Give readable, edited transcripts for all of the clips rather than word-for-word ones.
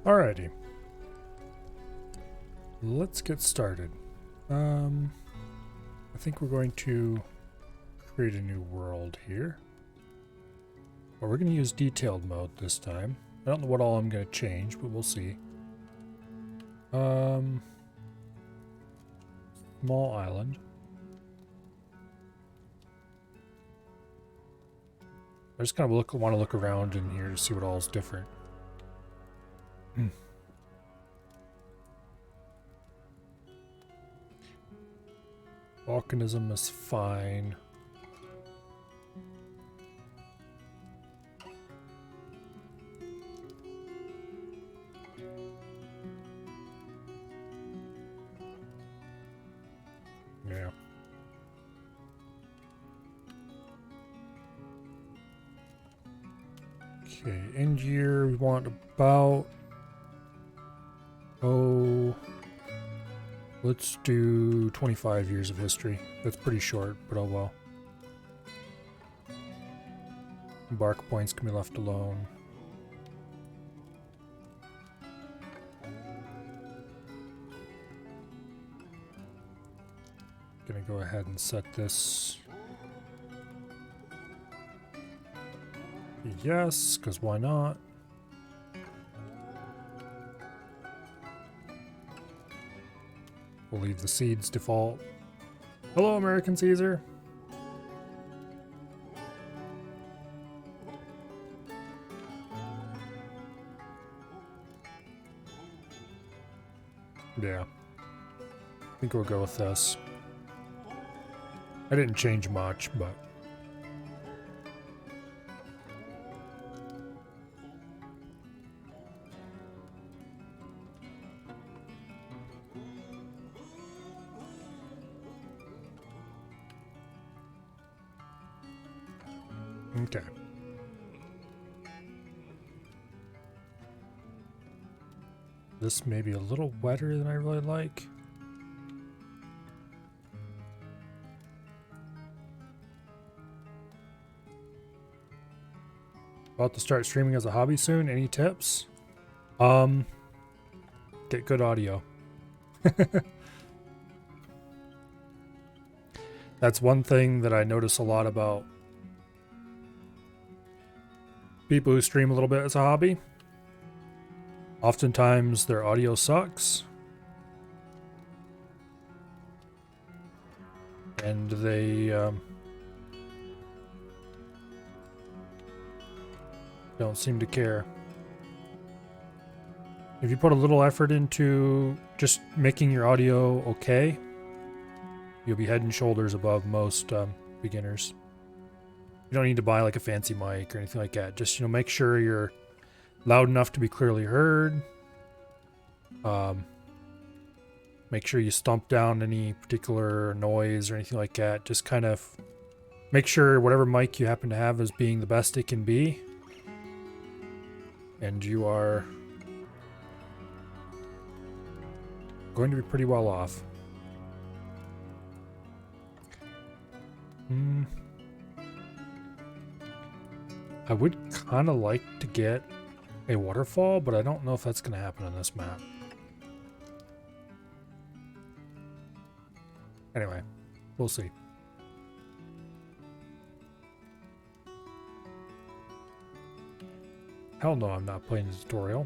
Alrighty. Let's get started. I think we're going to create a new world here. But we're going to use detailed mode this time. I don't know what all I'm going to change, but we'll see. Small island. I just kind of want to look around in here to see what all is different. Volcanism is fine. Yeah. Okay, end year we want about, let's do 25 years of history. That's pretty short, but oh well. Bark points can be left alone. Gonna go ahead and set this. Yes, because why not? We'll leave the seeds default. Hello, American Caesar. Yeah. I think we'll go with this. I didn't change much, but... Okay. This may be a little wetter than I really like. About to start streaming as a hobby soon. Any tips? Get good audio. That's one thing that I notice a lot about people who stream a little bit as a hobby. Oftentimes their audio sucks. And they don't seem to care. If you put a little effort into just making your audio okay, you'll be head and shoulders above most beginners. You don't need to buy like a fancy mic or anything like that. Just, make sure you're loud enough to be clearly heard. Make sure you stomp down any particular noise or anything like that. Just kind of make sure whatever mic you happen to have is being the best it can be. And you are going to be pretty well off. I would kind of like to get a waterfall, but I don't know if that's going to happen on this map. Anyway, we'll see. Hell no, I'm not playing the tutorial.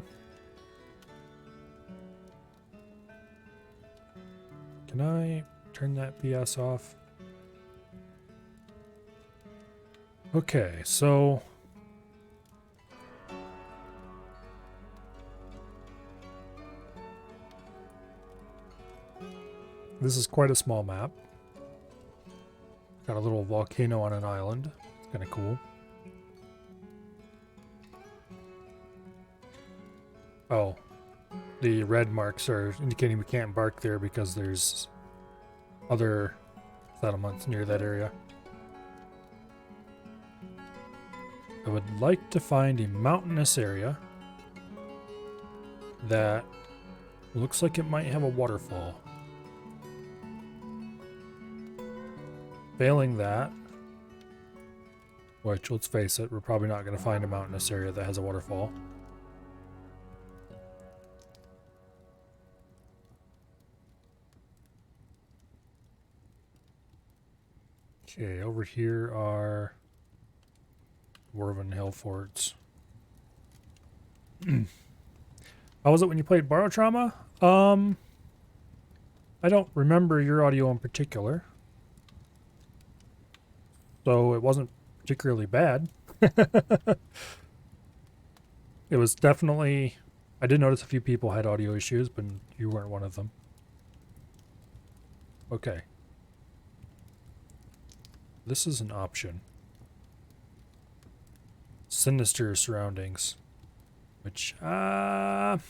Can I turn that BS off? Okay, so... This is quite a small map. Got a little volcano on an island. It's kind of cool. Oh, the red marks are indicating we can't embark there because there's other settlements near that area. I would like to find a mountainous area that looks like it might have a waterfall. Failing that, which, let's face it, we're probably not going to find a mountainous area that has a waterfall. Okay, over here are Dwarven Hill Forts. How was it when you played Barotrauma? I don't remember your audio in particular. So it wasn't particularly bad. It was definitely... I did notice a few people had audio issues, but you weren't one of them. Okay. This is an option. Sinister surroundings. Which, light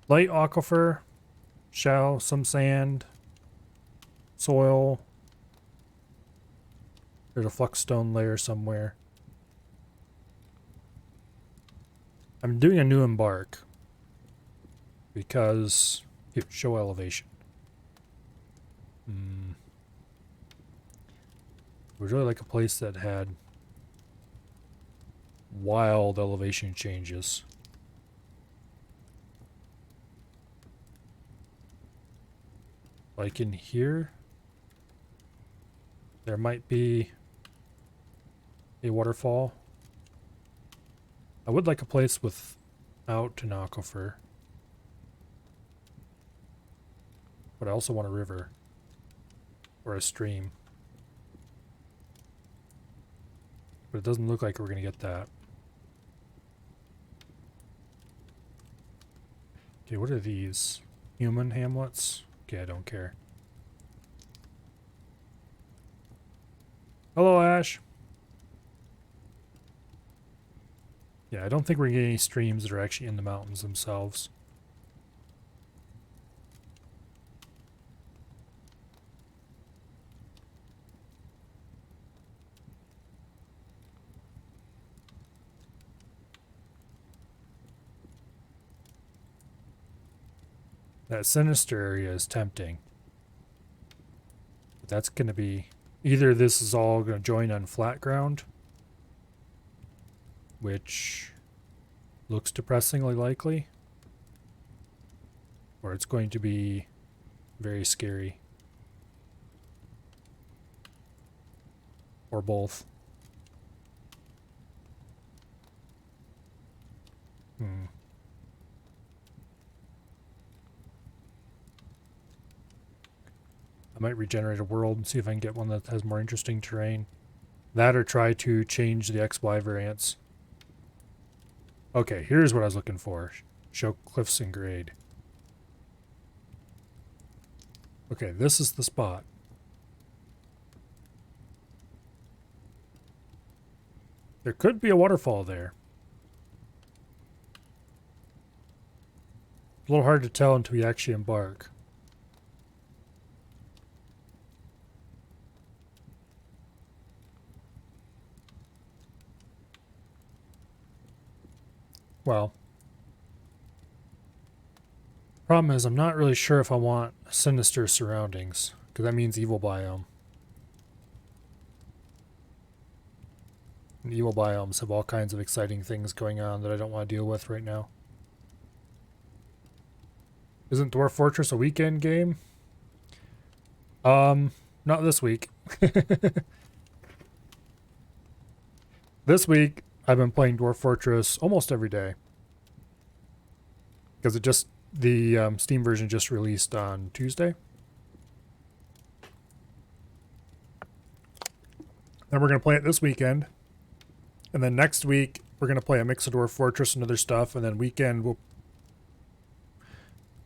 aquifer, shell, some sand, soil. There's a fluxstone layer somewhere. I'm doing a new embark because show elevation. I would really like a place that had wild elevation changes. Like in here, there might be a waterfall. I would like a place without an aquifer. But I also want a river. Or a stream. But it doesn't look like we're going to get that. Okay, what are these? Human hamlets? Okay, I don't care. Hello, Ash. Yeah, I don't think we're getting any streams that are actually in the mountains themselves. That sinister area is tempting. But that's going to be... Either this is all going to join on flat ground, which looks depressingly likely, or it's going to be very scary. Or both. I might regenerate a world and see if I can get one that has more interesting terrain. That or try to change the XY variants. Okay, here's what I was looking for. Show cliffs and grade. Okay, this is the spot. There could be a waterfall there. A little hard to tell until we actually embark. Well, problem is I'm not really sure if I want sinister surroundings, because that means evil biome. And evil biomes have all kinds of exciting things going on that I don't want to deal with right now. Isn't Dwarf Fortress a weekend game? Not this week. This week, I've been playing Dwarf Fortress almost every day. Because the Steam version just released on Tuesday. Then we're going to play it this weekend. And then next week, we're going to play a mix of Dwarf Fortress and other stuff. And then weekend, we'll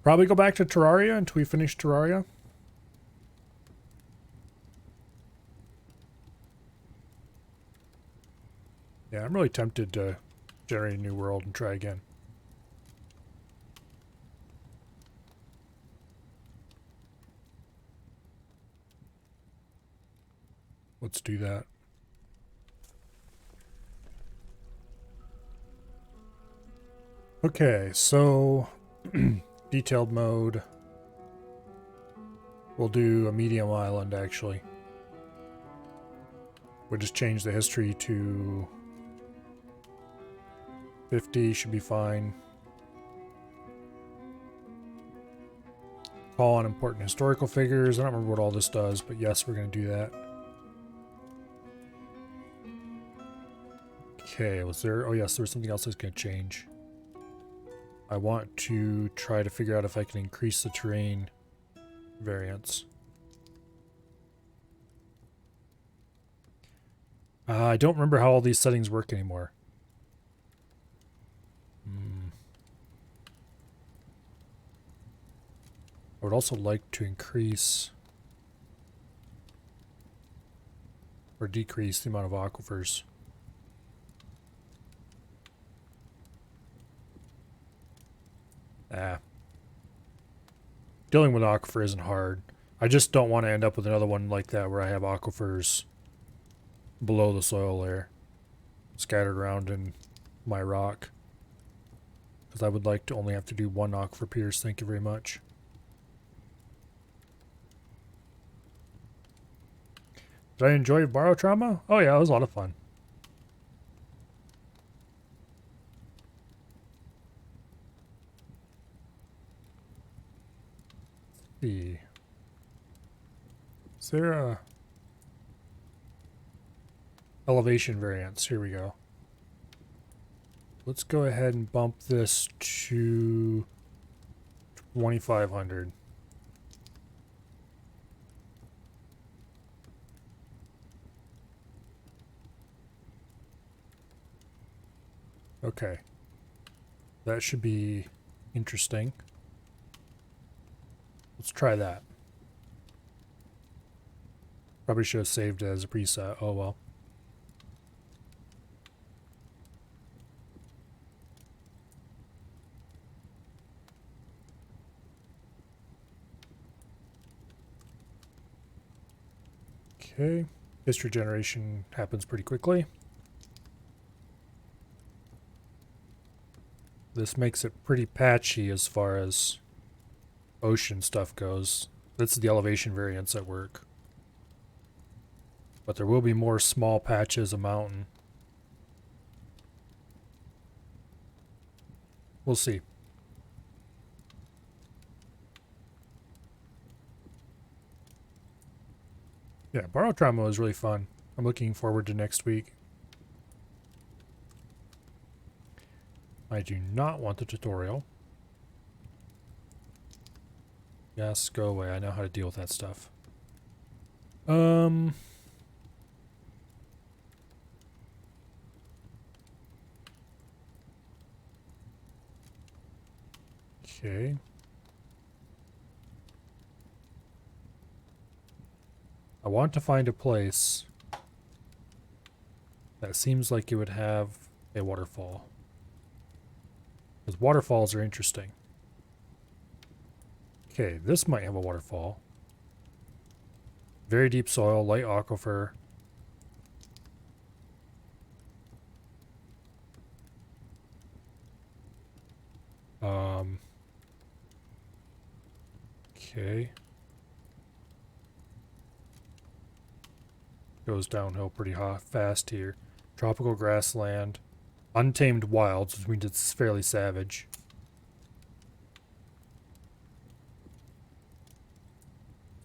probably go back to Terraria until we finish Terraria. Yeah, I'm really tempted to generate a new world and try again. Let's do that. Okay, so detailed mode. We'll do a medium island, actually. We'll just change the history to 50, should be fine. Call on important historical figures. I don't remember what all this does, but yes, we're going to do that. Okay, was there... Oh yes, there was something else I was going to change. I want to try to figure out if I can increase the terrain variance. I don't remember how all these settings work anymore. I would also like to increase or decrease the amount of aquifers. Dealing with aquifer isn't hard. I just don't want to end up with another one like that where I have aquifers below the soil layer scattered around in my rock. Because I would like to only have to do one aquifer pierce. Thank you very much. Did I enjoy Barotrauma? Oh yeah, it was a lot of fun. Let's see. Is there a elevation variance? Here we go. Let's go ahead and bump this to 2,500. Okay. That should be interesting. Let's try that. Probably should have saved it as a preset. Oh well. Okay. History generation happens pretty quickly. This makes it pretty patchy as far as ocean stuff goes. This is the elevation variance at work. But there will be more small patches of mountain. We'll see. Yeah, Barotrauma was really fun. I'm looking forward to next week. I do not want the tutorial. Yes, go away. I know how to deal with that stuff. Okay. I want to find a place that seems like it would have a waterfall. Because waterfalls are interesting. Okay, this might have a waterfall. Very deep soil, light aquifer. Okay. Goes downhill pretty fast here. Tropical grassland. Untamed wilds, which means it's fairly savage.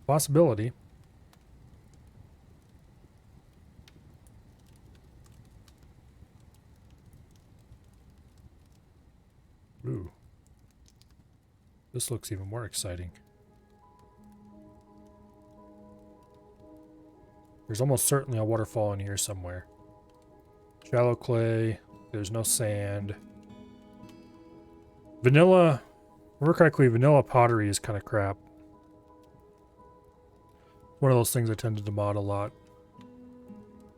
Possibility. Ooh. This looks even more exciting. There's almost certainly a waterfall in here somewhere. Shallow clay. There's no sand. Vanilla. If I remember correctly, vanilla pottery is kind of crap. One of those things I tended to mod a lot.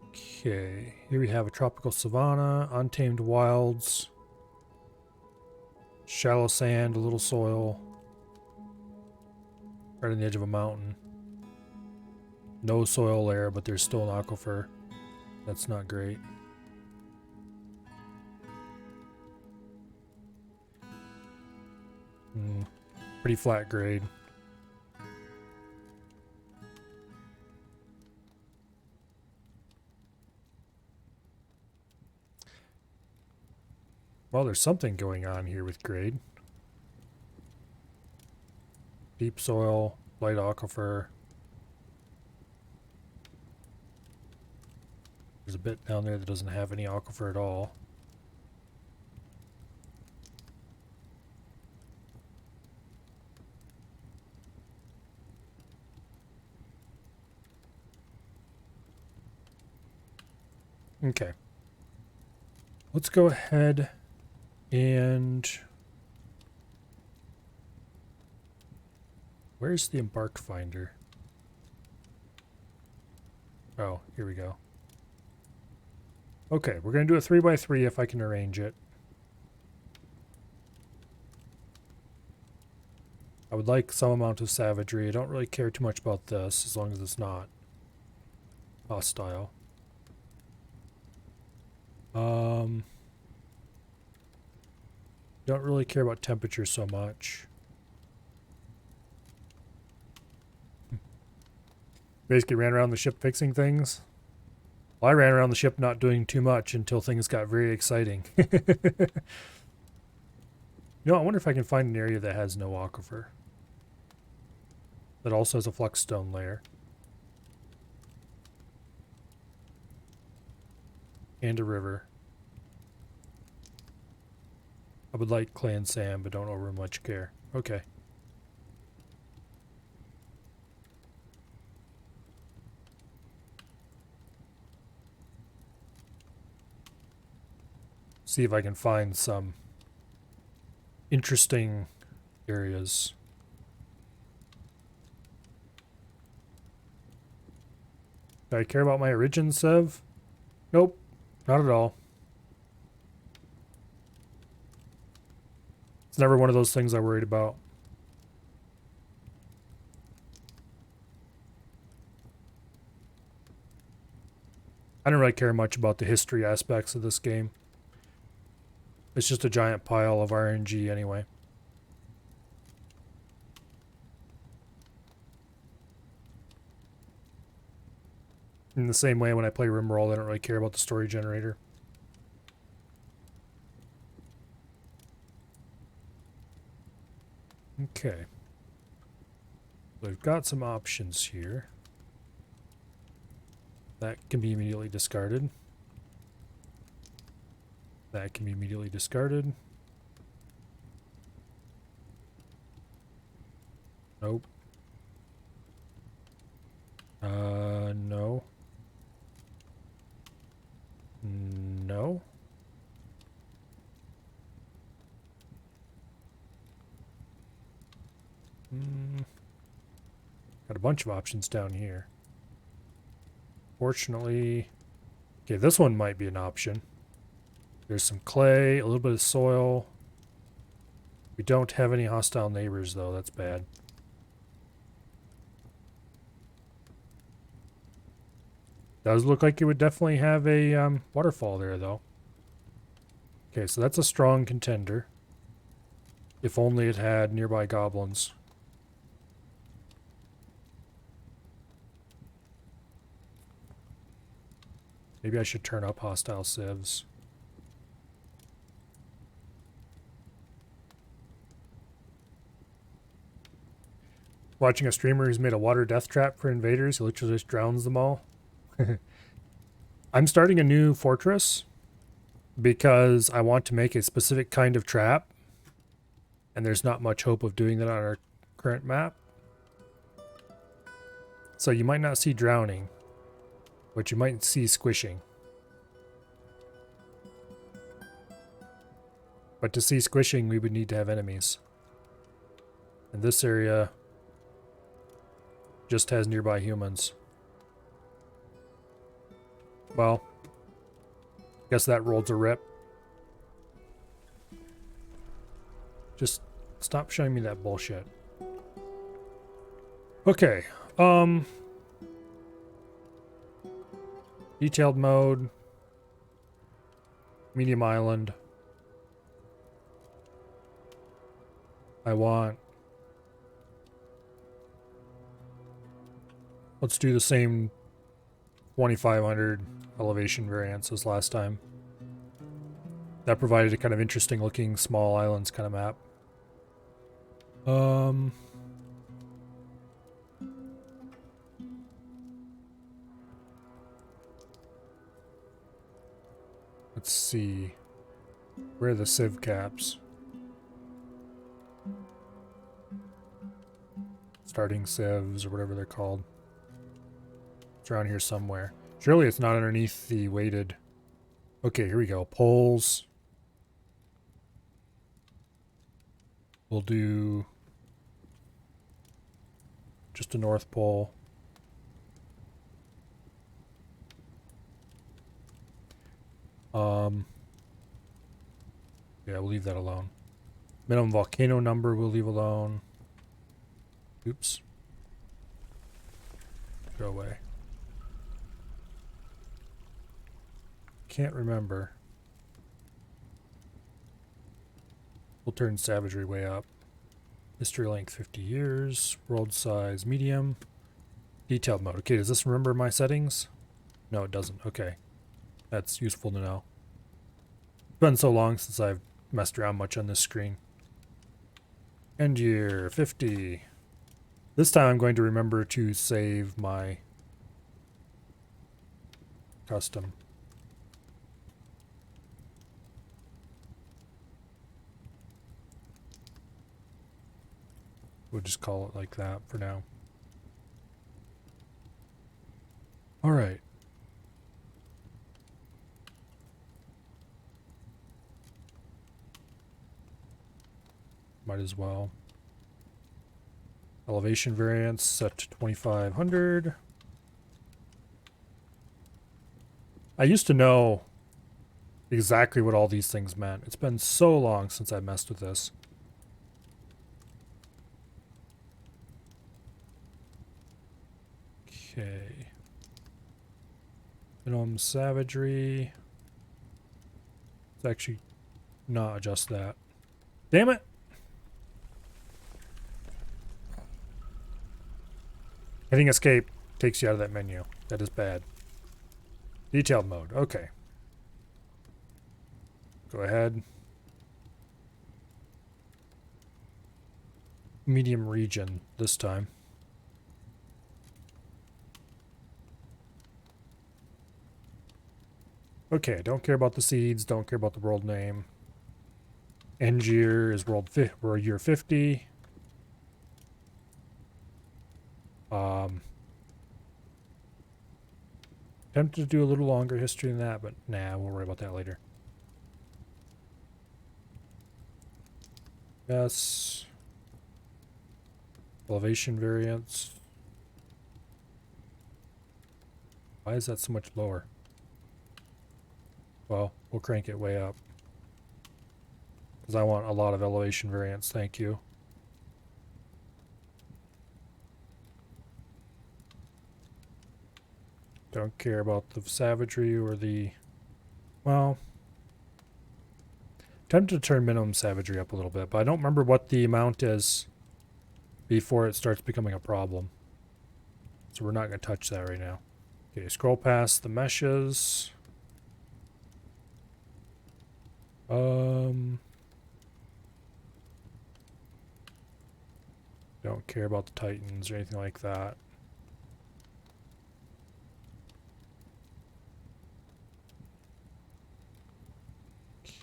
Okay. Here we have a tropical savanna. Untamed wilds. Shallow sand, a little soil. Right on the edge of a mountain. No soil there, but there's still an aquifer. That's not great. Pretty flat grade. Well, there's something going on here with grade. Deep soil, light aquifer. There's a bit down there that doesn't have any aquifer at all. Okay. Let's go ahead and... Where's the embark finder? Oh, here we go. Okay, we're going to do a 3x3 if I can arrange it. I would like some amount of savagery. I don't really care too much about this as long as it's not hostile. Don't really care about temperature so much. Basically ran around the ship fixing things. Well, I ran around the ship not doing too much until things got very exciting. You know, I wonder if I can find an area that has no aquifer. That also has a flux-stone layer. And a river. I would like clay and sand, but don't over much care. Okay. See if I can find some interesting areas. Do I care about my origin, Sev? Nope, not at all. It's never one of those things I worried about. I don't really care much about the history aspects of this game. It's just a giant pile of RNG anyway. In the same way when I play RimWorld, I don't really care about the story generator. Okay. We've got some options here. That can be immediately discarded. That can be immediately discarded. Nope. No. No. Got a bunch of options down here. Fortunately, okay, this one might be an option. There's some clay, a little bit of soil. We don't have any hostile neighbors, though. That's bad. Does look like it would definitely have a waterfall there, though. Okay, so that's a strong contender. If only it had nearby goblins. Maybe I should turn up hostile civs. Watching a streamer who's made a water death trap for invaders, he literally just drowns them all. I'm starting a new fortress because I want to make a specific kind of trap, and there's not much hope of doing that on our current map. So you might not see drowning, but you might see squishing. But to see squishing, we would need to have enemies. And this area just has nearby humans. Well, guess that rolls a rip. Just stop showing me that bullshit. Okay, detailed mode, medium island. Let's do the same 2500 elevation variance as last time. That provided a kind of interesting looking small islands kind of map. Let's see. Where are the civ caps? Starting civs or whatever they're called. It's around here somewhere. Surely it's not underneath the weighted. Okay, here we go. Poles. We'll do just a North Pole. Yeah, we'll leave that alone. Minimum volcano number we'll leave alone. Oops. Go away. Can't remember. We'll turn savagery way up. History length 50 years. World size medium. Detailed mode. Okay, does this remember my settings? No, it doesn't. Okay. That's useful to know. It's been so long since I've messed around much on this screen. End year 50. This time I'm going to remember to save my custom. We'll just call it like that for now. All right. Might as well. Elevation variance set to 2500. I used to know exactly what all these things meant. It's been so long since I messed with this. Okay. Minimum savagery. Let's actually not adjust that. Damn it! Hitting escape takes you out of that menu. That is bad. Detailed mode. Okay. Go ahead. Medium region this time. Okay, don't care about the seeds, don't care about the world name. End year is we're year 50. Tempted to do a little longer history than that, but nah, we'll worry about that later. Yes. Elevation variance. Why is that so much lower? Well, we'll crank it way up. Because I want a lot of elevation variance, thank you. Don't care about the savagery or the... Well... Tempted to turn minimum savagery up a little bit, but I don't remember what the amount is before it starts becoming a problem. So we're not going to touch that right now. Okay, scroll past the meshes. Don't care about the titans or anything like that.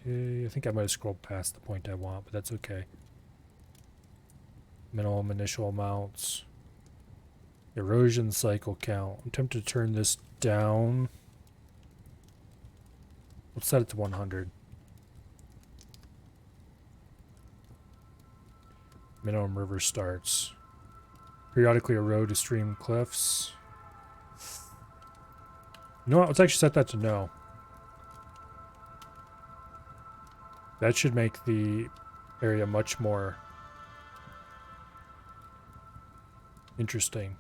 Okay, I think I might have scrolled past the point I want, but that's okay. Minimum initial amounts. Erosion cycle count. I'm tempted to turn this down. Let's set it to 100. Minimum river starts. Periodically erode to stream cliffs. You know what? Let's actually set that to no. That should make the area much more interesting.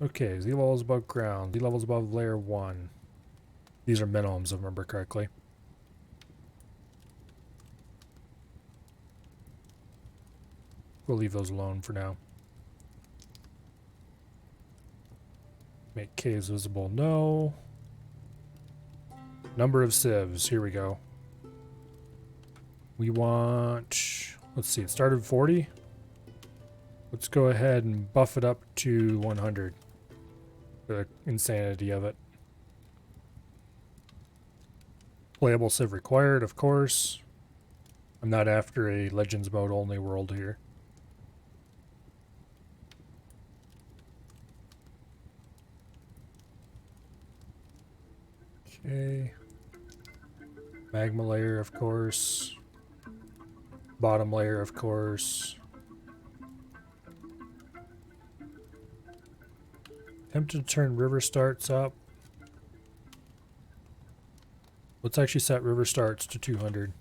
Okay, Z level is above ground. Z level is above layer 1. These are minimums, if I remember correctly. We'll leave those alone for now. Make caves visible, no. Number of civs, here we go. We want, let's see, it started at 40. Let's go ahead and buff it up to 100. The insanity of it. Playable Civ required, of course. I'm not after a Legends mode only world here. Okay. Magma layer, of course. Bottom layer, of course. Tempted to turn river starts up. Let's actually set river starts to 200.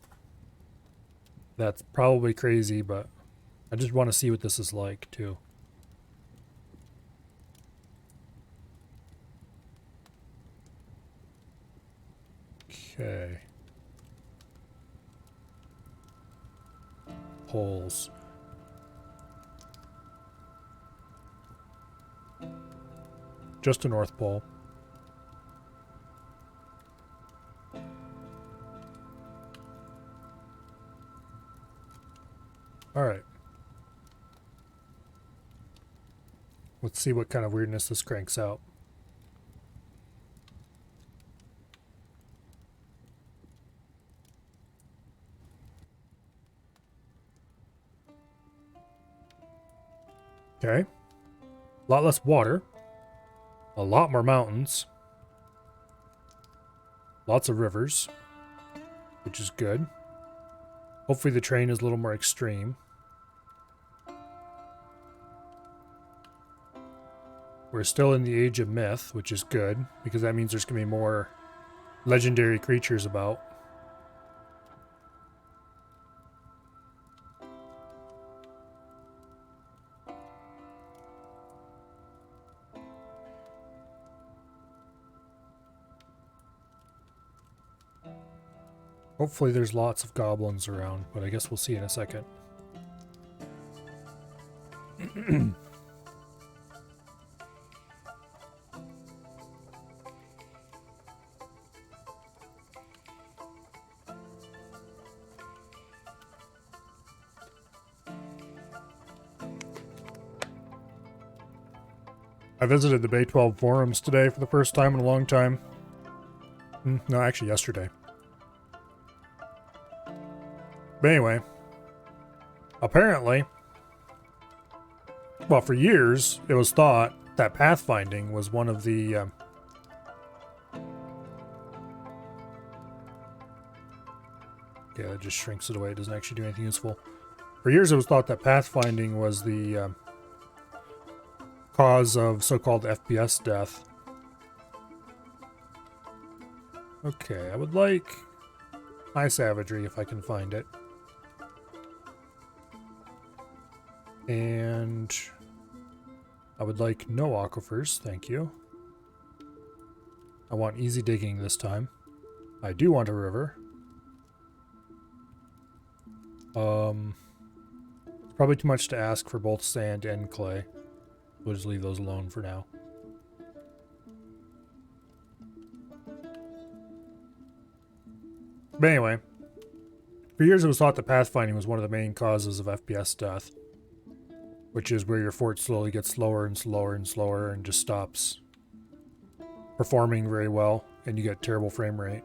That's probably crazy, but I just want to see what this is like, too. Okay. Poles. Just a North Pole. Alright. Let's see what kind of weirdness this cranks out. Okay. A lot less water. A lot more mountains. Lots of rivers. Which is good. Hopefully the terrain is a little more extreme. We're still in the age of myth, which is good, because that means there's going to be more legendary creatures about. Hopefully there's lots of goblins around, but I guess we'll see in a second. I visited the Bay 12 forums today for the first time in a long time. No, actually yesterday. But anyway, apparently, well, for years, it was thought that pathfinding was one of the... yeah, it just shrinks it away. It doesn't actually do anything useful. For years, it was thought that pathfinding was the cause of so-called FPS death. Okay, I would like high savagery if I can find it. And I would like no aquifers, thank you. I want easy digging this time. I do want a river. It's probably too much to ask for both sand and clay. We'll just leave those alone for now. But anyway, for years it was thought that pathfinding was one of the main causes of FPS death, which is where your fort slowly gets slower and slower and slower and just stops performing very well, and you get terrible frame rate.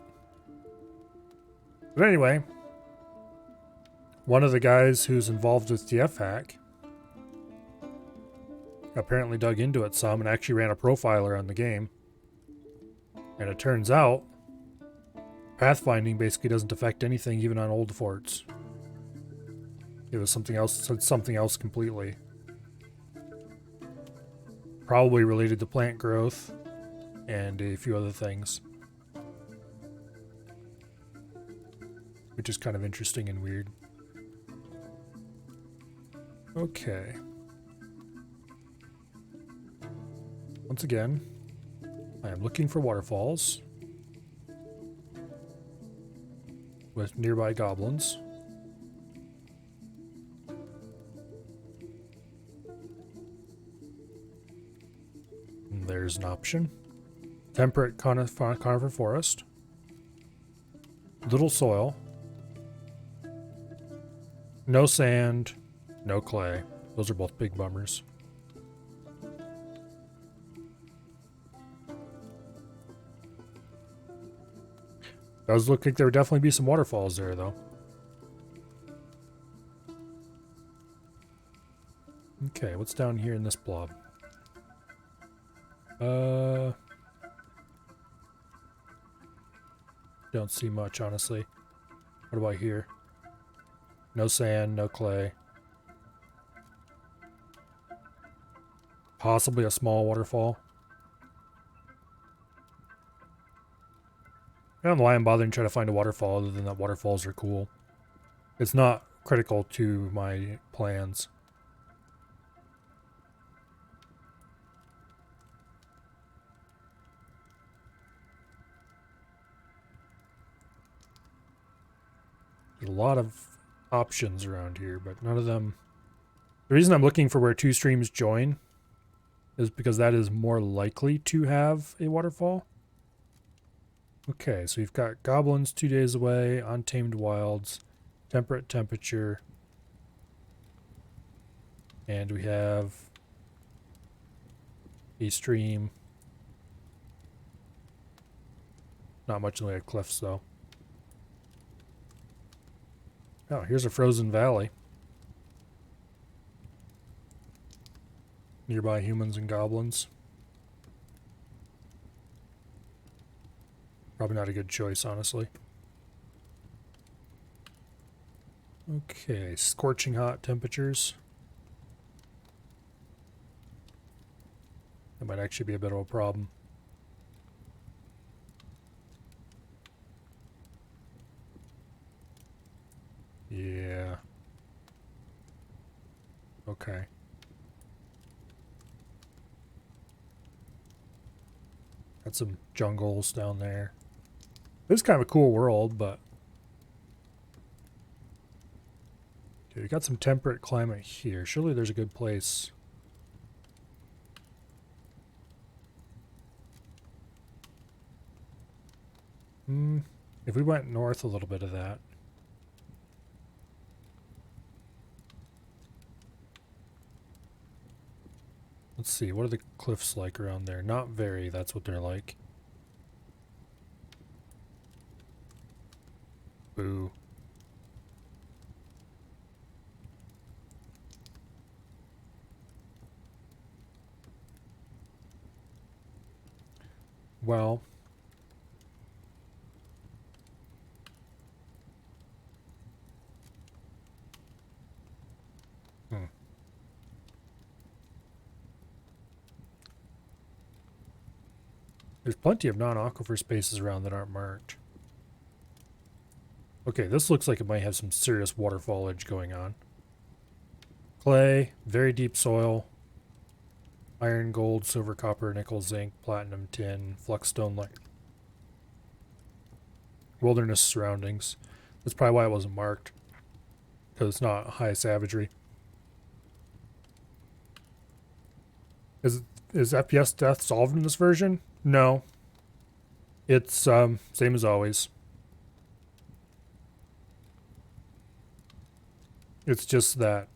But anyway, one of the guys who's involved with TF Hack apparently dug into it some and actually ran a profiler on the game. And it turns out pathfinding basically doesn't affect anything, even on old forts. It was something else completely. Probably related to plant growth and a few other things. Which is kind of interesting and weird. Okay. Once again, I am looking for waterfalls with nearby goblins. And there's an option. Temperate conifer forest. Little soil. No sand. No clay. Those are both big bummers. Does look like there would definitely be some waterfalls there, though. Okay, what's down here in this blob? Don't see much, honestly. What about here? No sand, no clay. Possibly a small waterfall. I don't know why I'm bothering trying to find a waterfall other than that waterfalls are cool. It's not critical to my plans. There's a lot of options around here, but none of them... The reason I'm looking for where two streams join is because that is more likely to have a waterfall. Okay, so we've got goblins 2 days away, untamed wilds, temperate temperature, and we have a stream. Not much in the way of cliffs, though. Oh, here's a frozen valley. Nearby humans and goblins. Probably not a good choice, honestly. Okay, scorching hot temperatures. That might actually be a bit of a problem. Yeah. Okay. Got some jungles down there. This is kind of a cool world, but... Okay, we got some temperate climate here. Surely there's a good place. If we went north a little bit of that. Let's see, what are the cliffs like around there? Not very, that's what they're like. Boo. Well... There's plenty of non-aquifer spaces around that aren't marked. Okay, this looks like it might have some serious waterfallage going on. Clay, very deep soil, iron, gold, silver, copper, nickel, zinc, platinum, tin, fluxstone, like wilderness surroundings. That's probably why it wasn't marked, because it's not high savagery. Is FPS death solved in this version? No. It's same as always. It's just that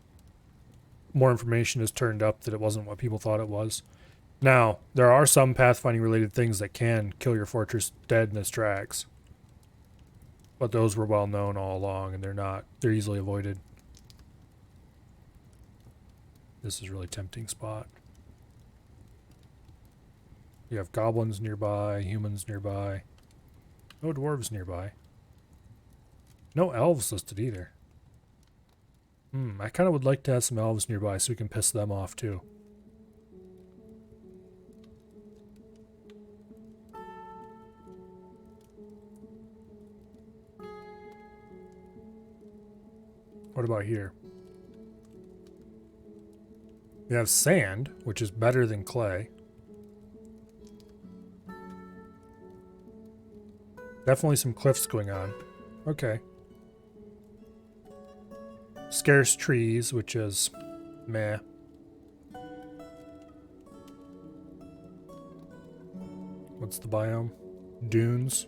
more information is turned up that it wasn't what people thought it was. Now, there are some pathfinding related things that can kill your fortress dead in its tracks. But those were well known all along, and they're easily avoided. This is a really tempting spot. You have goblins nearby, humans nearby. No dwarves nearby. No elves listed either. I kind of would like to have some elves nearby so we can piss them off too. What about here? We have sand, which is better than clay. Definitely some cliffs going on. Okay. Scarce trees, which is meh. What's the biome? Dunes.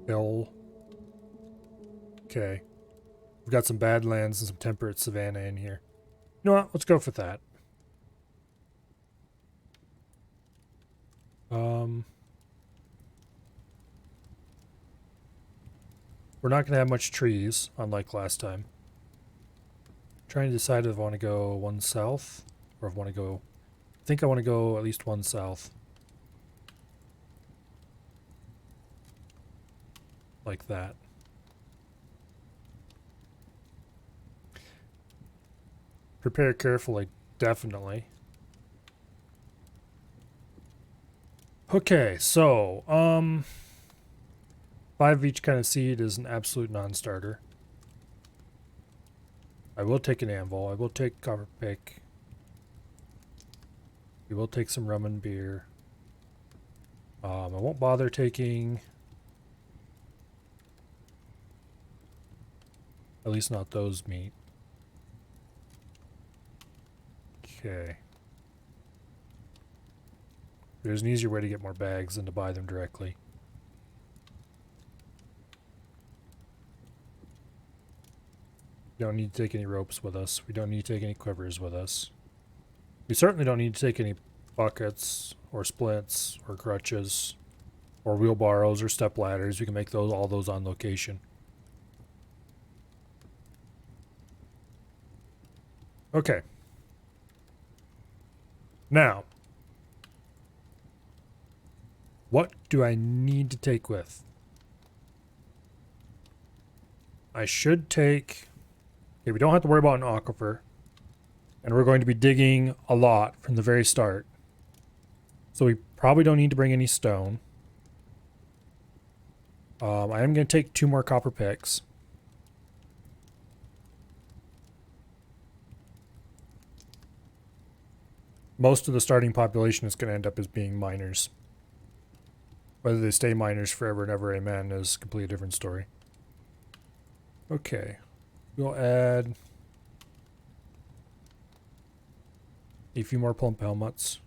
Hill. Okay. We've got some badlands and some temperate savanna in here. You know what? Let's go for that. We're not going to have much trees, unlike last time. Trying to decide if I want to go one south or if I want to go... I think I want to go at least one south. Like that. Prepare carefully, definitely. Okay, so, 5 of each kind of seed is an absolute non-starter. I will take an anvil. I will take copper pick. We will take some rum and beer. I won't bother taking... At least not those meat. Okay. There's an easier way to get more bags than to buy them directly. We don't need to take any ropes with us. We don't need to take any quivers with us. We certainly don't need to take any buckets or splints or crutches or wheelbarrows or step ladders. We can make those all those on location. Okay. Now, what do I need to take with? I should take... Okay, we don't have to worry about an aquifer. And we're going to be digging a lot from the very start. So we probably don't need to bring any stone. I am going to take 2 more copper picks. Most of the starting population is going to end up as being miners. Whether they stay miners forever and ever, amen, is a completely different story. Okay. We'll add a few more plump helmets.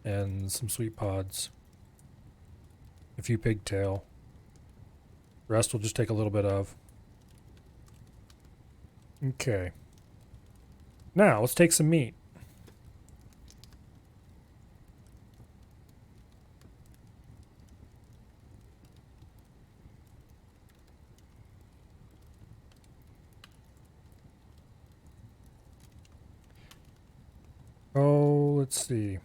And some sweet pods. A few pigtail. The rest we'll just take a little bit of. Okay. Now, let's take some meat. Oh, let's see.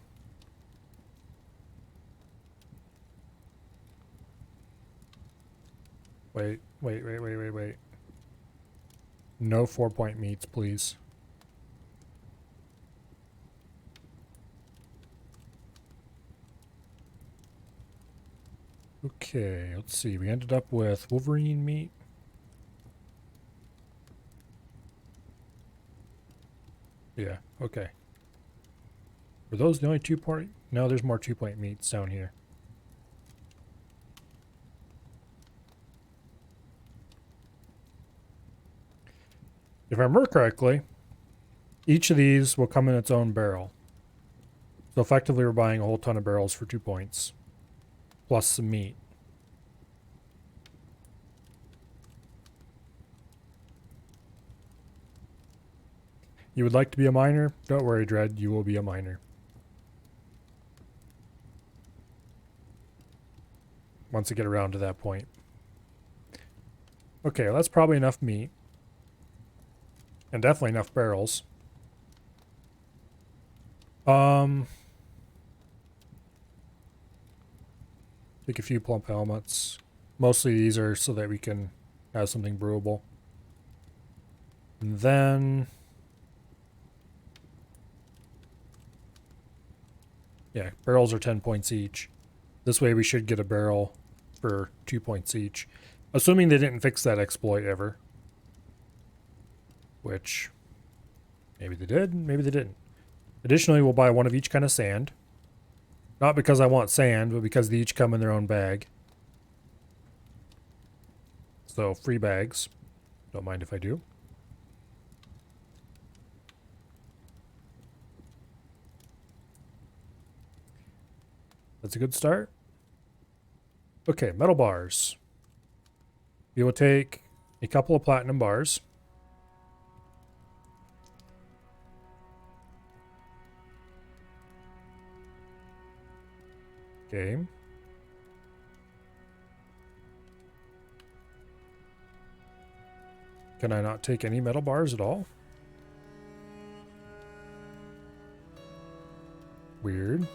Wait. No 4-point meats, please. Okay, let's see. We ended up with Wolverine meat. Yeah, okay. Were those the only 2-point? No, there's more 2-point meats down here. If I remember correctly, each of these will come in its own barrel. So effectively we're buying a whole ton of barrels for 2 points. Plus some meat. You would like to be a miner? Don't worry, Dread, you will be a miner. Once I get around to that point. Okay, well, that's probably enough meat. And definitely enough barrels. Take a few plump helmets. Mostly these are so that we can have something brewable. And then... yeah, barrels are 10 points each. This way we should get a barrel for 2 points each. Assuming they didn't fix that exploit ever. Which, maybe they did, maybe they didn't. Additionally, we'll buy 1 of each kind of sand. Not because I want sand, but because they each come in their own bag. So, free bags. Don't mind if I do. That's a good start. Okay, metal bars. We will take a couple of platinum bars. Okay. Can I not take any metal bars at all? Weird.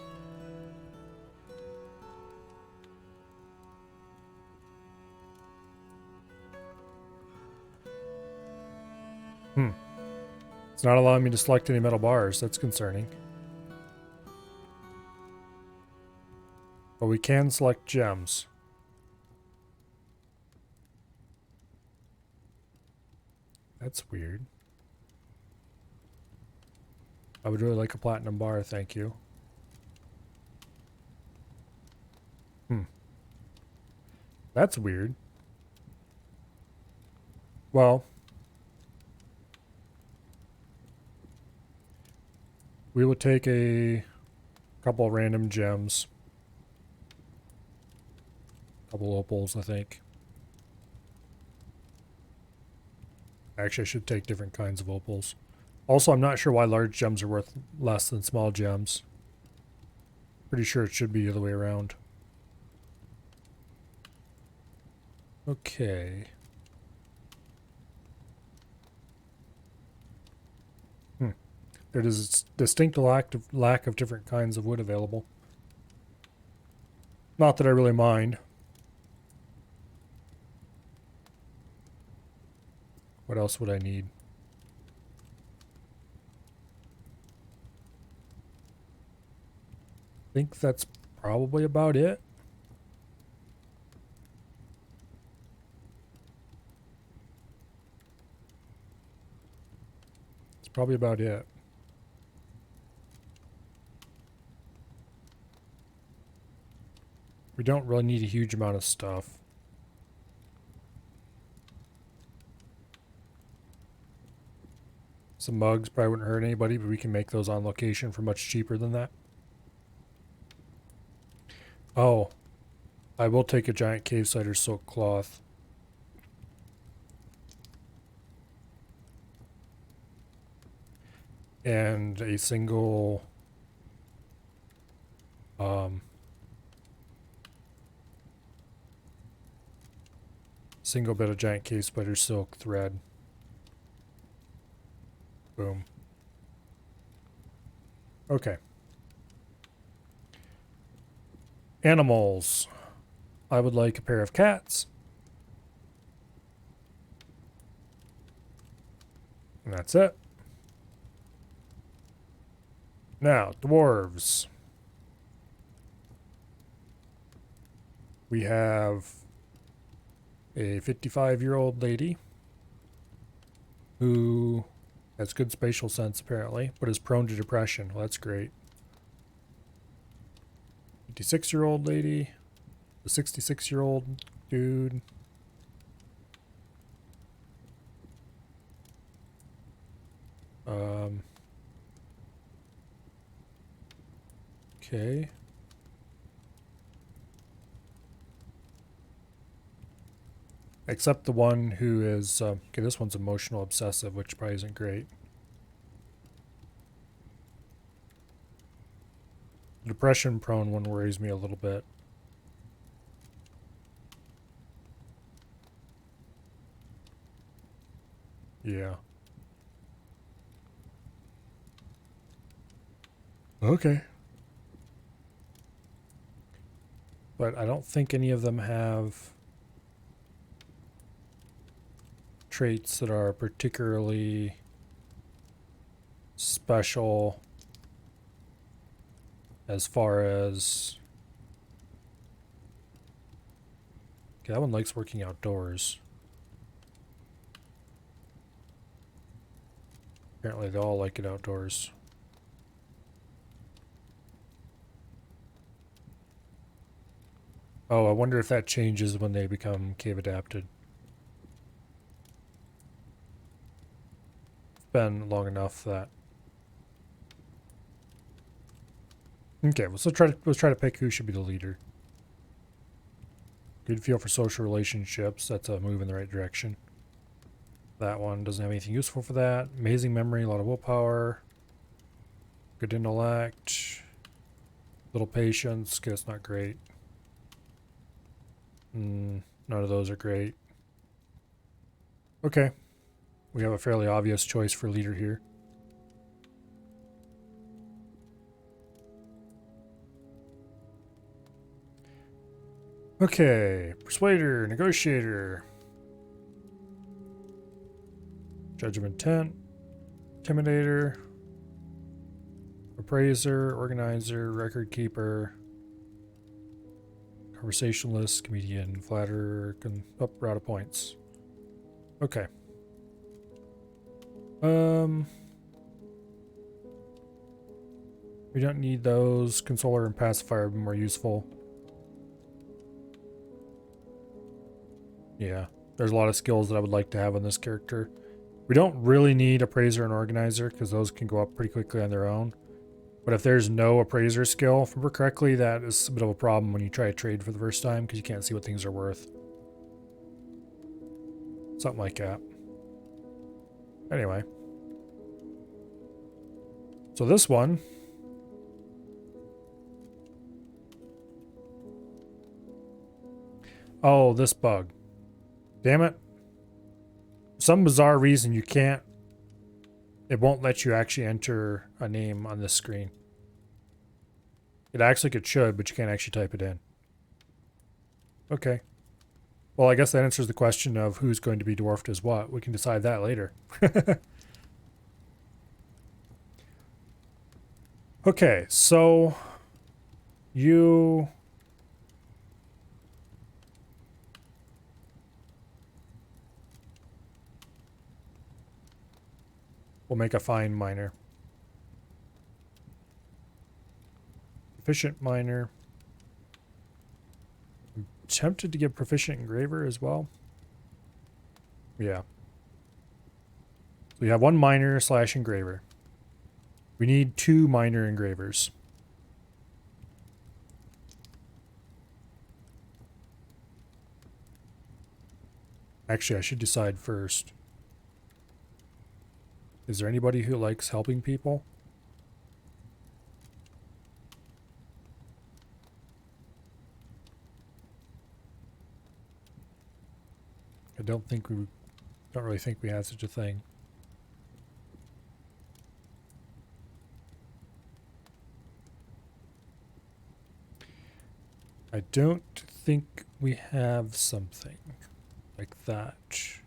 It's not allowing me to select any metal bars. That's concerning. But we can select gems. That's weird. I would really like a platinum bar, thank you. That's weird. Well, we will take a couple of random gems. Couple opals, I think. Actually, I should take different kinds of opals. Also, I'm not sure why large gems are worth less than small gems. Pretty sure it should be the other way around. Okay. There is a distinct lack of different kinds of wood available. Not that I really mind. What else would I need? I think that's probably about it. It's probably about it. We don't really need a huge amount of stuff. Some mugs probably wouldn't hurt anybody, but we can make those on location for much cheaper than that. Oh, I will take a giant cave cider silk cloth. And a single single bit of giant cave spider silk thread. Boom. Okay. Animals. I would like a pair of cats. And that's it. Now, dwarves. We have a 55-year-old lady who has good spatial sense, apparently, but is prone to depression. Well, that's great. 56-year-old lady. The 66-year-old dude. Okay. Except the one who is, okay, this one's emotional obsessive, which probably isn't great. The depression prone one worries me a little bit. Yeah. Okay. But I don't think any of them have traits that are particularly special as far as... Okay, that one likes working outdoors. Apparently they all like it outdoors. Oh, I wonder if that changes when they become cave adapted. It's been long enough that... Okay, let's try to pick who should be the leader. Good feel for social relationships. That's a move in the right direction. That one doesn't have anything useful for that. Amazing memory, a lot of willpower. Good intellect. Little patience. Okay, that's not great. None of those are great. Okay. We have a fairly obvious choice for leader here. Okay. Persuader, negotiator. Judge of intent. Intimidator. Appraiser, organizer, record keeper. Conversationalist, comedian, flatterer, we're out of points. Okay. We don't need those. Consoler and pacifier would be more useful. Yeah, there's a lot of skills that I would like to have on this character. We don't really need appraiser and organizer because those can go up pretty quickly on their own. But if there's no appraiser skill, if I remember correctly, that is a bit of a problem when you try to trade for the first time because you can't see what things are worth. Something like that. Anyway. So this one. Oh, this bug. Damn it. For some bizarre reason you can't. It won't let you actually enter a name on this screen. It acts like it should, but you can't actually type it in. Okay. Well, I guess that answers the question of who's going to be dwarfed as what. We can decide that later. Okay, so you will make a fine miner. Proficient miner. I'm tempted to give proficient engraver as well. Yeah. We have one miner / engraver. We need 2 miner engravers. Actually, I should decide first. Is there anybody who likes helping people? I don't really think we have such a thing. I don't think we have something like that. She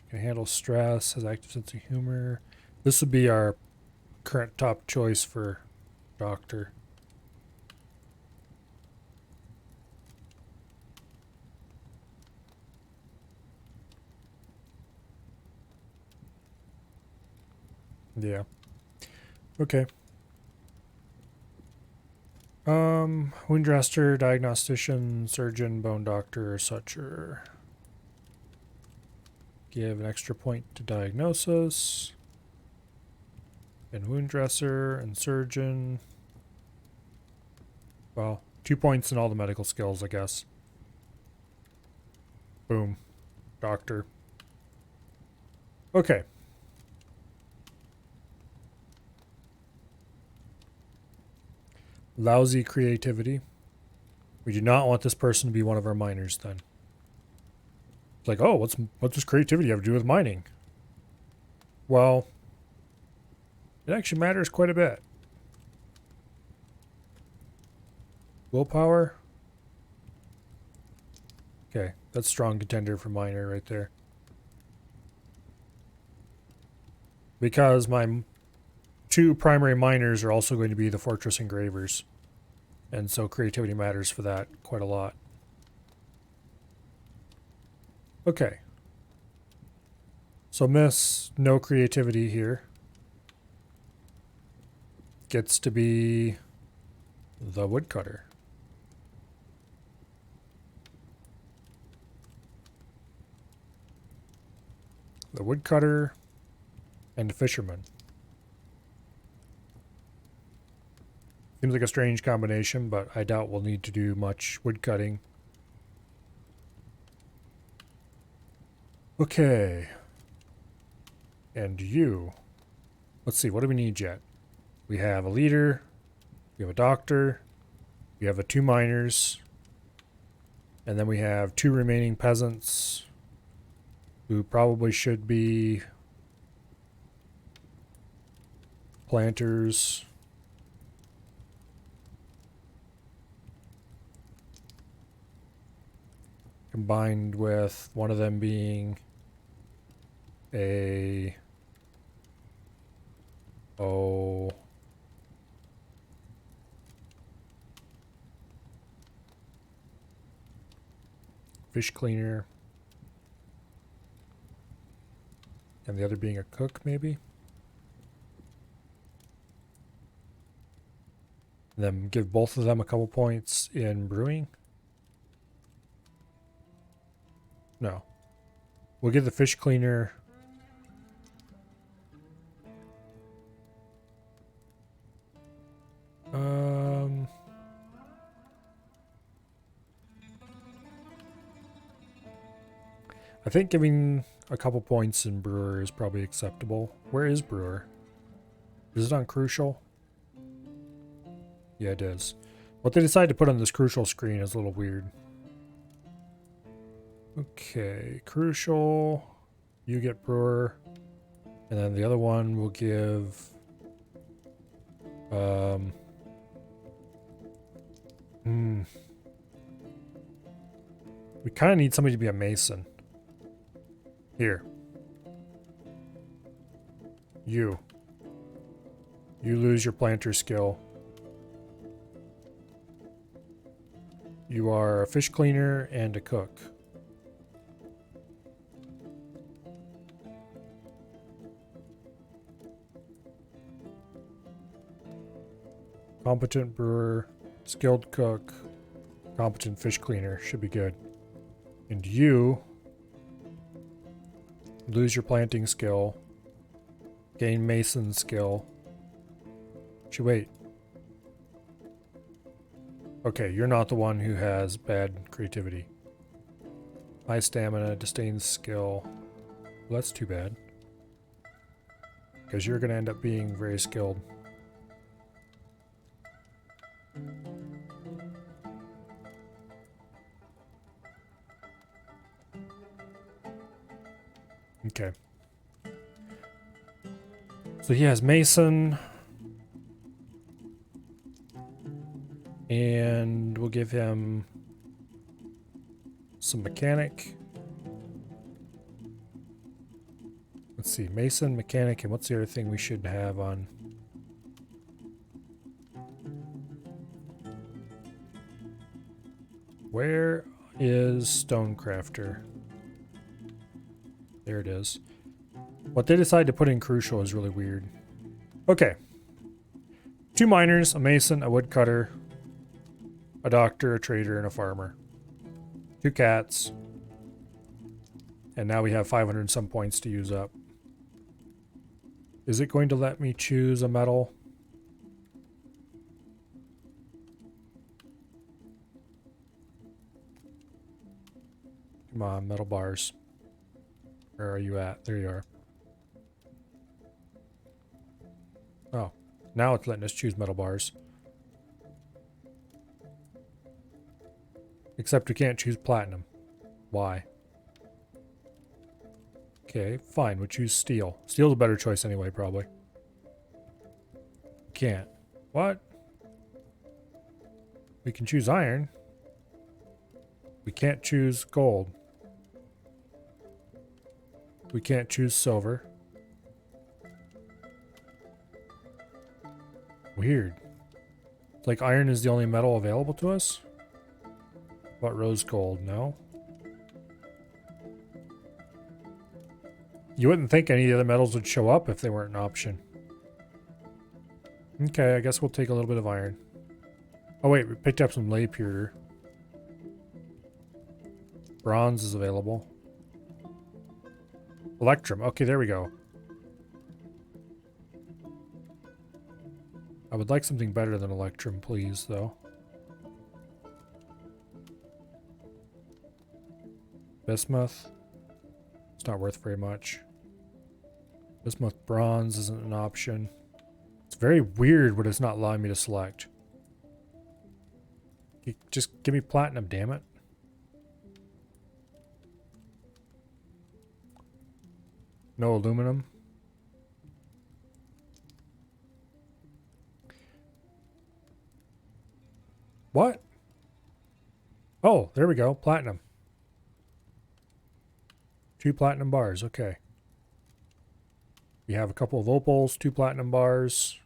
can handle stress, has active sense of humor. This would be our current top choice for doctor. Yeah. Okay. Wound dresser, diagnostician, surgeon, bone doctor, sucher. Give an extra point to diagnosis. And wound dresser and surgeon. Well, 2 points in all the medical skills, I guess. Boom. Doctor. Okay. Lousy creativity. We do not want this person to be one of our miners then. It's like, oh, what's this creativity have to do with mining? Well, it actually matters quite a bit. Willpower. Okay, that's strong contender for miner right there. Because my 2 primary miners are also going to be the fortress engravers. And so creativity matters for that quite a lot. Okay. So Miss No Creativity here gets to be the woodcutter. The woodcutter and the fisherman. Seems like a strange combination, but I doubt we'll need to do much woodcutting. Okay. And you. Let's see, what do we need yet? We have a leader. We have a doctor. We have 2 miners. And then we have 2 remaining peasants who probably should be planters. Combined with one of them being a... Oh... fish cleaner. And the other being a cook, maybe? And then give both of them a couple points in brewing? No. We'll give the fish cleaner... I think giving a couple points in brewer is probably acceptable. Where is brewer? Is it on crucial? Yeah, it is. What they decided to put on this crucial screen is a little weird. Okay, crucial. You get brewer. And then the other one will give... We kind of need somebody to be a mason. Here. You lose your planter skill. You are a fish cleaner and a cook. Competent brewer, skilled cook, competent fish cleaner should be good. And you lose your planting skill, gain mason skill. Actually, wait. Okay, you're not the one who has bad creativity. High stamina, disdain skill. Well, that's too bad. Because you're going to end up being very skilled. Okay. So he has mason. And we'll give him some mechanic. Let's see, mason, mechanic, and what's the other thing we should have on? Where is Stonecrafter? There it is. What they decided to put in crucial is really weird. Okay. 2 miners, a mason, a woodcutter, a doctor, a trader, and a farmer. 2 cats. And now we have 500 and some points to use up. Is it going to let me choose a metal? Come on, metal bars. Where are you at? There you are. Oh, now it's letting us choose metal bars. Except we can't choose platinum. Why? Okay, fine. We'll choose steel. Steel's a better choice anyway, probably. Can't. What? We can choose iron. We can't choose gold. We can't choose silver. Weird. It's like iron is the only metal available to us? What rose gold? No? You wouldn't think any of the other metals would show up if they weren't an option. Okay, I guess we'll take a little bit of iron. Oh wait, we picked up some lay pewter. Bronze is available. Electrum. Okay, there we go. I would like something better than Electrum, please, though. Bismuth. It's not worth very much. Bismuth bronze isn't an option. It's very weird what it's not allowing me to select. Just give me platinum, damn it. No aluminum. What? Oh, there we go. Platinum. 2 platinum bars. Okay. We have a couple of opals, 2 platinum bars.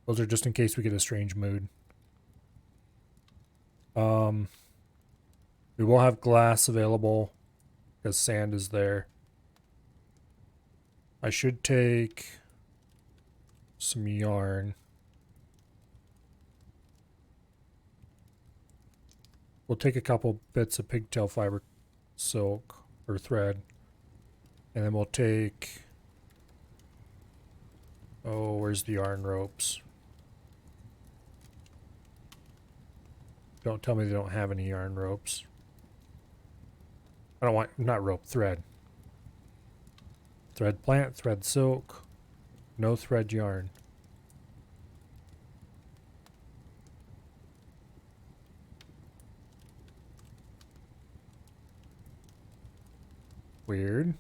Those are just in case we get a strange mood. We will have glass available because sand is there. I should take some yarn. We'll take a couple bits of pigtail fiber silk or thread. And then we'll take... Oh, where's the yarn ropes? Don't tell me they don't have any yarn ropes. I don't want... Not rope, thread. Thread plant, thread silk. No thread yarn. Weird.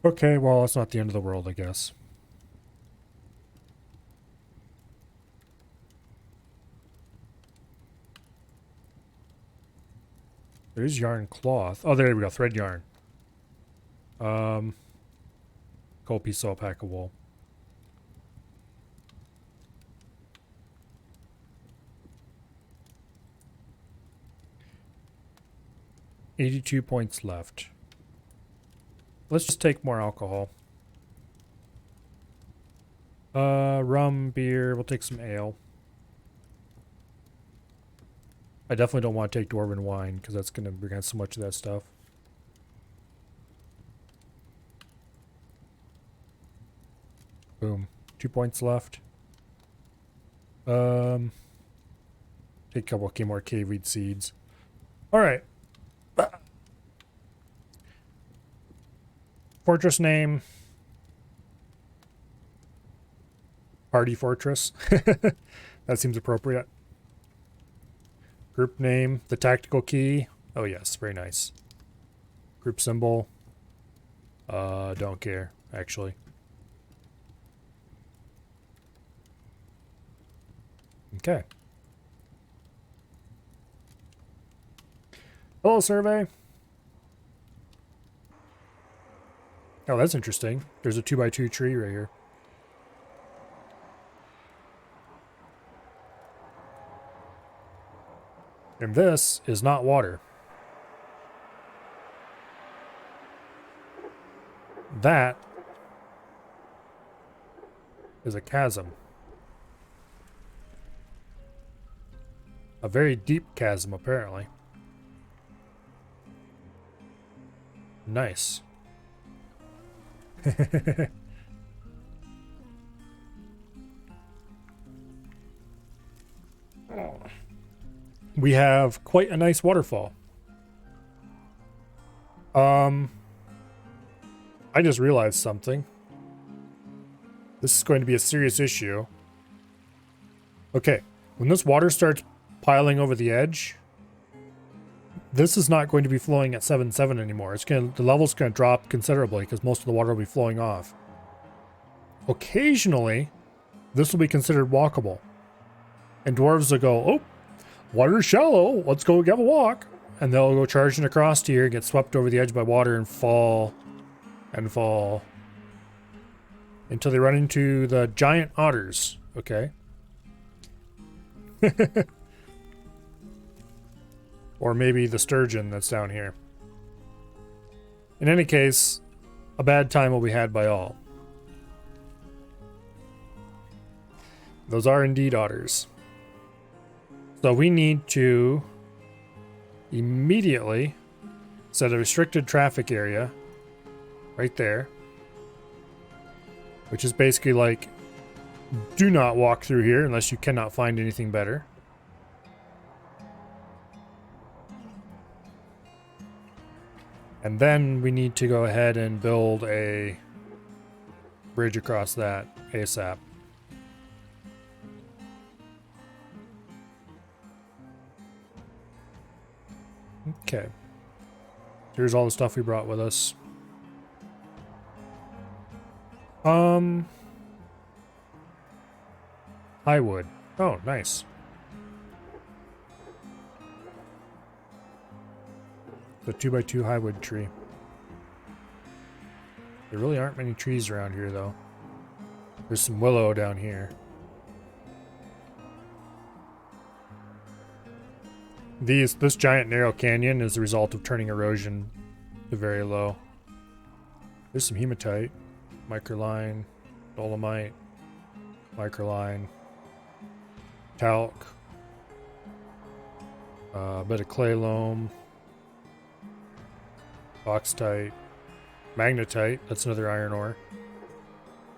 Okay, well, it's not the end of the world, I guess. There's yarn cloth. Oh, there we go. Thread yarn. Cold piece of alpaca wool. $82 points left. Let's just take more alcohol. Rum, beer. We'll take some ale. I definitely don't want to take dwarven wine because that's going to bring out so much of that stuff. Boom. 2 points left. Take a couple more caveweed seeds. All right. Fortress name. Party Fortress. That seems appropriate. Group name. The tactical key. Oh yes, very nice. Group symbol. Don't care, actually. Okay. Hello, survey. Oh, that's interesting. There's a 2x2 tree right here. And this is not water. That is a chasm. A very deep chasm, apparently. Nice. We have quite a nice waterfall. I just realized something. This is going to be a serious issue. Okay, when this water starts piling over the edge, this is not going to be flowing at 7.7 anymore. The level's going to drop considerably because most of the water will be flowing off. Occasionally, this will be considered walkable. And dwarves will go, oh, water's shallow, let's go have a walk. And they'll go charging across here, get swept over the edge by water and fall and fall. Until they run into the giant otters. Okay. Or maybe the sturgeon that's down here. In any case, a bad time will be had by all. Those are indeed otters. So we need to immediately set a restricted traffic area right there. Which is basically like, do not walk through here unless you cannot find anything better. And then we need to go ahead and build a bridge across that ASAP. Okay. Here's all the stuff we brought with us. High wood. Oh, nice. The 2x2 high wood tree. There really aren't many trees around here, though. There's some willow down here. This giant narrow canyon is the result of turning erosion to very low. There's some hematite, microline, dolomite, microline, talc, a bit of clay loam, bauxite, magnetite, that's another iron ore,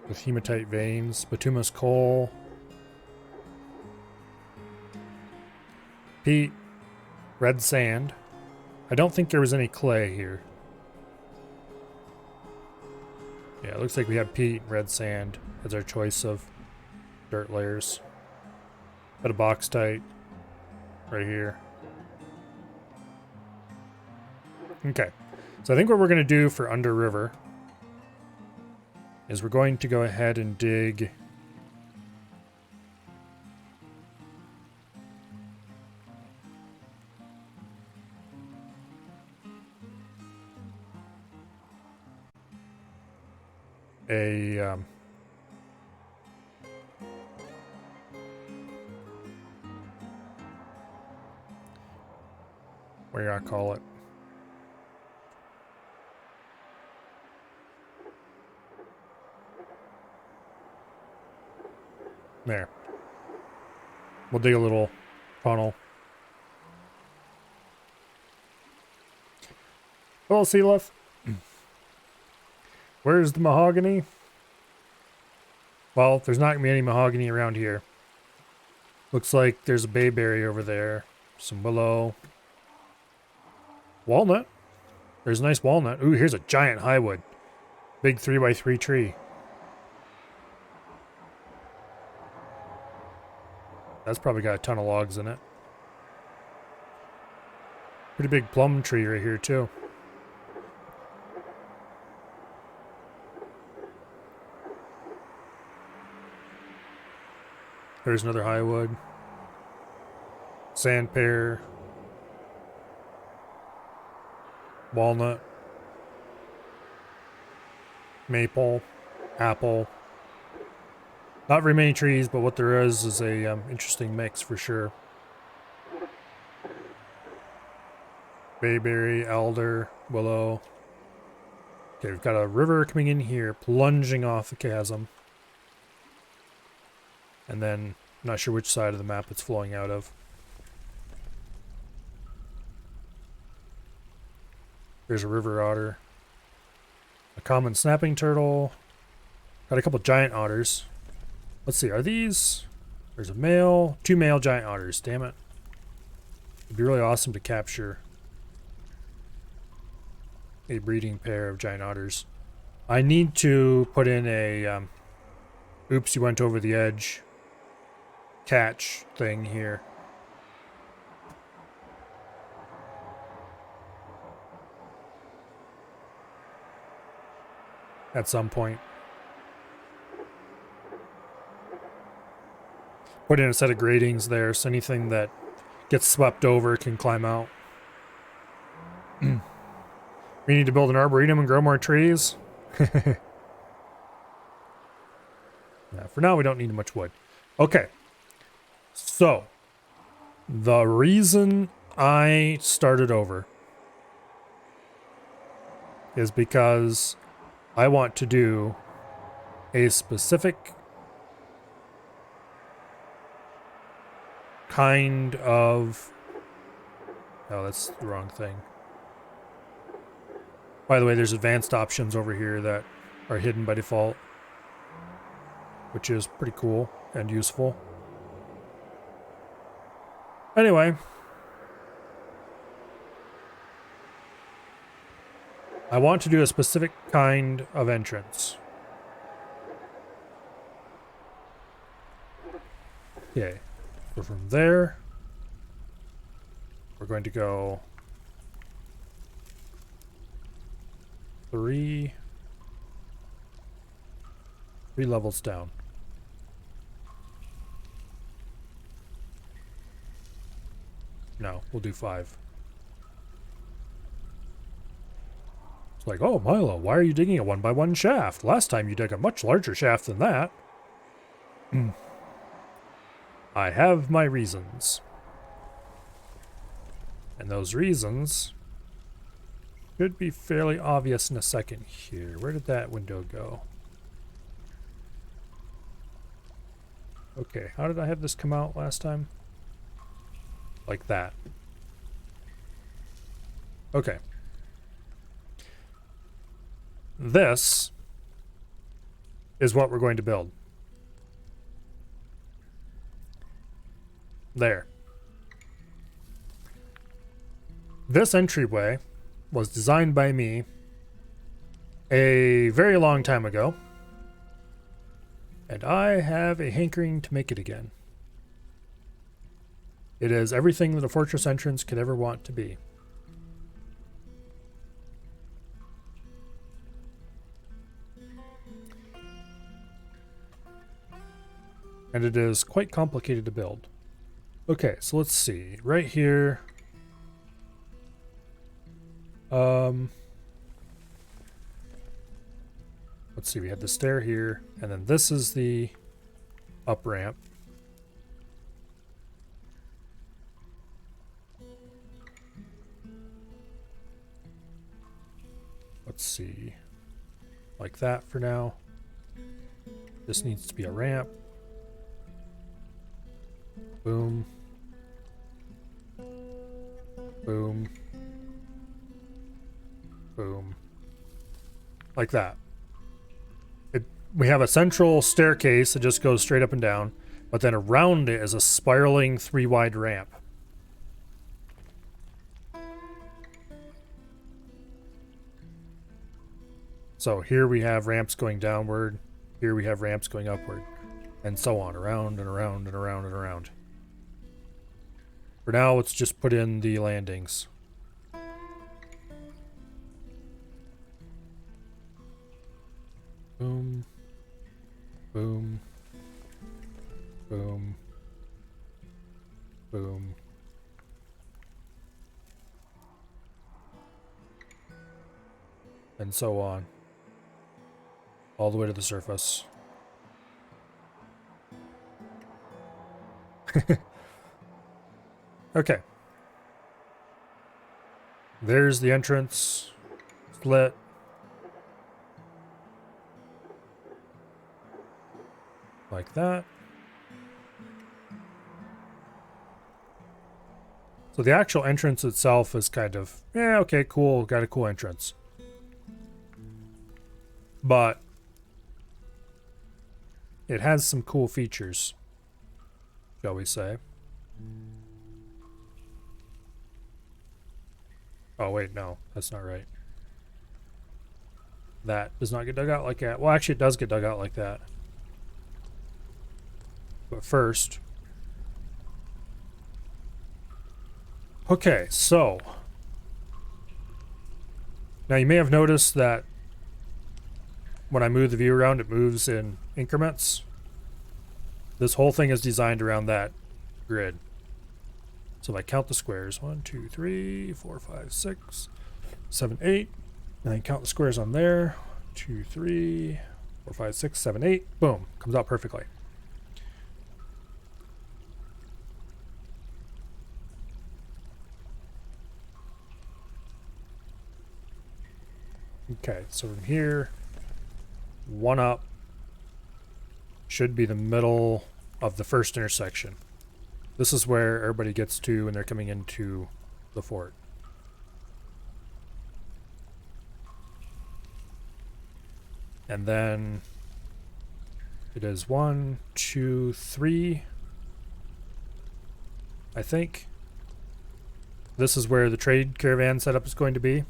with hematite veins, bituminous coal, peat, red sand. I don't think there was any clay here. Yeah, it looks like we have peat and red sand as our choice of dirt layers. Bit of bauxite right here. Okay, so I think what we're going to do for Under River is we're going to go ahead and dig a what do I call it? There. We'll dig a little tunnel. Hello, Sealith. Where's the mahogany? Well, there's not going to be any mahogany around here. Looks like there's a bayberry over there. Some willow. Walnut. There's a nice walnut. Ooh, here's a giant highwood. Big 3x3 tree. That's probably got a ton of logs in it. Pretty big plum tree right here, too. There's another highwood. Sand pear. Walnut. Maple. Apple. Not very many trees, but what there is a interesting mix for sure. Bayberry, alder, willow. Okay, we've got a river coming in here, plunging off the chasm. And then, I'm not sure which side of the map it's flowing out of. There's a river otter. A common snapping turtle. Got a couple giant otters. Let's see, are these... There's a male, 2 male giant otters, damn it. It'd be really awesome to capture a breeding pair of giant otters. I need to put in a oops, you went over the edge catch thing here. At some point. Put in a set of gratings there, so anything that gets swept over can climb out. We need to build an arboretum and grow more trees. Yeah, for now, we don't need much wood. Okay. So, the reason I started over is because I want to do a specific kind of... Oh, that's the wrong thing. By the way, there's advanced options over here that are hidden by default, which is pretty cool and useful. Anyway, I want to do a specific kind of entrance. Okay, so from there, we're going to go 3 levels down. No, we'll do 5. It's like, oh, Milo, why are you digging a 1x1 shaft? Last time you dug a much larger shaft than that. I have my reasons. And those reasons should be fairly obvious in a second here. Where did that window go? Okay, how did I have this come out last time? Like that. Okay. This is what we're going to build. There. This entryway was designed by me a very long time ago, and I have a hankering to make it again. It is everything that a fortress entrance could ever want to be. And it is quite complicated to build. Okay, so let's see. Right here. Let's see, we have the stair here, and then this is the up ramp. Let's see. Like that for now. This needs to be a ramp. Boom. Boom. Boom. Like that. We have a central staircase that just goes straight up and down, but then around it is a spiraling 3-wide ramp. So here we have ramps going downward, here we have ramps going upward, and so on, around and around and around and around. For now, let's just put in the landings. Boom. Boom. Boom. Boom. And so on. All the way to the surface. Okay. There's the entrance. Split. Like that. So the actual entrance itself is kind of, yeah, okay, cool, got a cool entrance. But it has some cool features, shall we say. Oh, wait, no, that's not right. That does not get dug out like that. Well, actually, it does get dug out like that. But first... Okay, so... Now, you may have noticed that when I move the view around, it moves in increments. This whole thing is designed around that grid. So if I count the squares, 1, 2, 3, 4, 5, 6, 7, 8, and then count the squares on there, 2, 3, 4, 5, 6, 7, 8, boom, comes out perfectly. Okay, so from here, 1 up should be the middle of the first intersection. This is where everybody gets to when they're coming into the fort. And then it is 1, 2, 3. I think this is where the trade caravan setup is going to be.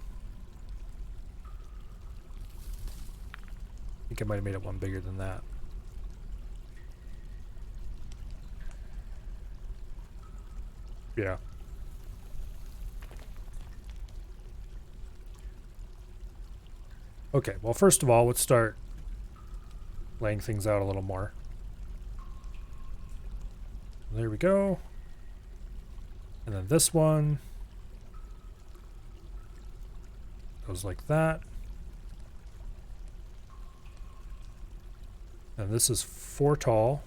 I think I might have made it one bigger than that. Yeah. Okay, well, first of all, let's start laying things out a little more. There we go. And then this one goes like that. And this is 4 tall.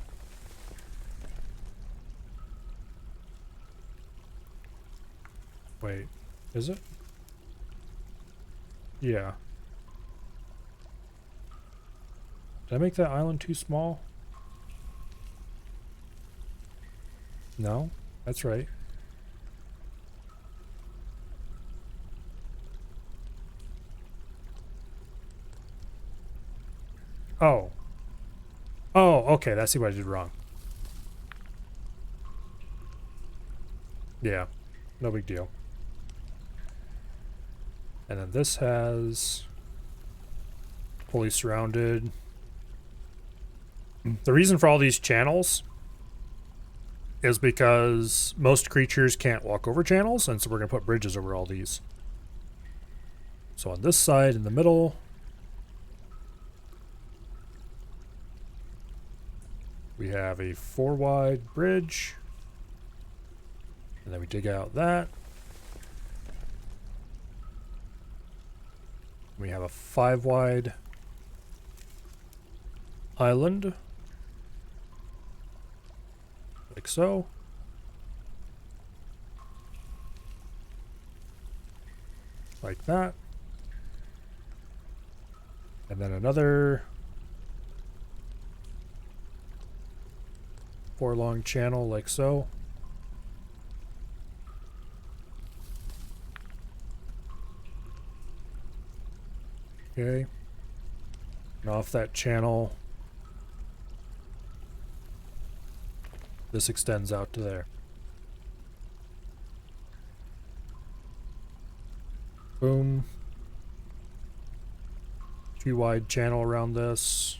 Wait, is it? Yeah. Did I make that island too small? No, that's right. Oh. Oh, okay, that's what I did wrong. Yeah, no big deal. And then this has fully surrounded. The reason for all these channels is because most creatures can't walk over channels, and so we're going to put bridges over all these. So on this side, in the middle, we have a 4 wide bridge. And then we dig out that. We have a 5 wide island. Like so. Like that. And then another 4 long channel like so. Okay. And off that channel, this extends out to there. Boom. 2 wide channel around this.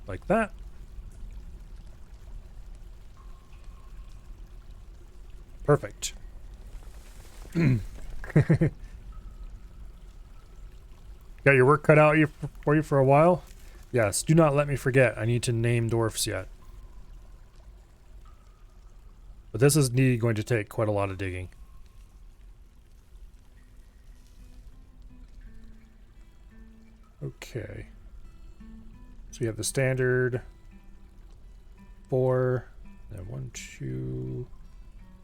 Like that. Perfect. Got your work cut out for you for a while? Yes, do not let me forget. I need to name dwarfs yet. But this is indeed going to take quite a lot of digging. Okay. So you have the standard 4, then 1, 2,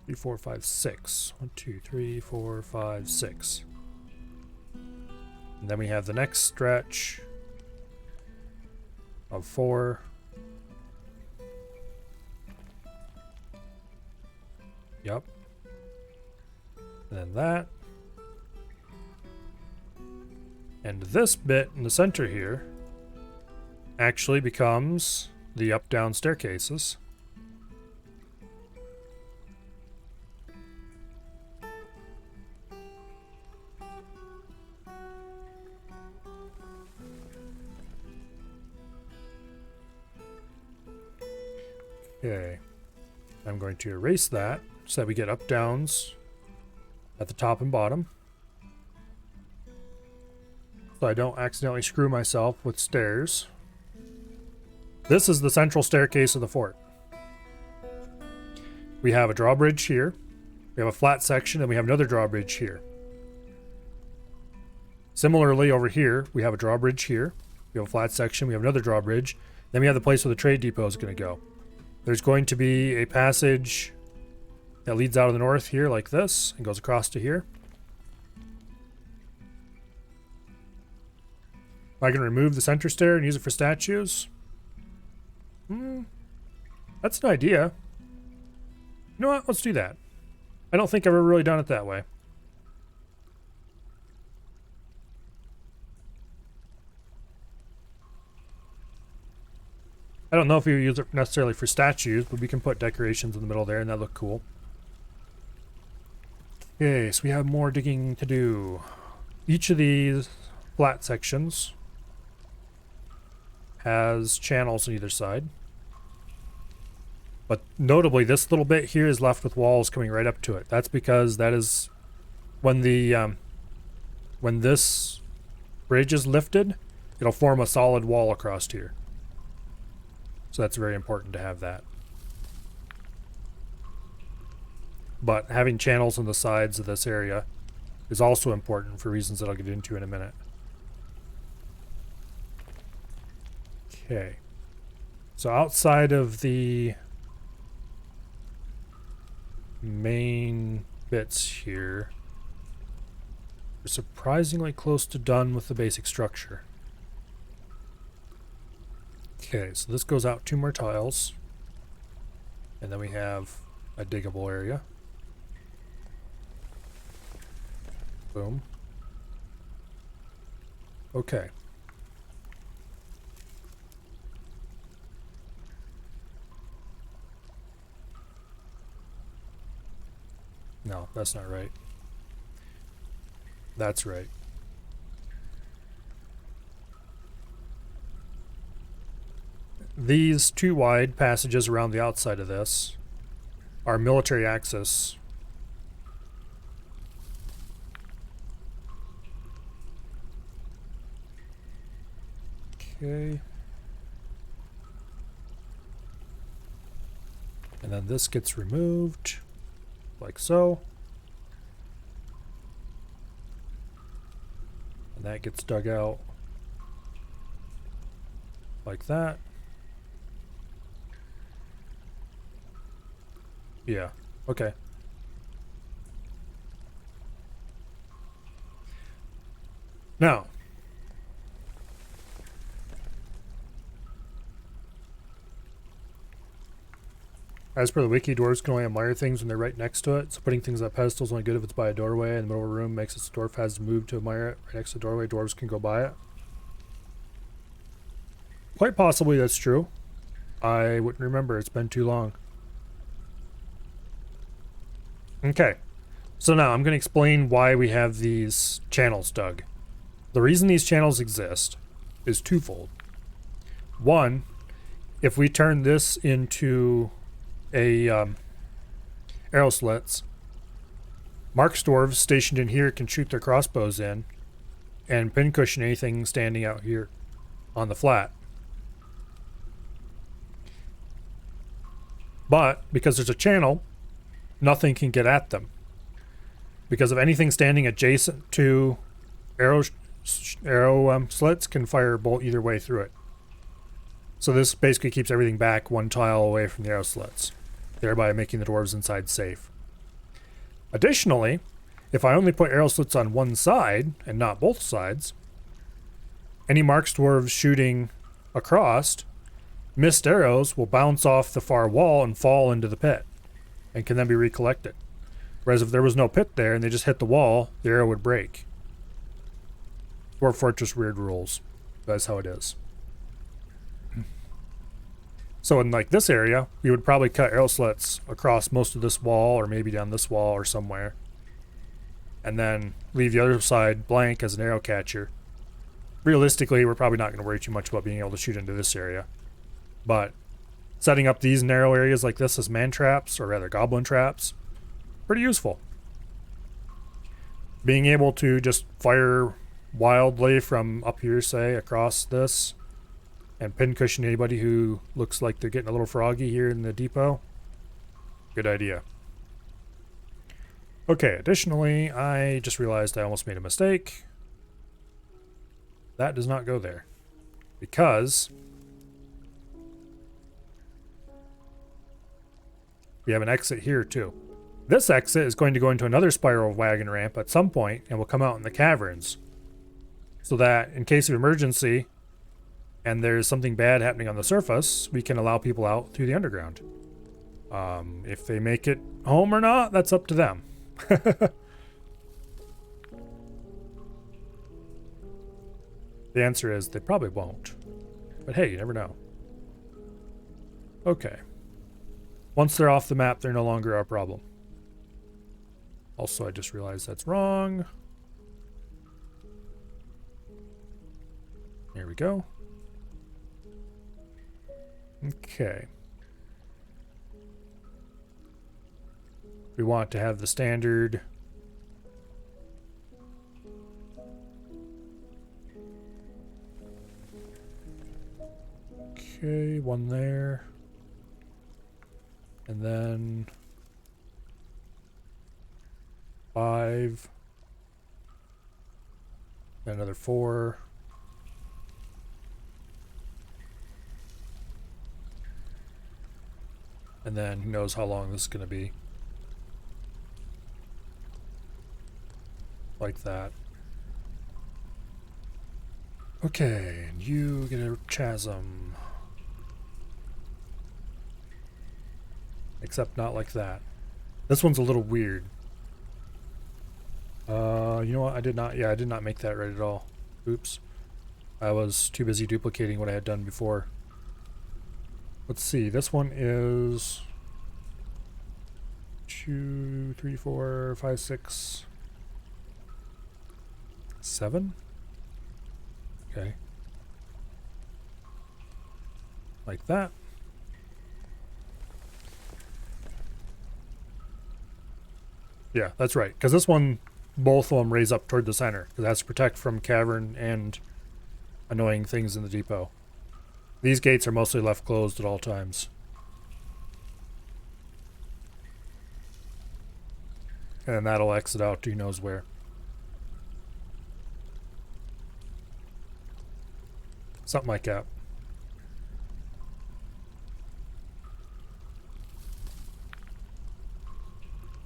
3, 4, 5, 6. 1, 2, 3, 4, 5, 6. And then we have the next stretch of 4. Yep. And then that. And this bit in the center here actually becomes the up-down staircases. Okay. I'm going to erase that so that we get up-downs at the top and bottom. So I don't accidentally screw myself with stairs. This is the central staircase of the fort. We have a drawbridge here. We have a flat section, and we have another drawbridge here. Similarly, over here, we have a drawbridge here. We have a flat section. We have another drawbridge. Then we have the place where the trade depot is going to go. There's going to be a passage that leads out of the north here like this and goes across to here. I can remove the center stair and use it for statues. That's an idea. You know what? Let's do that. I don't think I've ever really done it that way. I don't know if we use it necessarily for statues, but we can put decorations in the middle there and that look cool. Okay, so we have more digging to do. Each of these flat sections has channels on either side. But notably, this little bit here is left with walls coming right up to it. That's because that is when when this bridge is lifted, it'll form a solid wall across here. So that's very important to have that. But having channels on the sides of this area is also important for reasons that I'll get into in a minute. Okay. So outside of the main bits here, we're surprisingly close to done with the basic structure. Okay, so this goes out 2 more tiles. And then we have a diggable area. Boom. Okay. No, that's not right. That's right. These 2 wide passages around the outside of this are military access. Okay. And then this gets removed, like so. And that gets dug out, like that. Yeah, okay. Now, as per the wiki, dwarves can only admire things when they're right next to it, so putting things on pedestals is only good if it's by a doorway in the middle of a room makes it so the dwarf has to move to admire it. Right next to the doorway, dwarves can go by it. Quite possibly that's true. I wouldn't remember, it's been too long. Okay, so now I'm going to explain why we have these channels dug. The reason these channels exist is twofold. One, if we turn this into a arrow slits, Mark's dwarves stationed in here can shoot their crossbows in and pincushion anything standing out here on the flat. But because there's a channel, nothing can get at them. Because if anything standing adjacent to arrow slits can fire a bolt either way through it. So this basically keeps everything back 1 tile away from the arrow slits, thereby making the dwarves inside safe. Additionally, if I only put arrow slits on one side and not both sides, any Mark's dwarves shooting across missed arrows will bounce off the far wall and fall into the pit and can then be recollected. Whereas if there was no pit there and they just hit the wall, the arrow would break. Dwarf Fortress weird rules. That's how it is. So in like this area, we would probably cut arrow slits across most of this wall or maybe down this wall or somewhere. And then leave the other side blank as an arrow catcher. Realistically, we're probably not going to worry too much about being able to shoot into this area. But setting up these narrow areas like this as man traps, or rather goblin traps, pretty useful. Being able to just fire wildly from up here, say, across this, and pincushion anybody who looks like they're getting a little froggy here in the depot. Good idea. Okay, additionally, I just realized I almost made a mistake. That does not go there. Because we have an exit here too. This exit is going to go into another spiral wagon ramp at some point and will come out in the caverns. So that in case of emergency and there's something bad happening on the surface, we can allow people out through the underground. If they make it home or not, that's up to them. The answer is they probably won't. But hey, you never know. Okay. Once they're off the map, they're no longer our problem. Also, I just realized that's wrong. There we go. Okay. We want to have the standard. Okay, one there. And then 5. Another 4. And then who knows how long this is going to be. Like that. Okay, and you get a chasm. Except not like that. This one's a little weird. You know what? I did not make that right at all. Oops. I was too busy duplicating what I had done before. Let's see. This one is 2, 3, 4, 5, 6, 7. Okay. Like that. Yeah, that's right. Because this one, both of them raise up toward the center. Because that's to protect from cavern and annoying things in the depot. These gates are mostly left closed at all times. And that'll exit out to who knows where. Something like that.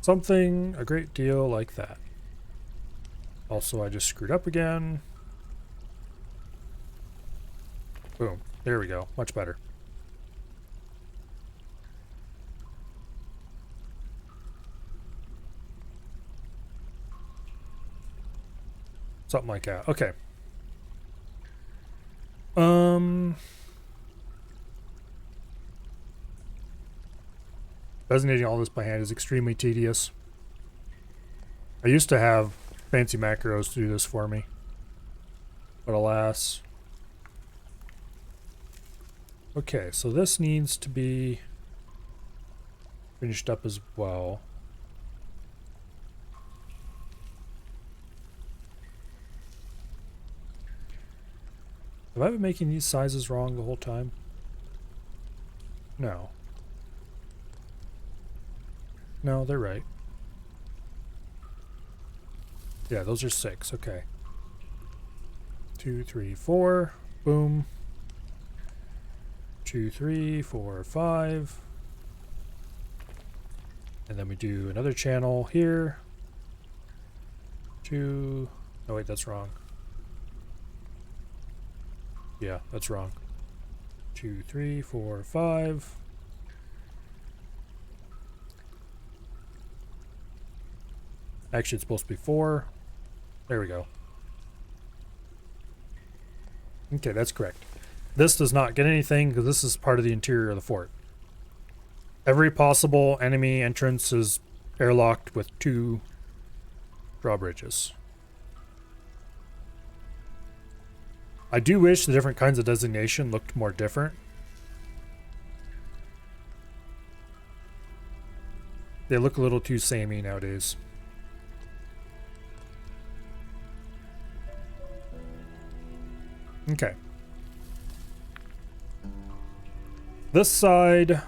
Something a great deal like that. Also, I just screwed up again. Boom. There we go. Much better. Something like that. Okay. Designating all this by hand is extremely tedious. I used to have fancy macros to do this for me. But alas. Okay, so this needs to be finished up as well. Have I been making these sizes wrong the whole time? No. No, they're right. Yeah, those are 6. Okay. 2, 3, 4. Boom. 2, 3, 4, 5. And then we do another channel here. 2. Oh, wait, that's wrong. Yeah, that's wrong. 2, 3, 4, 5. Actually, it's supposed to be 4. There we go. Okay, that's correct. This does not get anything because this is part of the interior of the fort. Every possible enemy entrance is airlocked with 2 drawbridges. I do wish the different kinds of designation looked more different. They look a little too samey nowadays. Okay. This side...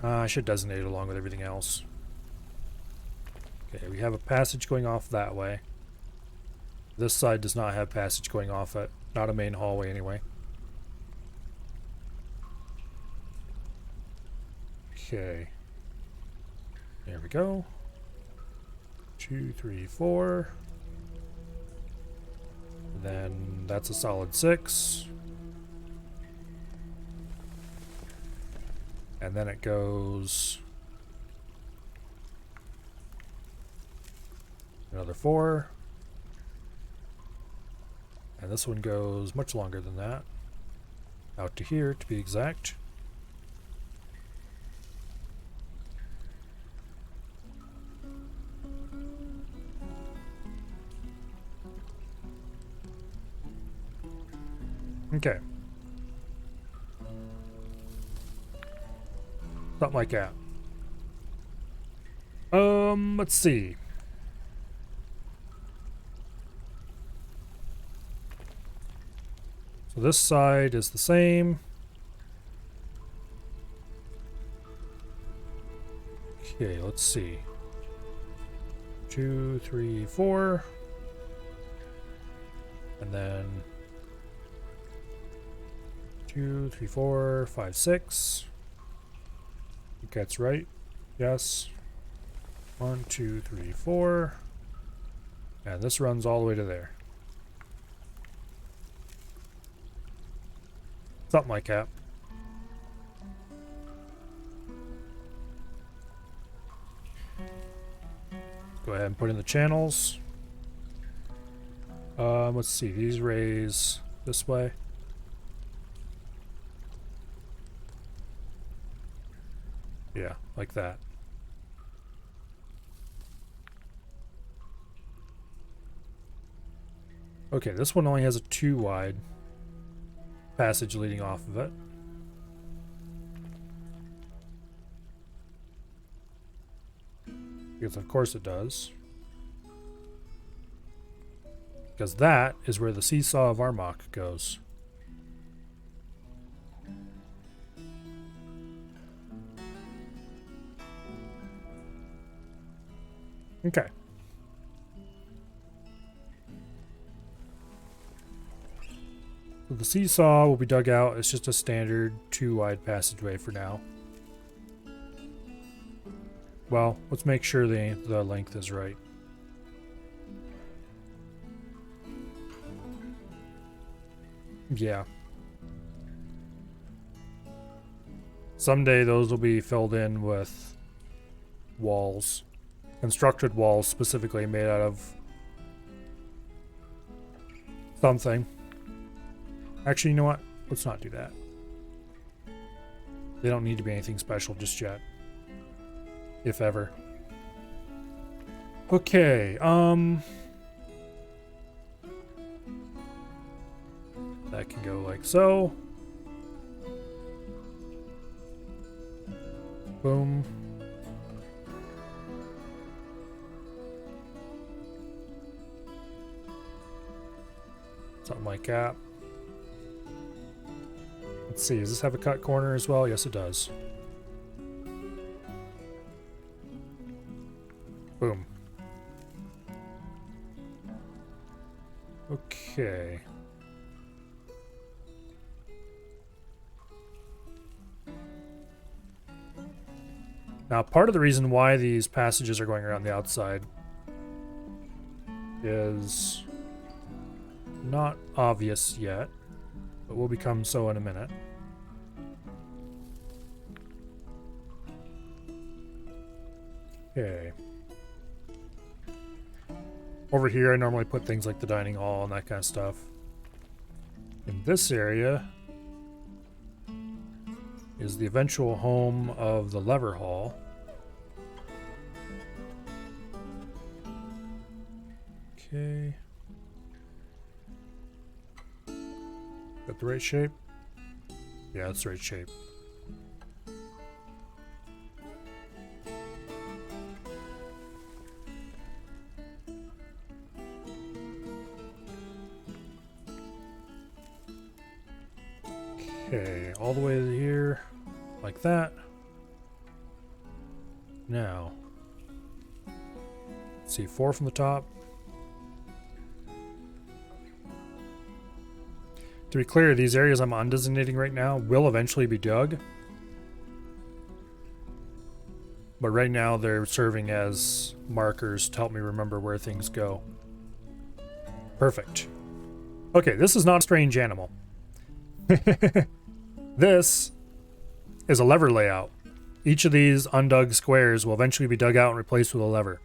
I should designate it along with everything else. Okay, we have a passage going off that way. This side does not have passage going off it. Not a main hallway anyway. Okay. There we go. 2, 3, 4. Then that's a solid 6. And then it goes another 4. And this one goes much longer than that. Out to here, to be exact. Okay. Something like that. Let's see. So this side is the same. Okay, let's see. 2, 3, 4. And then 2, 3, 4, 5, 6. I think that's right. Yes. 1, 2, 3, 4. And this runs all the way to there. Something like that. Go ahead and put in the channels. Let's see, these raise this way. Yeah, like that. Okay, this one only has a 2 wide passage leading off of it. Because of course it does. Because that is where the Seesaw of Armok goes. Okay. So the Seesaw will be dug out. It's just a standard 2 wide passageway for now. Well, let's make sure the length is right. Yeah. Someday those will be filled in with walls. Constructed walls specifically made out of something. Actually, you know what? Let's not do that. They don't need to be anything special just yet. If ever. Okay, that can go like so. Boom. Something like that. Let's see, does this have a cut corner as well? Yes, it does. Boom. Okay. Now, part of the reason why these passages are going around the outside is not obvious yet, but will become so in a minute. Okay. Over here, I normally put things like the dining hall and that kind of stuff. In this area is the eventual home of the lever hall. Okay. Got the right shape? Yeah, that's the right shape. Okay, all the way to here, like that. Now, let's see, 4 from the top. To be clear, these areas I'm undesignating right now will eventually be dug. But right now they're serving as markers to help me remember where things go. Perfect. Okay, this is not a strange animal. This is a lever layout. Each of these undug squares will eventually be dug out and replaced with a lever.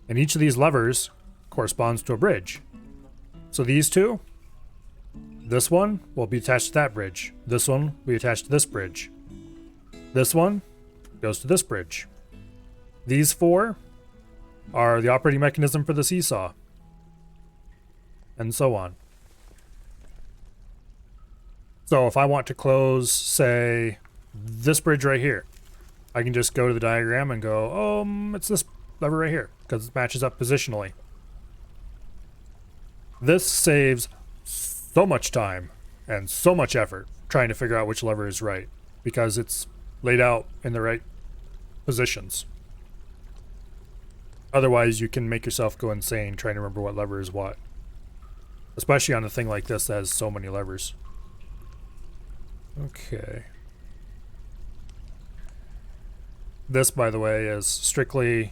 And each of these levers corresponds to a bridge. So these two, this one will be attached to that bridge. This one will be attached to this bridge. This one goes to this bridge. These 4 are the operating mechanism for the seesaw. And so on. So if I want to close, say, this bridge right here, I can just go to the diagram and go, it's this lever right here, because it matches up positionally. This saves so much time and so much effort trying to figure out which lever is right, because it's laid out in the right positions. Otherwise, you can make yourself go insane trying to remember what lever is what. Especially on a thing like this that has so many levers. Okay. This, by the way, is strictly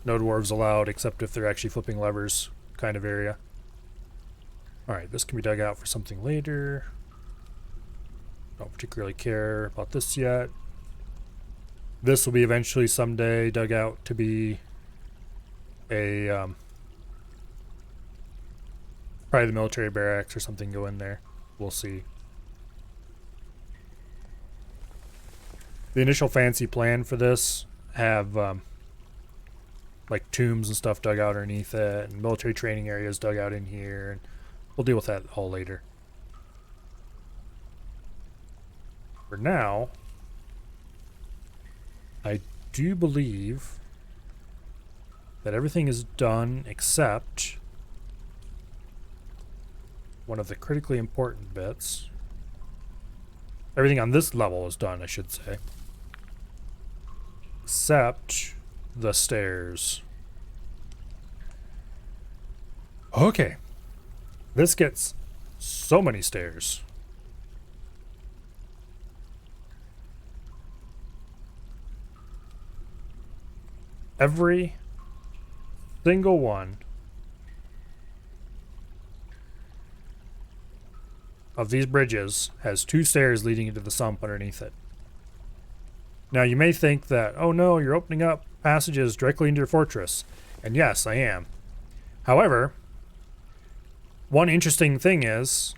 no dwarves allowed, except if they're actually flipping levers kind of area. Alright, this can be dug out for something later. Don't particularly care about this yet. This will be eventually someday dug out to be a probably the military barracks or something go in there. We'll see. The initial fancy plan for this have like tombs and stuff dug out underneath it, and military training areas dug out in here, and we'll deal with that all later. For now, I do believe that everything is done except one of the critically important bits. Everything on this level is done, I should say. Except the stairs. Okay. This gets so many stairs. Every single one of these bridges has 2 stairs leading into the sump underneath it. Now you may think that, oh no, you're opening up passages directly into your fortress. And yes, I am. However, one interesting thing is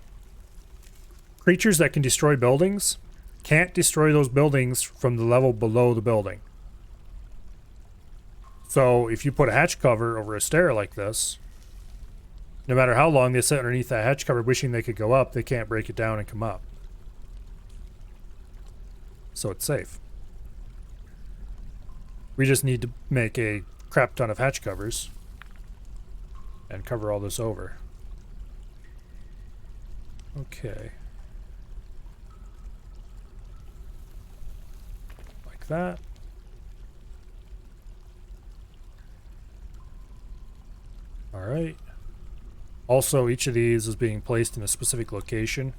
creatures that can destroy buildings can't destroy those buildings from the level below the building. So if you put a hatch cover over a stair like this, no matter how long they sit underneath that hatch cover wishing they could go up, they can't break it down and come up. So it's safe. We just need to make a crap ton of hatch covers and cover all this over. Okay. Like that. All right. Also, each of these is being placed in a specific location.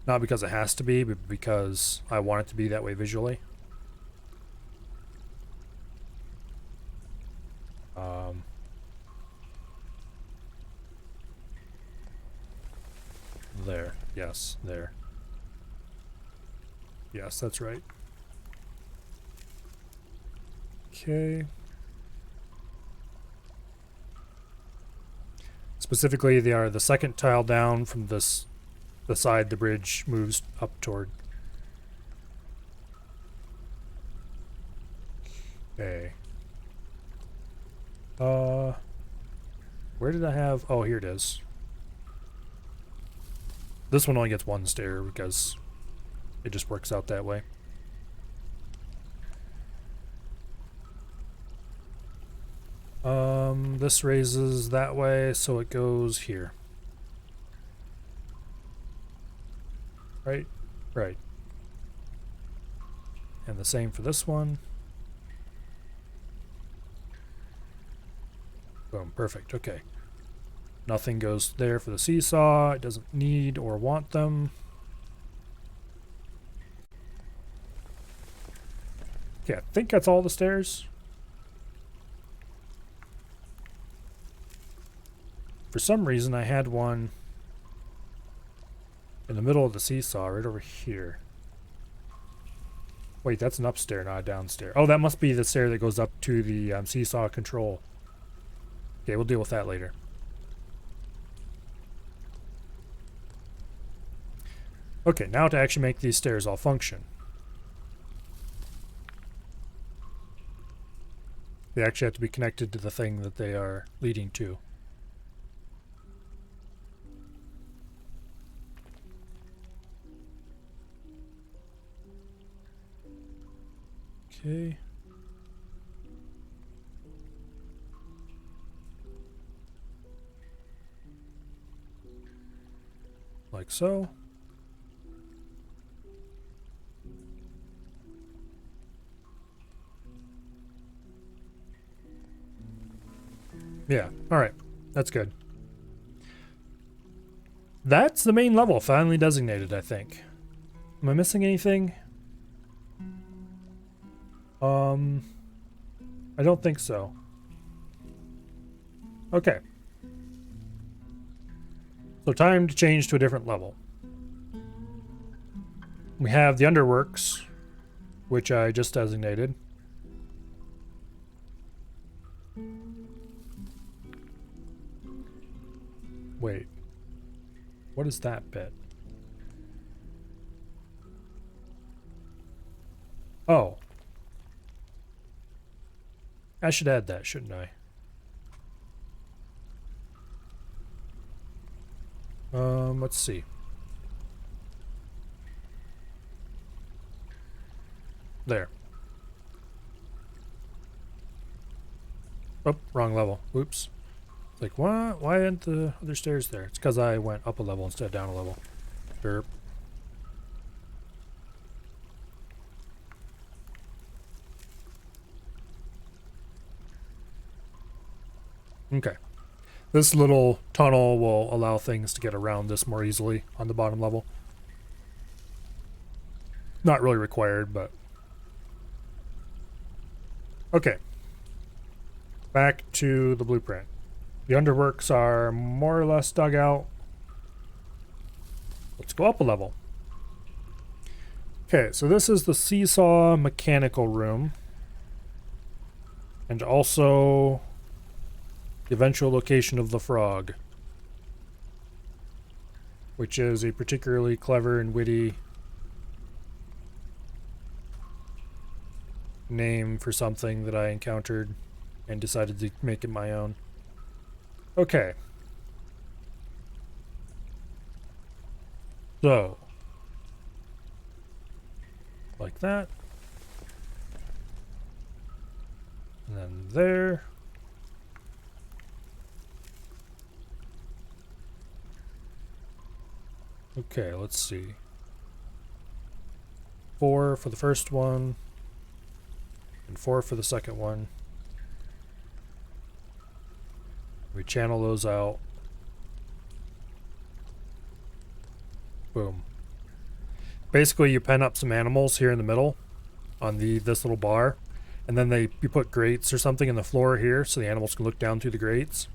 Not because it has to be, but because I want it to be that way visually. There. Yes, there. Yes, that's right. Okay. Specifically, they are the second tile down from this, the side the bridge moves up toward. Okay. Where did I have? Oh, here it is. This one only gets 1 stair because it just works out that way. This raises that way, so it goes here. Right? Right. And the same for this one. Boom, perfect, okay. Nothing goes there for the seesaw. It doesn't need or want them. Okay, I think that's all the stairs. For some reason, I had one in the middle of the seesaw, right over here. Wait, that's an upstair, not a downstair. Oh, that must be the stair that goes up to the seesaw control. Okay, we'll deal with that later. Okay, now to actually make these stairs all function. They actually have to be connected to the thing that they are leading to. Okay. Like so. Yeah, alright. That's good. That's the main level, finally designated, I think. Am I missing anything? I don't think so. Okay. So time to change to a different level. We have the Underworks, which I just designated. Wait. What is that bit? Oh. I should add that, shouldn't I? Let's see. There. Oh, wrong level. Oops. It's like, what? Why aren't the other stairs there? It's because I went up a level instead of down a level. Derp. Okay. This little tunnel will allow things to get around this more easily on the bottom level. Not really required, but... Okay. Back to the blueprint. The underworks are more or less dug out. Let's go up a level. Okay, so this is the seesaw mechanical room. And also the eventual location of the frog, which is a particularly clever and witty name for something that I encountered and decided to make it my own. Okay. So, like that. And then there. Okay, let's see. 4 for the first one, and 4 for the second one. We channel those out. Boom. Basically, you pen up some animals here in the middle on this little bar, and then you put grates or something in the floor here so the animals can look down through the grates.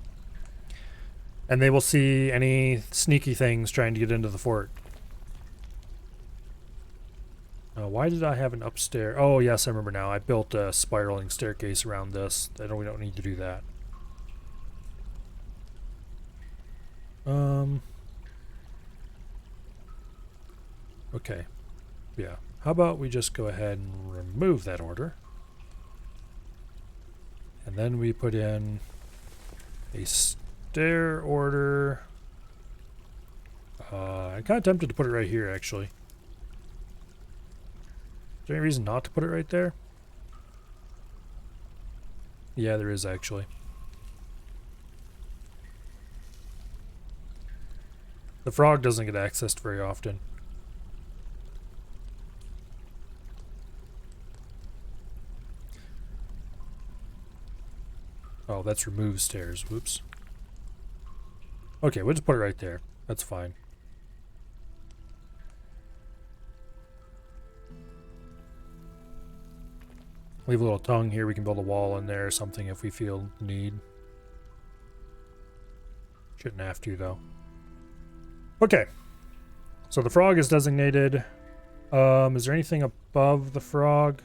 And they will see any sneaky things trying to get into the fort. Why did I have an upstairs? Oh, yes, I remember now. I built a spiraling staircase around this. We don't need to do that. Okay. Yeah. How about we just go ahead and remove that order. And then we put in a stair order. I'm kind of tempted to put it right here, actually. Is there any reason not to put it right there? Yeah, there is, actually. The frog doesn't get accessed very often. Oh, that's remove stairs. Whoops. Okay, we'll just put it right there. That's fine. Leave a little tongue here. We can build a wall in there or something if we feel the need. Shouldn't have to, though. Okay. So the frog is designated. Is there anything above the frog?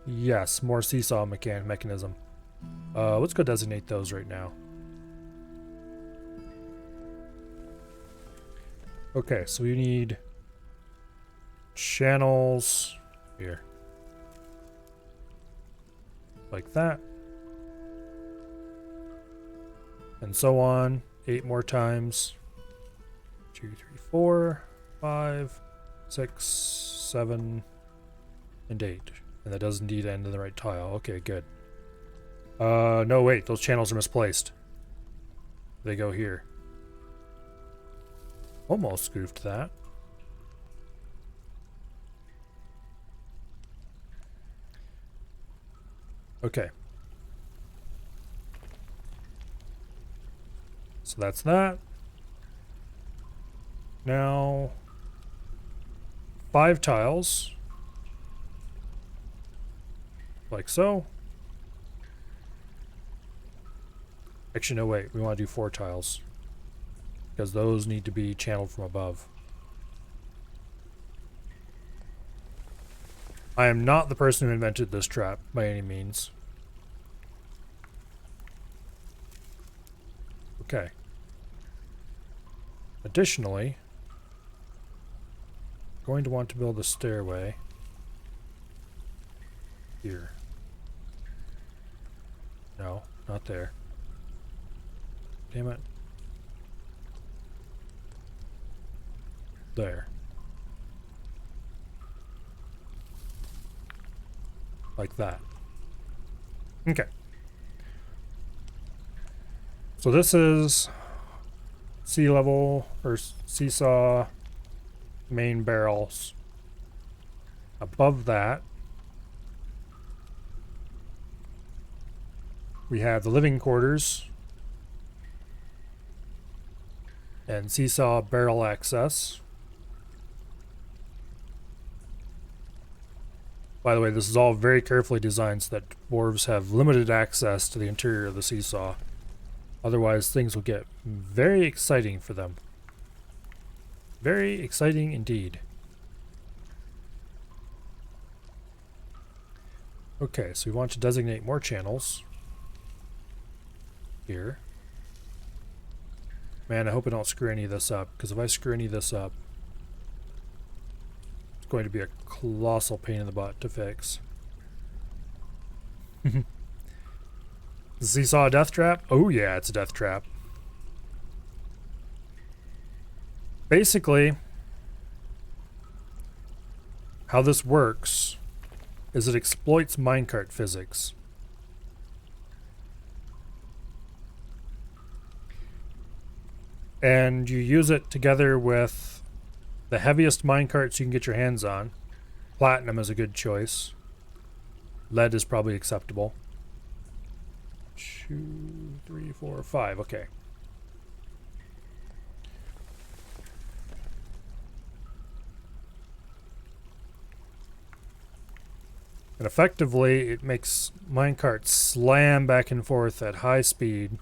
Yes, more seesaw mechanism. Let's go designate those right now. Okay, so we need channels here. Like that. And so on. 8 more times. 2, 3, 4, 5, 6, 7, and 8. And that does indeed end in the right tile. Okay, good. No, wait. Those channels are misplaced. They go here. Almost goofed that. Okay. So that's that. Now, 5 tiles. Like so. Actually, no, wait. We want to do 4 tiles. Because those need to be channeled from above. I am not the person who invented this trap, by any means. Okay. Additionally, I'm going to want to build a stairway here. No, not there. Damn it. There. Like that. Okay. So this is sea level or seesaw main barrels. Above that, we have the living quarters and seesaw barrel access. By the way, this is all very carefully designed so that dwarves have limited access to the interior of the seesaw. Otherwise, things will get very exciting for them. Very exciting indeed. Okay, so we want to designate more channels. Here. Man, I hope I don't screw any of this up, because if I screw any of this up, it's going to be a colossal pain in the butt to fix. The seesaw a death trap? Oh yeah, it's a death trap. Basically, how this works is it exploits minecart physics. And you use it together with the heaviest minecarts you can get your hands on. Platinum is a good choice. Lead is probably acceptable. 2, 3, 4, 5. Okay. And effectively, it makes minecarts slam back and forth at high speed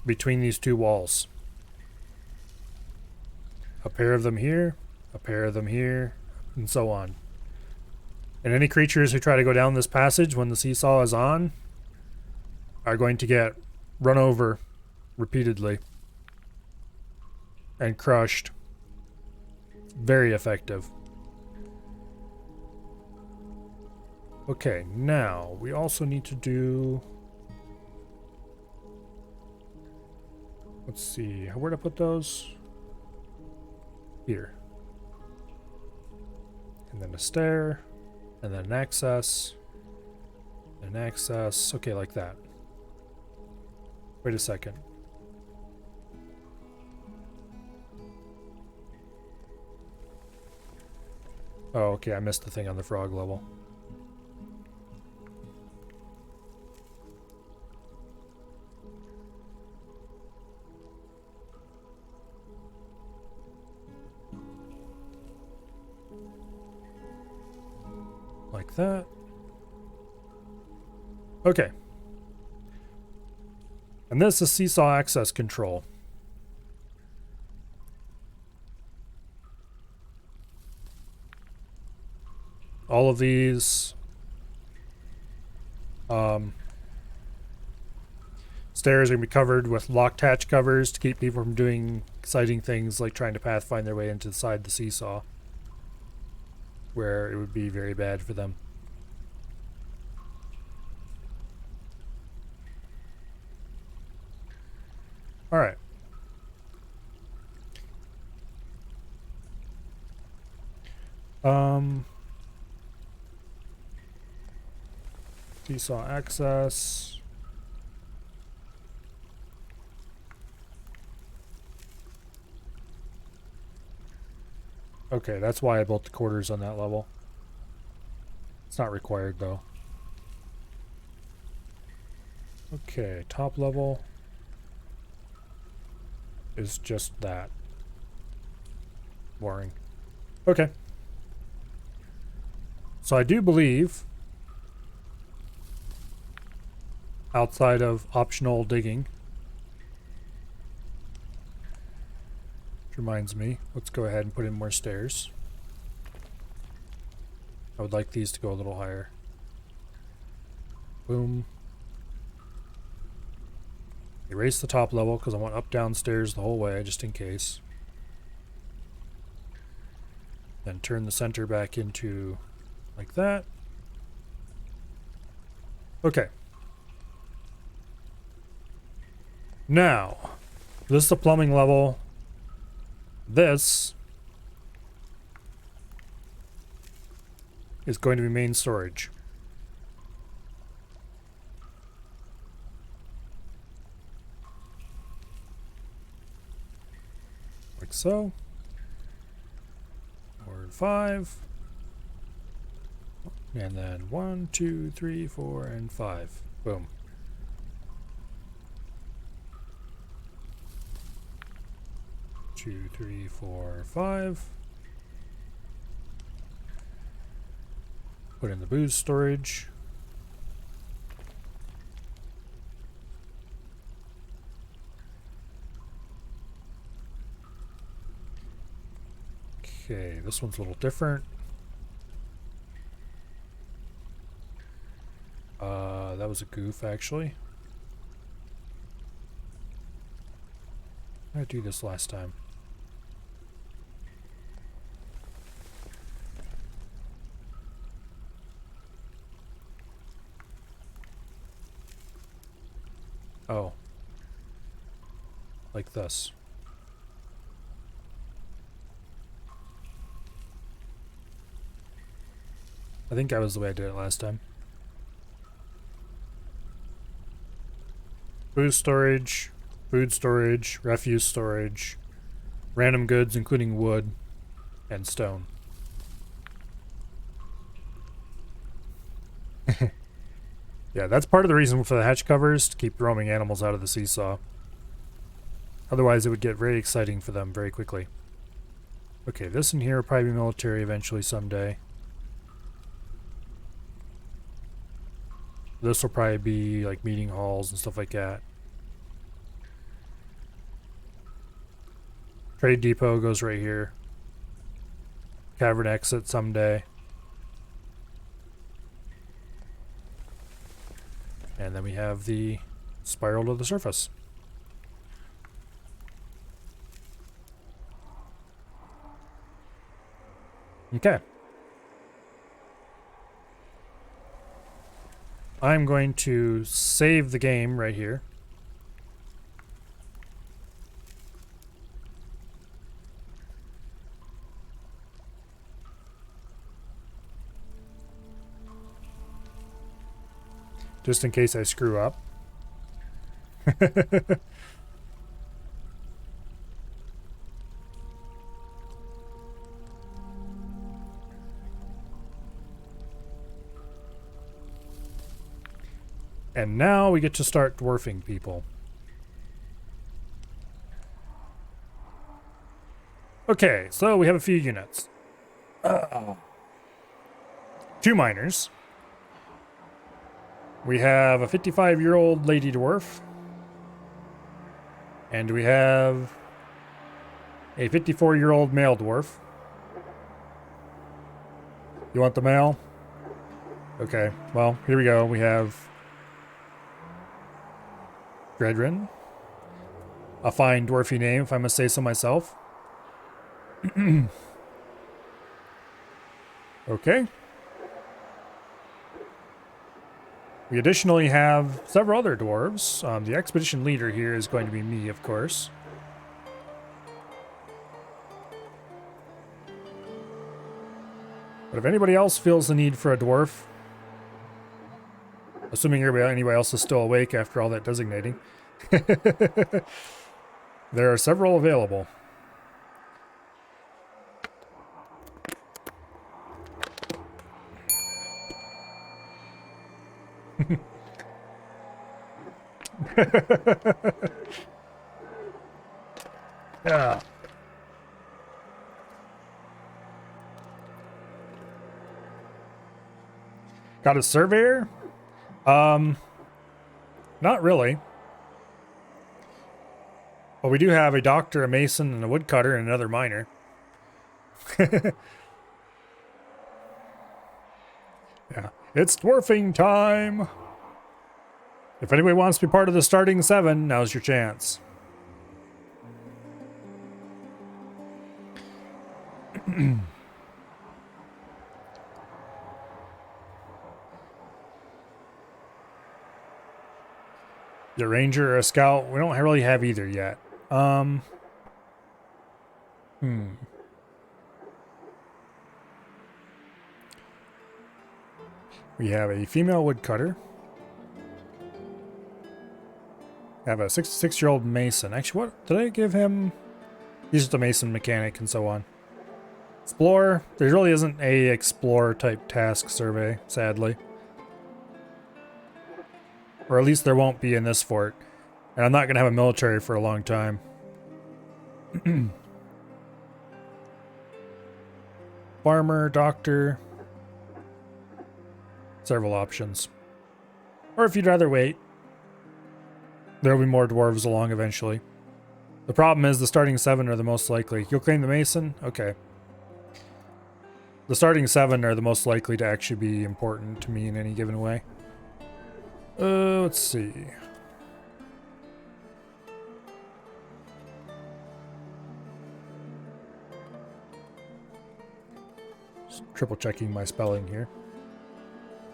between these two walls. A pair of them here, a pair of them here, and so on. And any creatures who try to go down this passage when the seesaw is on are going to get run over repeatedly and crushed. Very effective. Okay, now we also need to do... Let's see, where to put those? Here. And then a stair, and then an access, okay, like that. Wait a second. Oh, okay, I missed the thing on the frog level. Like that. Okay. And this is seesaw access control. All of these stairs are going to be covered with locked hatch covers to keep people from doing exciting things like trying to pathfind their way into the side of the seesaw, where it would be very bad for them. Alright. Seesaw access. Okay, that's why I built the quarters on that level. It's not required though. Okay, top level is just that. Boring. Okay. So I do believe, outside of optional digging, which reminds me, let's go ahead and put in more stairs. I would like these to go a little higher. Boom. Erase the top level because I want up downstairs the whole way, just in case. Then turn the center back into like that. Okay. Now, this is the plumbing level. This is going to be main storage. Like so. 4 and 5. And then 1, 2, 3, 4, and 5. Boom. Two, 3, 4, 5. Put in the booze storage. Okay, this one's a little different. That was a goof, actually. I do this last time. Oh. Like this. I think that was the way I did it last time. Booze storage, food storage, refuse storage, random goods including wood and stone. Yeah, that's part of the reason for the hatch covers, to keep roaming animals out of the seesaw. Otherwise it would get very exciting for them very quickly. Okay, this in here will probably be military eventually someday. This will probably be like meeting halls and stuff like that. Trade depot goes right here. Cavern exit someday. And then we have the spiral to the surface. Okay. I'm going to save the game right here. Just in case I screw up. And now we get to start dwarfing people. Okay, so we have a few units. 2 miners. We have a 55-year-old lady dwarf. And we have a 54-year-old male dwarf. You want the male? Okay, well, here we go. We have Dredrin. A fine dwarfy name, if I must say so myself. Okay. We additionally have several other dwarves. The expedition leader here is going to be me, of course. But if anybody else feels the need for a dwarf, assuming anybody else is still awake after all that designating, there are several available. Yeah. Got a surveyor? Not really. But we do have a doctor, a mason, and a woodcutter, and another miner. Yeah. It's dwarfing time! If anybody wants to be part of the starting 7, now's your chance. The ranger or a scout? We don't really have either yet. We have a female woodcutter. Have a 66-year-old mason. Actually, what did I give him? He's just a mason mechanic and so on. Explorer. There really isn't a explorer type task survey, sadly. Or at least there won't be in this fort. And I'm not going to have a military for a long time. Farmer, doctor. Several options. Or if you'd rather wait, there'll be more dwarves along eventually. The problem is the starting 7 are the most likely. You'll claim the mason? Okay. The starting 7 are the most likely to actually be important to me in any given way. Let's see. Just triple checking my spelling here.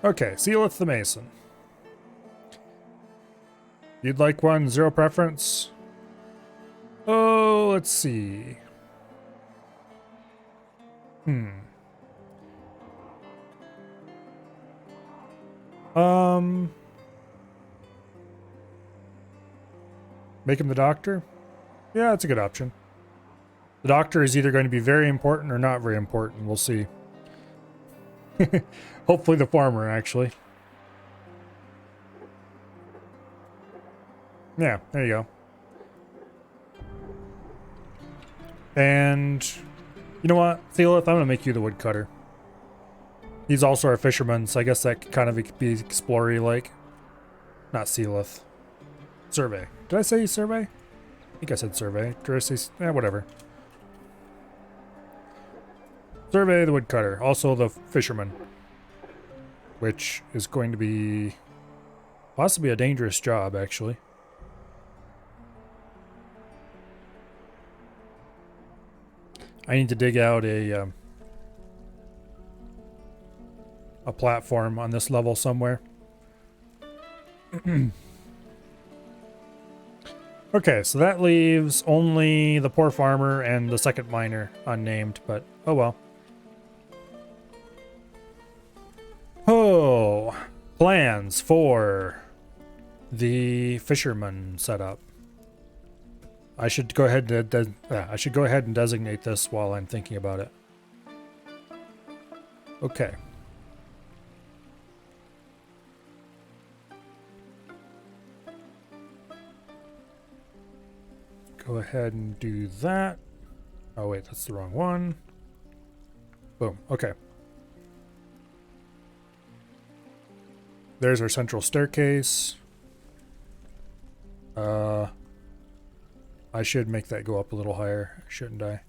Okay, Sealith the Mason. You'd like one? Zero preference? Oh, let's see. Make him the doctor? Yeah, that's a good option. The doctor is either going to be very important or not very important. We'll see. Hopefully the farmer, actually. Yeah, there you go. And you know what, Theolith, I'm going to make you the woodcutter. He's also our fisherman, so I guess that could kind of be explory-like. Not Sealith. Survey. Did I say survey? I think I said survey. Did I say... whatever. Survey the woodcutter. Also the fisherman. Which is going to be... possibly a dangerous job, actually. I need to dig out a platform on this level somewhere. Okay, so that leaves only the poor farmer and the second miner unnamed, but oh well. Oh, plans for the fisherman setup. I should go ahead and designate this while I'm thinking about it. Okay. Go ahead and do that. Oh wait, that's the wrong one. Boom. Okay. There's our central staircase. I should make that go up a little higher, shouldn't I?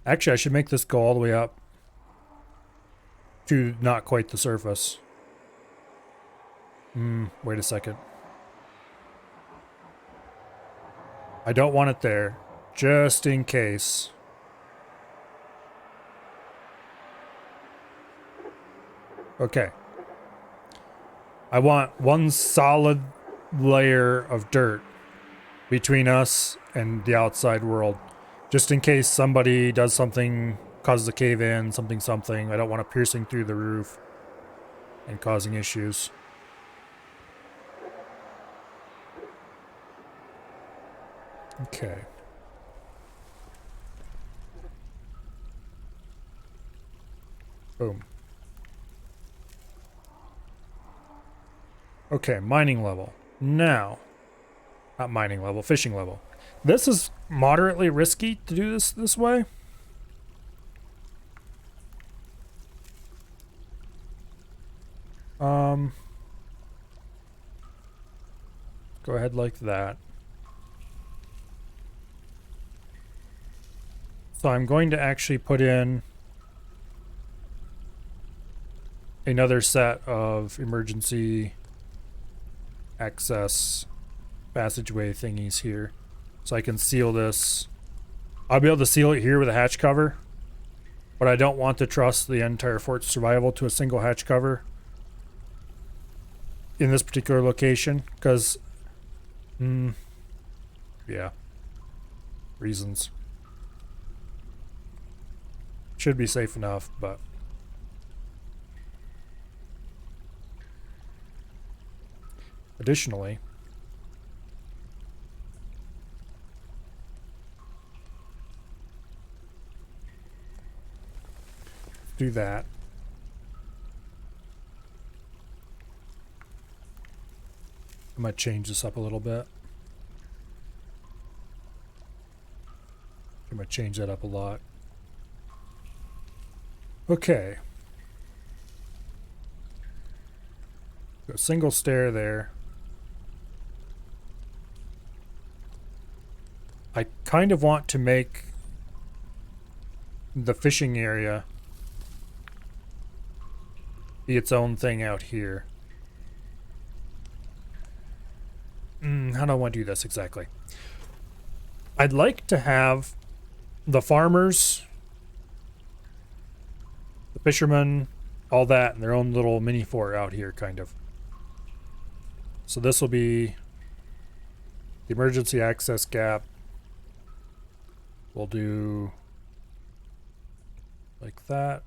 Actually, I should make this go all the way up to not quite the surface. Wait a second. I don't want it there, just in case. Okay. I want one solid layer of dirt between us and the outside world, just in case somebody does something causes a cave in, something. I don't want it piercing through the roof and causing issues. Okay. Boom. Okay, mining level. Now, not mining level, fishing level. This is moderately risky to do this way. Go ahead like that. So I'm going to actually put in another set of emergency access passageway thingies here. So I can seal this. I'll be able to seal it here with a hatch cover. But I don't want to trust the entire fort's survival to a single hatch cover in this particular location, because yeah, reasons. Should be safe enough, but additionally, do that. I might change this up a little bit. I might change that up a lot. Okay. Got a single stair there. I kind of want to make the fishing area be its own thing out here. How do I want to do this exactly? I'd like to have the farmers, the fishermen, all that in their own little mini fort out here, kind of. So this will be the emergency access gap. We'll do like that.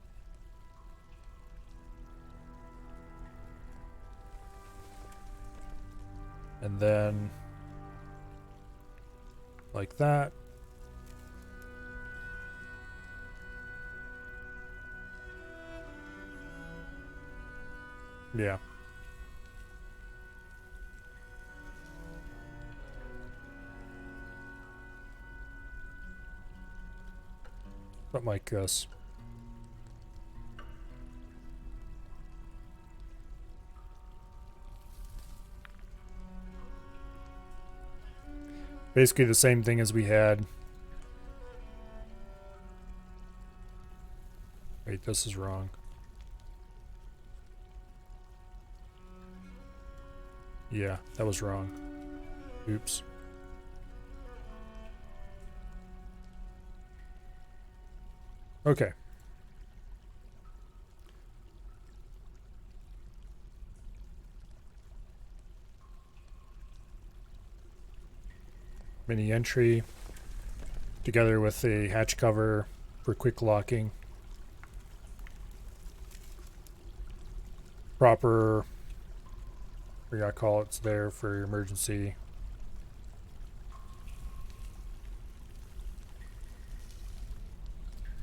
And then like that. Yeah. Something like this. Basically the same thing as we had. Wait, this is wrong. Yeah, that was wrong. Oops. Okay. Mini entry together with a hatch cover for quick locking. Proper, what do I call it's there for emergency.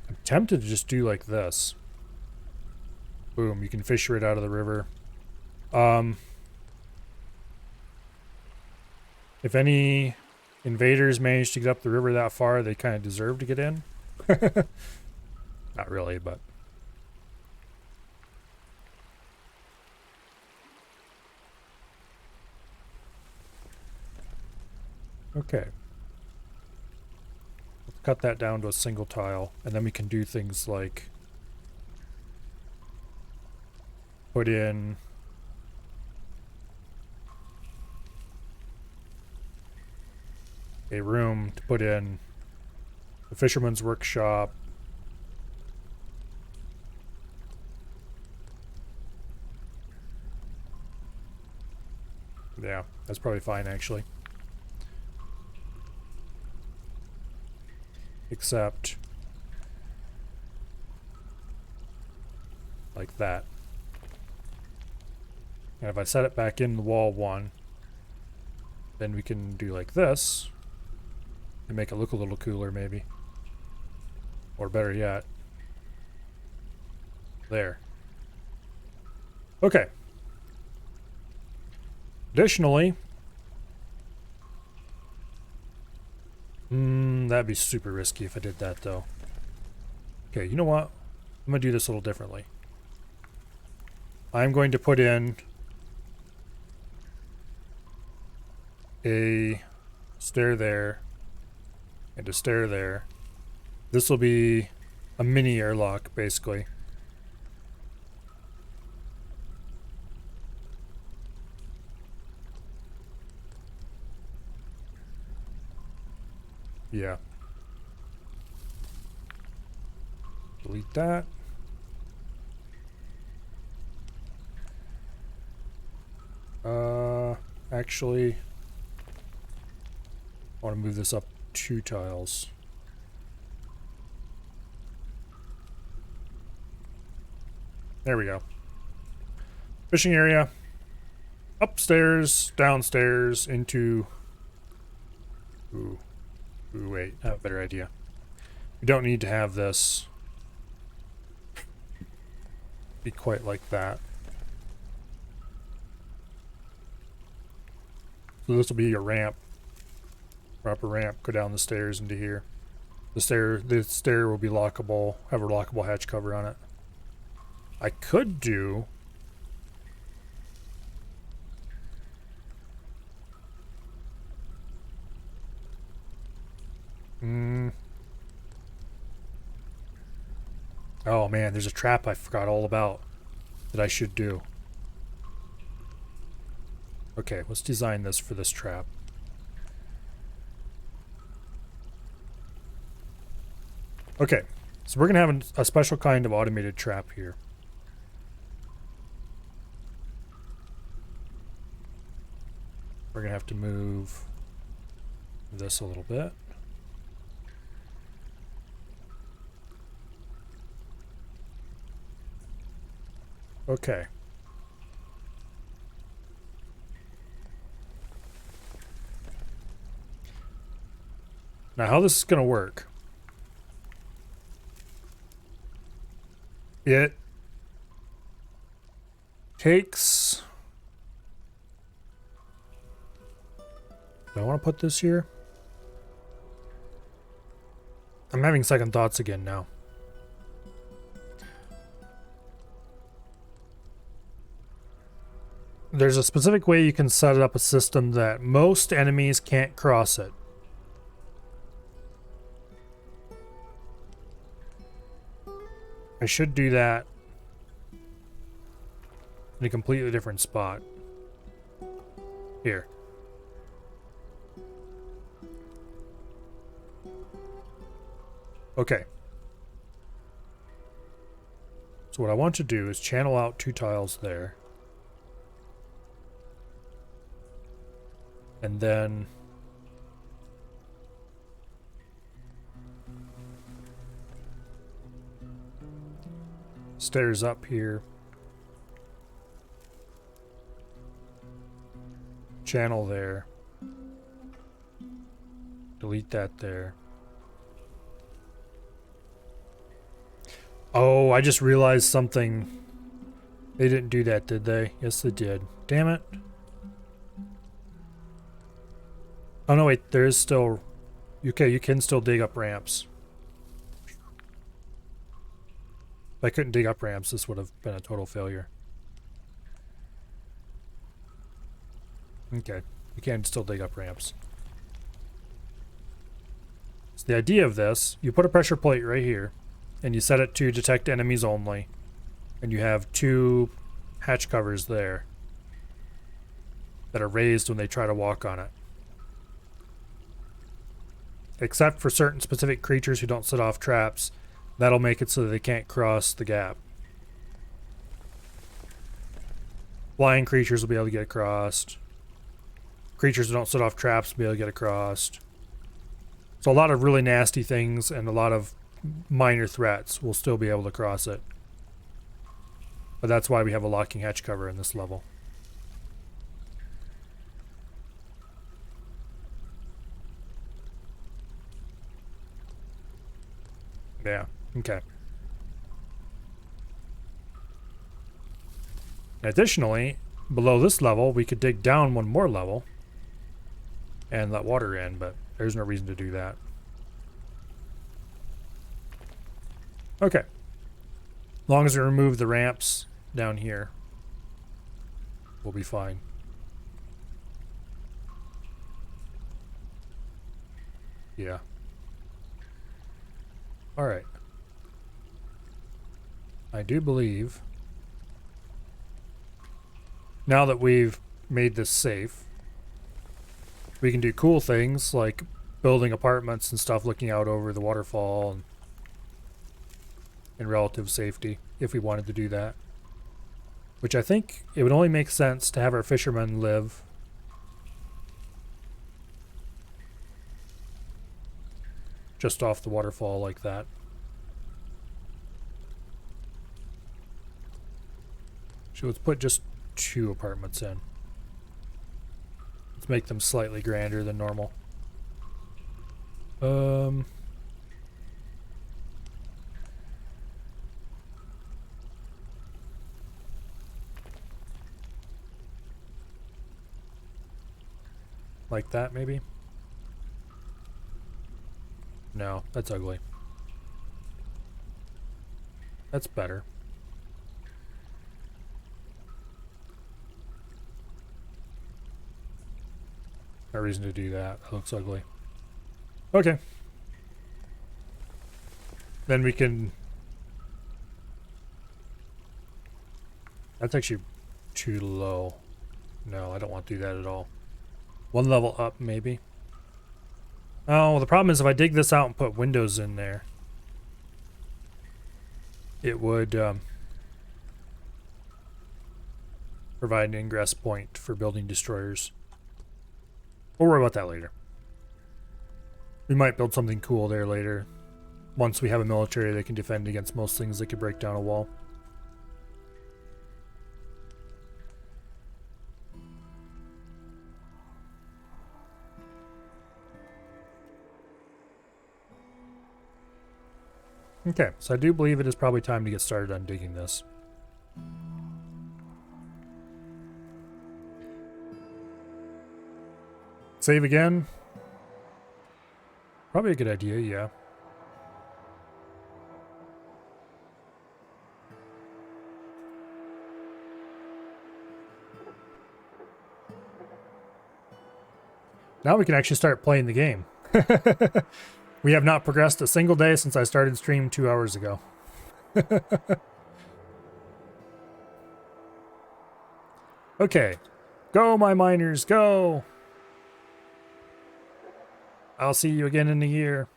I'm tempted to just do like this. Boom, you can fish right out of the river. If any invaders manage to get up the river that far, they kind of deserve to get in. Not really, but okay. Let's cut that down to a single tile, and then we can do things like put in a room to put in the fisherman's workshop. Yeah, that's probably fine actually. Except like that. And if I set it back in the wall 1, then we can do like this and make it look a little cooler maybe. Or better yet, there. Okay. Additionally, that'd be super risky if I did that though. Okay, you know what? I'm gonna do this a little differently. I'm going to put in a stair there and a stair there. This will be a mini airlock, basically. Yeah. Delete that. Actually, I want to move this up 2 tiles. There we go. Fishing area. Upstairs, downstairs, into... Ooh, wait, I have a better idea. We don't need to have this be quite like that. So this will be a ramp. Proper ramp, go down the stairs into here. The stair will be lockable, have a lockable hatch cover on it. I could do... Oh man, there's a trap I forgot all about that I should do. Okay, let's design this for this trap. Okay, so we're gonna have a special kind of automated trap here. We're gonna have to move this a little bit. Okay. Now how this is gonna work. It takes... Do I want to put this here? I'm having second thoughts again now. There's a specific way you can set up a system that most enemies can't cross it. I should do that in a completely different spot. Here. Okay. So what I want to do is channel out 2 tiles there. And then stairs up here. Channel there. Delete that there. Oh, I just realized something. They didn't do that, did they? Yes, they did. Damn it. Oh, no, wait. There is still... Okay, you can still dig up ramps. If I couldn't dig up ramps, this would have been a total failure. Okay, you can still dig up ramps. So the idea of this, you put a pressure plate right here, and you set it to detect enemies only, and you have 2 hatch covers there that are raised when they try to walk on it. Except for certain specific creatures who don't set off traps, that'll make it so that they can't cross the gap. Flying creatures will be able to get across. Creatures who don't set off traps will be able to get across. So a lot of really nasty things and a lot of minor threats will still be able to cross it. But that's why we have a locking hatch cover in this level. Yeah, okay. Additionally, below this level, we could dig down one more level and let water in, but there's no reason to do that. Okay. As long as we remove the ramps down here, we'll be fine. Yeah. All right. I do believe now that we've made this safe, we can do cool things like building apartments and stuff looking out over the waterfall and in relative safety if we wanted to do that. Which I think it would only make sense to have our fishermen live just off the waterfall like that. So let's put just 2 apartments in. Let's make them slightly grander than normal. Like that, maybe? No, that's ugly. That's better. No reason to do that. That looks ugly. Okay. Then we can... That's actually too low. No, I don't want to do that at all. 1 level up, maybe. Oh, well, the problem is if I dig this out and put windows in there, it would provide an ingress point for building destroyers. We'll worry about that later. We might build something cool there later, once we have a military that can defend against most things that could break down a wall. Okay, so I do believe it is probably time to get started on digging this. Save again? Probably a good idea, yeah. Now we can actually start playing the game. We have not progressed a single day since I started stream 2 hours ago. Okay. Go, my miners, go! I'll see you again in a year.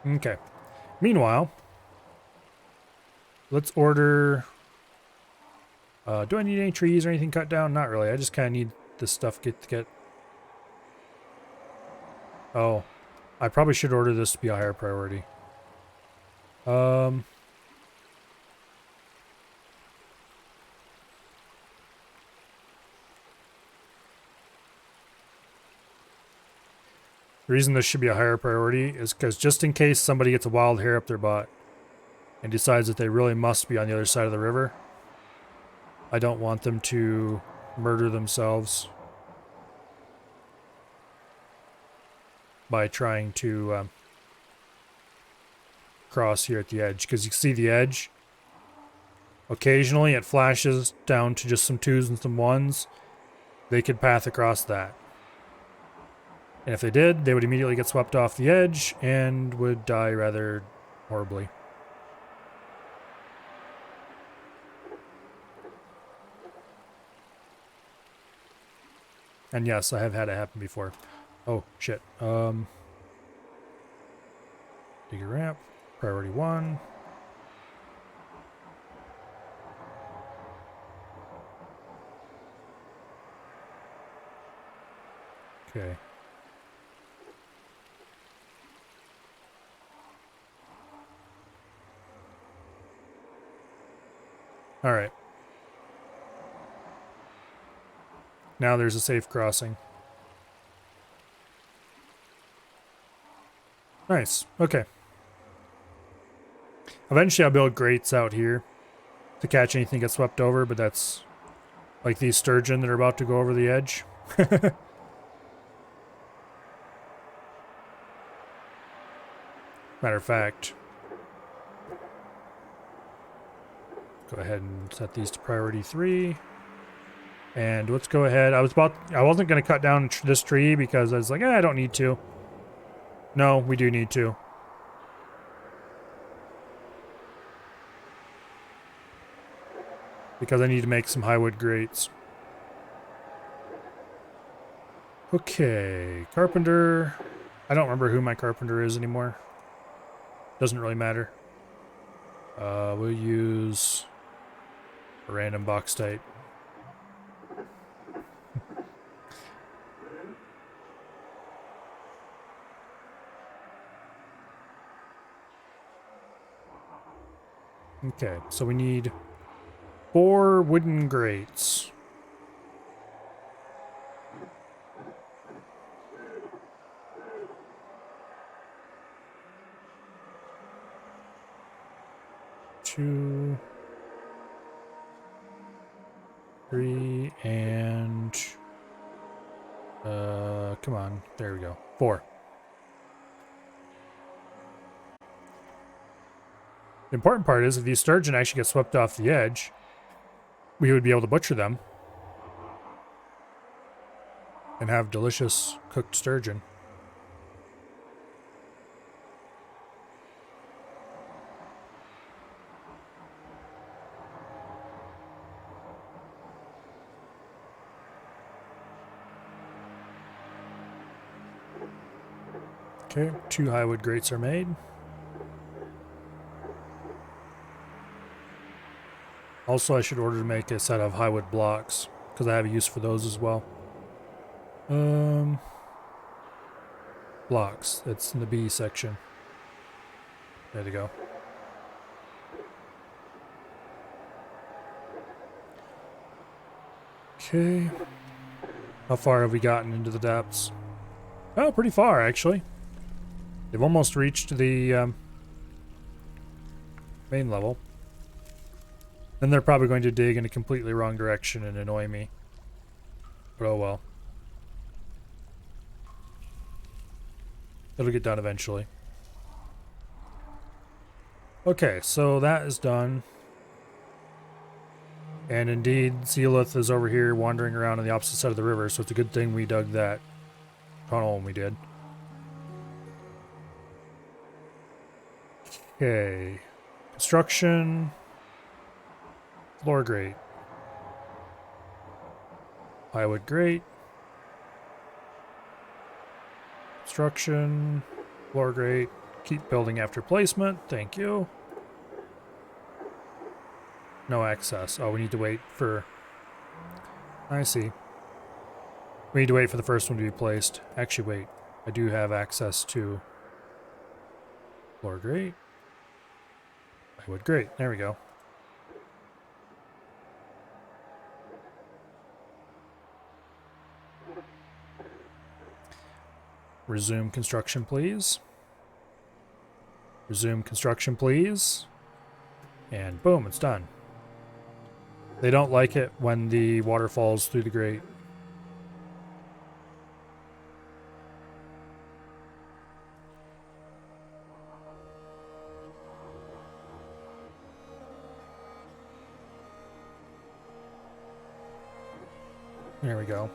Okay. Meanwhile, let's order... do I need any trees or anything cut down? Not really. I just kind of need this stuff to get... Oh. I probably should order this to be a higher priority. The reason this should be a higher priority is because just in case somebody gets a wild hair up their butt and decides that they really must be on the other side of the river, I don't want them to murder themselves by trying to cross here at the edge. Because you can see the edge. Occasionally it flashes down to just some 2s and some 1s. They could path across that. And if they did, they would immediately get swept off the edge and would die rather horribly. And yes, I have had it happen before. Oh, shit. Dig a ramp. Priority 1. Okay. All right. Now there's a safe crossing. Nice. Okay. Eventually I'll build grates out here to catch anything that gets swept over, but that's like these sturgeon that are about to go over the edge. Matter of fact, go ahead and set these to priority 3. And let's go ahead. I wasn't going to cut down this tree because I was like, I don't need to. No, we do need to. Because I need to make some highwood grates. Okay, carpenter. I don't remember who my carpenter is anymore. Doesn't really matter. We'll use a random box type. Okay, so we need 4 wooden grates. Two, 3, and come on, there we go. 4. The important part is if these sturgeon actually get swept off the edge, we would be able to butcher them and have delicious cooked sturgeon. Okay, 2 highwood grates are made. Also, I should order to make a set of highwood blocks because I have a use for those as well. Blocks. It's in the B section. There they go. Okay. How far have we gotten into the depths? Oh, pretty far, actually. They've almost reached the main level. Then they're probably going to dig in a completely wrong direction and annoy me. But oh well. It'll get done eventually. Okay, so that is done. And indeed, Sealith is over here wandering around on the opposite side of the river, so it's a good thing we dug that tunnel when we did. Okay. Construction. Floor grate. Plywood grate. Construction. Floor grate. Keep building after placement. Thank you. No access. Oh, we need to wait for... I see. We need to wait for the first one to be placed. Actually, wait. I do have access to... floor grate. Plywood grate. There we go. Resume construction, please. Resume construction, please. And boom, it's done. They don't like it when the water falls through the grate. There we go.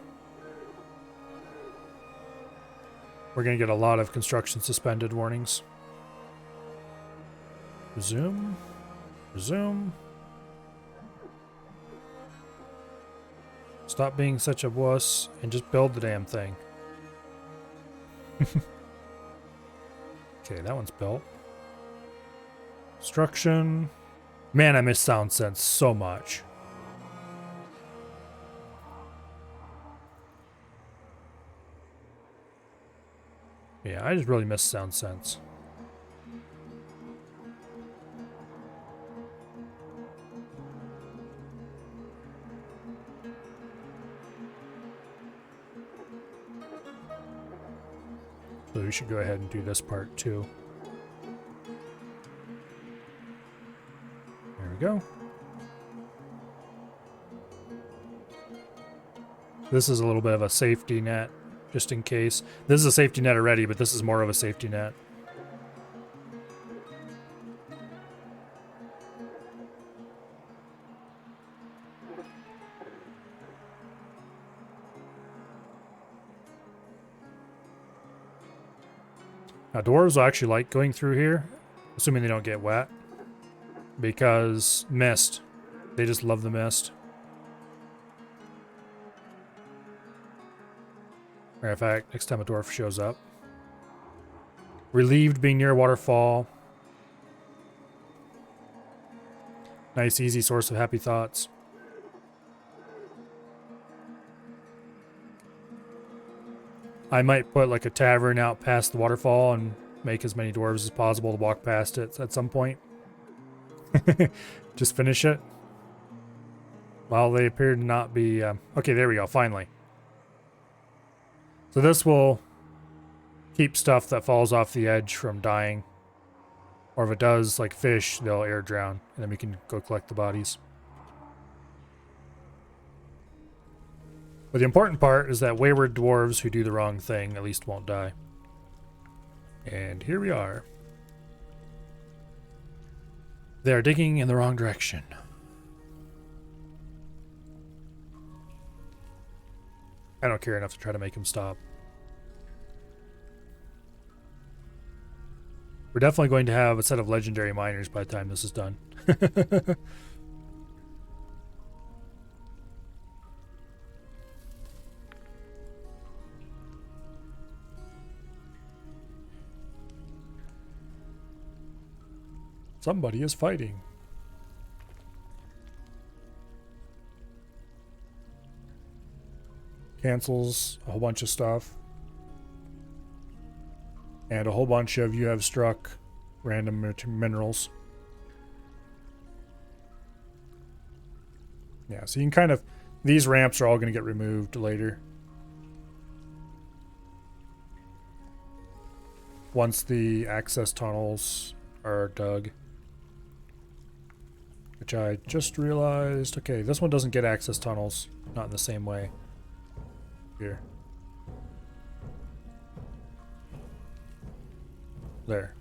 We're going to get a lot of construction suspended warnings. Resume. Resume. Stop being such a wuss and just build the damn thing. Okay, that one's built. Construction. Man, I miss Sound Sense so much. Yeah, I just really miss Sound Sense. So we should go ahead and do this part too. There we go. This is a little bit of a safety net, just in case. This is a safety net already, but this is more of a safety net. Now, dwarves will actually like going through here, assuming they don't get wet, because mist. They just love the mist. Matter of fact, next time a dwarf shows up. Relieved being near a waterfall. Nice, easy source of happy thoughts. I might put like a tavern out past the waterfall and make as many dwarves as possible to walk past it at some point. Just finish it. While they appear to not be... okay, there we go, finally. So this will keep stuff that falls off the edge from dying. Or if it does, like fish, they'll air drown. And then we can go collect the bodies. But the important part is that wayward dwarves who do the wrong thing at least won't die. And here we are. They are digging in the wrong direction. I don't care enough to try to make him stop. We're definitely going to have a set of legendary miners by the time this is done. Somebody is fighting. Cancels a whole bunch of stuff. And a whole bunch of you have struck random minerals. Yeah, so you can kind of... These ramps are all going to get removed later. Once the access tunnels are dug. Which I just realized... Okay, this one doesn't get access tunnels. Not in the same way. Here. There.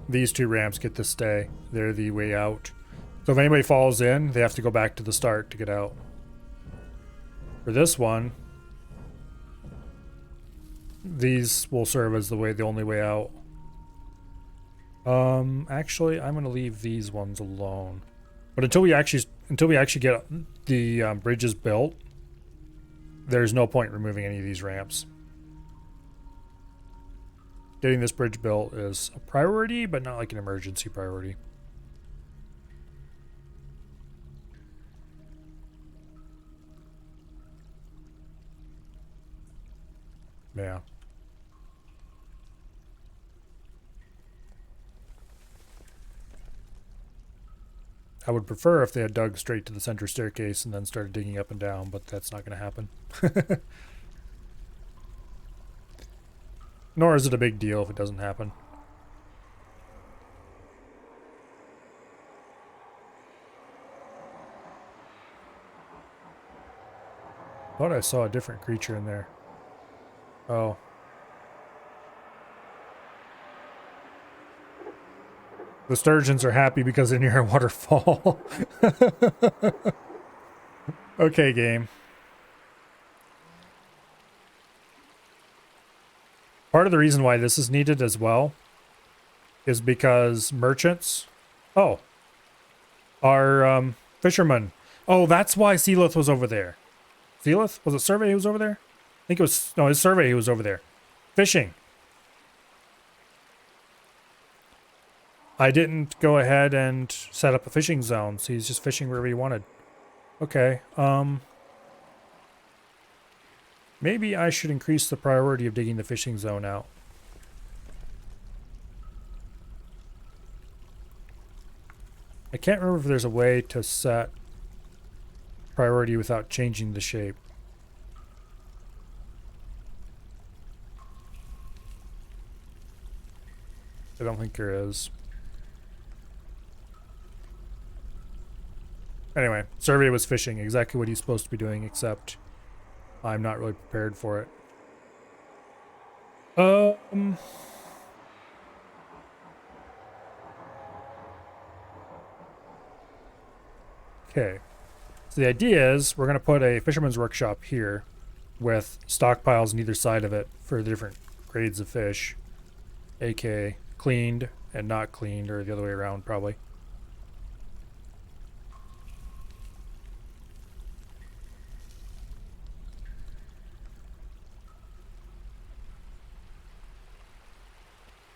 These two ramps get to stay. They're the way out. So if anybody falls in, they have to go back to the start to get out. For this one, these will serve as the only way out. Actually, I'm gonna leave these ones alone. But until we actually get the bridges built, there's no point removing any of these ramps. Getting this bridge built is a priority, but not like an emergency priority. Yeah. I would prefer if they had dug straight to the center staircase and then started digging up and down, but that's not going to happen. Nor is it a big deal if it doesn't happen. Thought I saw a different creature in there. Oh. The sturgeons are happy because they're near a waterfall. Okay, game. Part of the reason why this is needed as well is because merchants, are fishermen. Oh, that's why Sealith was over there. Sealith? Was it Survey who was over there? I think it was, no, it was Survey who was over there. Fishing. I didn't go ahead and set up a fishing zone, so he's just fishing wherever he wanted. Okay, Maybe I should increase the priority of digging the fishing zone out. I can't remember if there's a way to set priority without changing the shape. I don't think there is. Anyway, survey was fishing, exactly what he's supposed to be doing, except I'm not really prepared for it. Okay. So the idea is we're going to put a fisherman's workshop here with stockpiles on either side of it for the different grades of fish, aka cleaned and not cleaned, or the other way around probably.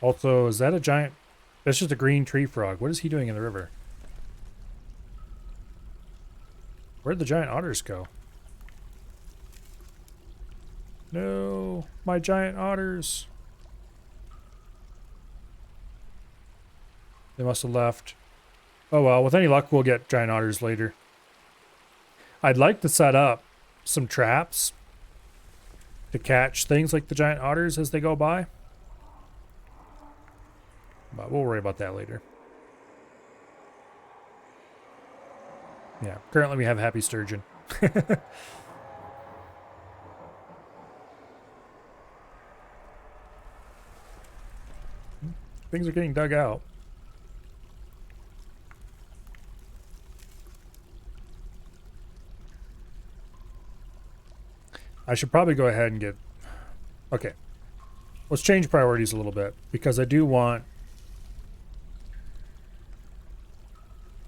Also, is that a giant... That's just a green tree frog. What is he doing in the river? Where'd the giant otters go? No, my giant otters. They must have left. Oh well, with any luck, we'll get giant otters later. I'd like to set up some traps to catch things like the giant otters as they go by. But we'll worry about that later. Yeah, currently we have happy sturgeon. Things are getting dug out. I should probably go ahead and get... Okay. Let's change priorities a little bit, because I do want...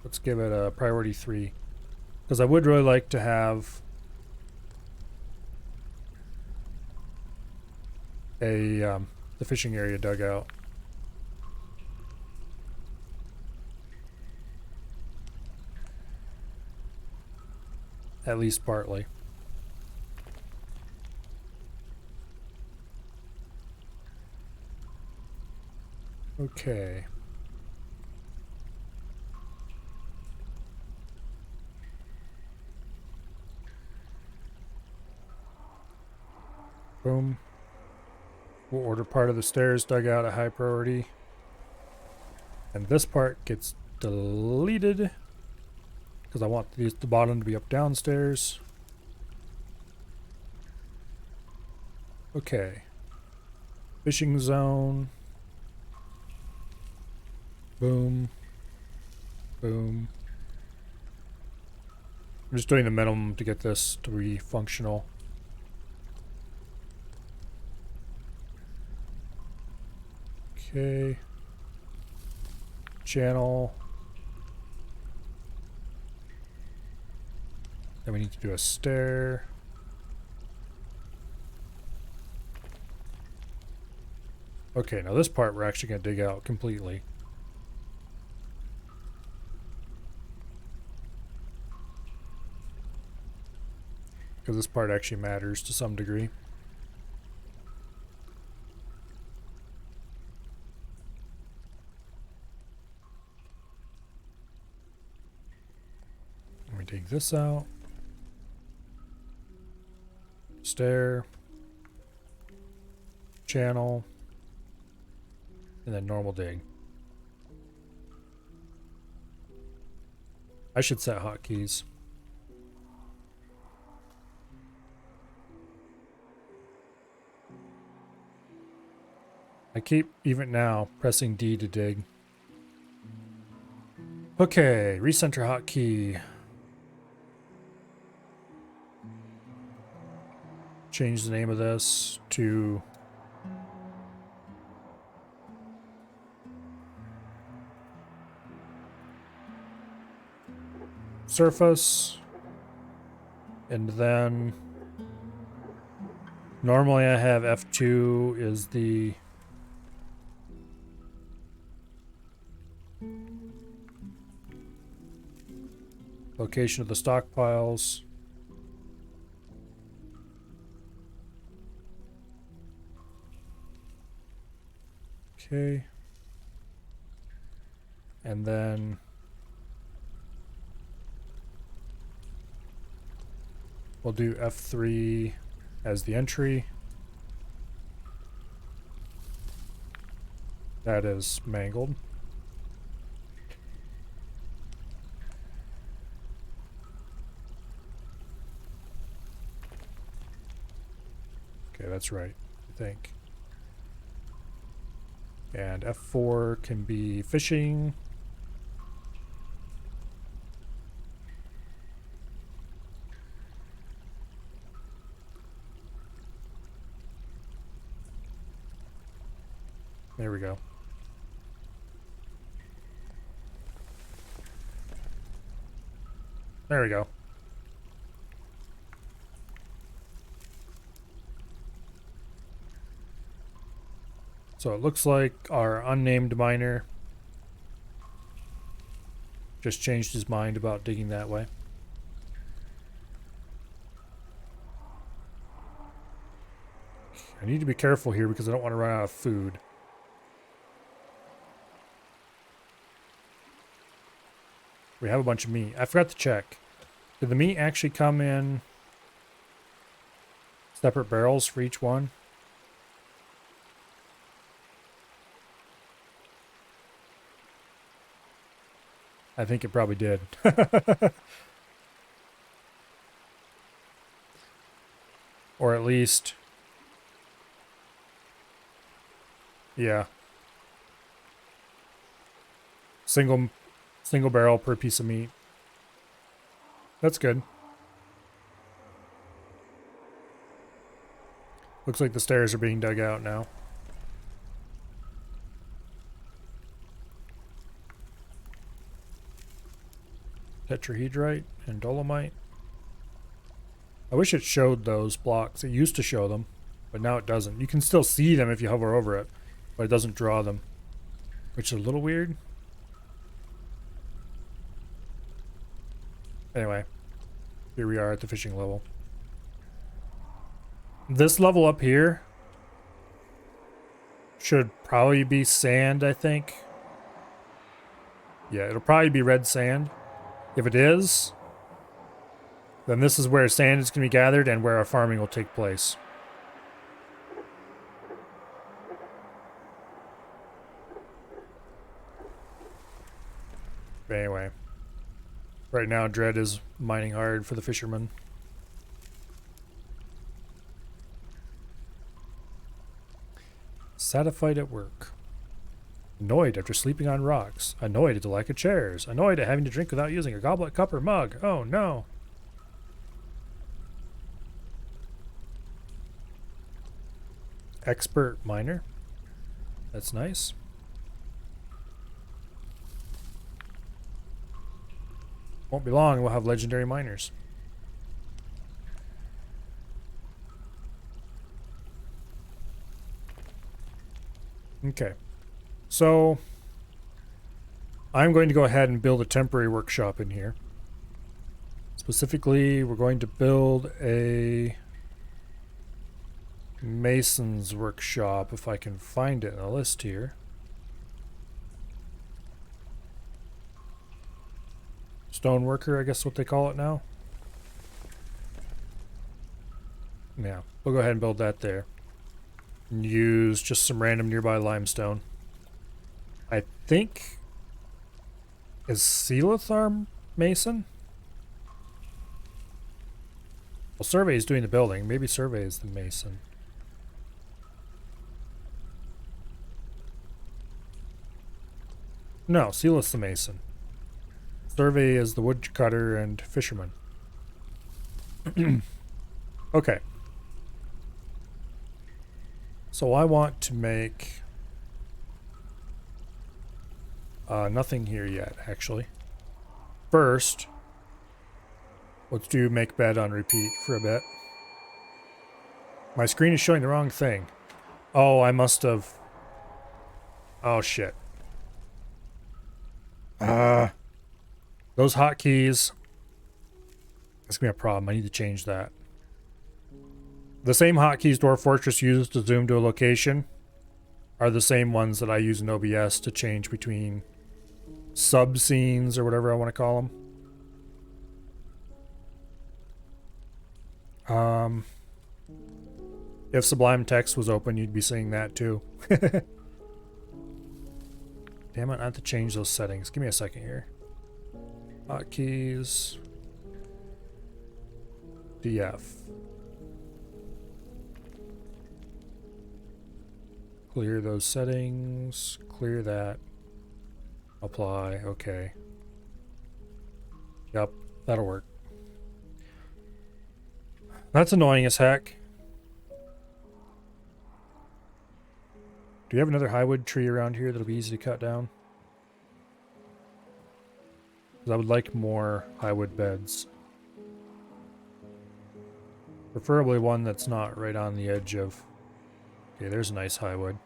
Let's give it a priority 3. Because I would really like to have a the fishing area dug out. At least partly. Okay. Boom. We'll order part of the stairs dug out at high priority. And this part gets deleted because I want the bottom to be up downstairs. Okay. Fishing zone. Boom. Boom. I'm just doing the minimum to get this to be functional. Okay. Channel. Then we need to do a stair. Okay, now this part we're actually going to dig out completely. Because this part actually matters to some degree. Let me dig this out. Stair. Channel. And then normal dig. I should set hotkeys. I keep, even now, pressing D to dig. Okay, recenter hotkey. Change the name of this to surface. And then normally I have F2 is the location of the stockpiles. Okay. And then we'll do F3 as the entry. That is mangled. Okay, that's right, I think. And F4 can be fishing. There we go. There we go. So it looks like our unnamed miner just changed his mind about digging that way. I need to be careful here because I don't want to run out of food. We have a bunch of meat. I forgot to check. Did the meat actually come in separate barrels for each one? I think it probably did. Or at least... yeah. Single barrel per piece of meat. That's good. Looks like the stairs are being dug out now. Tetrahedrite and dolomite. I wish it showed those blocks. It used to show them, but now it doesn't. You can still see them if you hover over it, but it doesn't draw them, which is a little weird. Anyway, here we are at the fishing level. This level up here should probably be sand, I think. Yeah, it'll probably be red sand. If it is, then this is where sand is going to be gathered and where our farming will take place. But anyway, right now Dread is mining hard for the fishermen. Satisfied at work. Annoyed after sleeping on rocks. Annoyed at the lack of chairs. Annoyed at having to drink without using a goblet, cup, or mug. Oh no. Expert miner. That's nice. Won't be long, we'll have legendary miners. Okay. So, I'm going to go ahead and build a temporary workshop in here. Specifically, we're going to build a mason's workshop, if I can find it in a list here. Stoneworker, I guess what they call it now. Yeah, we'll go ahead and build that there. And use just some random nearby limestone. I think... is Sealith our mason? Well, Survey is doing the building. Maybe Survey is the mason. No, Sealith's the mason. Survey is the woodcutter and fisherman. Okay. So I want to make... nothing here yet, actually. First, let's do make bed on repeat for a bit. My screen is showing the wrong thing. Oh, I must have... oh, shit. Those hotkeys... that's gonna be a problem. I need to change that. The same hotkeys Dwarf Fortress uses to zoom to a location are the same ones that I use in OBS to change between sub scenes or whatever I want to call them. If Sublime Text was open, you'd be seeing that too. Damn it, I have to change those settings. Give me a second here. Hotkeys. DF. Clear those settings. Clear that. Apply. Okay. Yep, that'll work. That's annoying as heck. Do you have another highwood tree around here that'll be easy to cut down? Because I would like more highwood beds. Preferably one that's not right on the edge of... Okay, there's a nice highwood.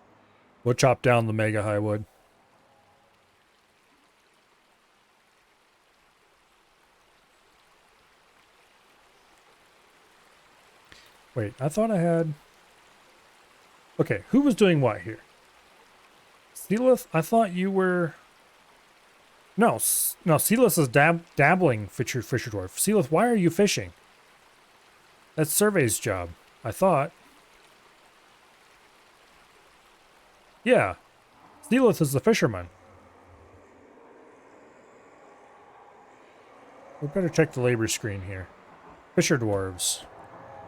We'll chop down the mega highwood. Wait, I thought I had... Okay, who was doing what here? Sealith, I thought you were... No, Sealith is dabbling, Fisher Dwarf. Sealith, why are you fishing? That's Survey's job, I thought. Yeah, Sealith is the fisherman. We better check the labor screen here. Fisher Dwarves.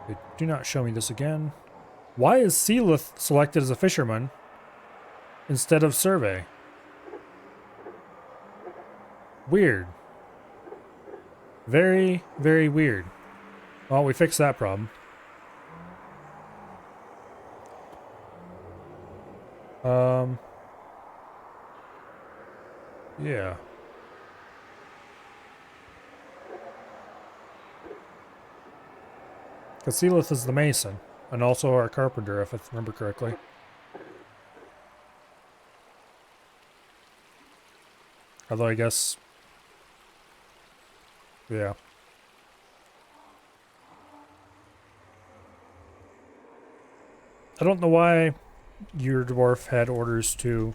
They do not show me this again. Why is Sealith selected as a fisherman instead of Survey? Weird. Very, very weird. Well, we fixed that problem. Yeah. Because Sealith is the mason, and also our carpenter, if I remember correctly. Although I guess... Yeah. I don't know why your dwarf had orders to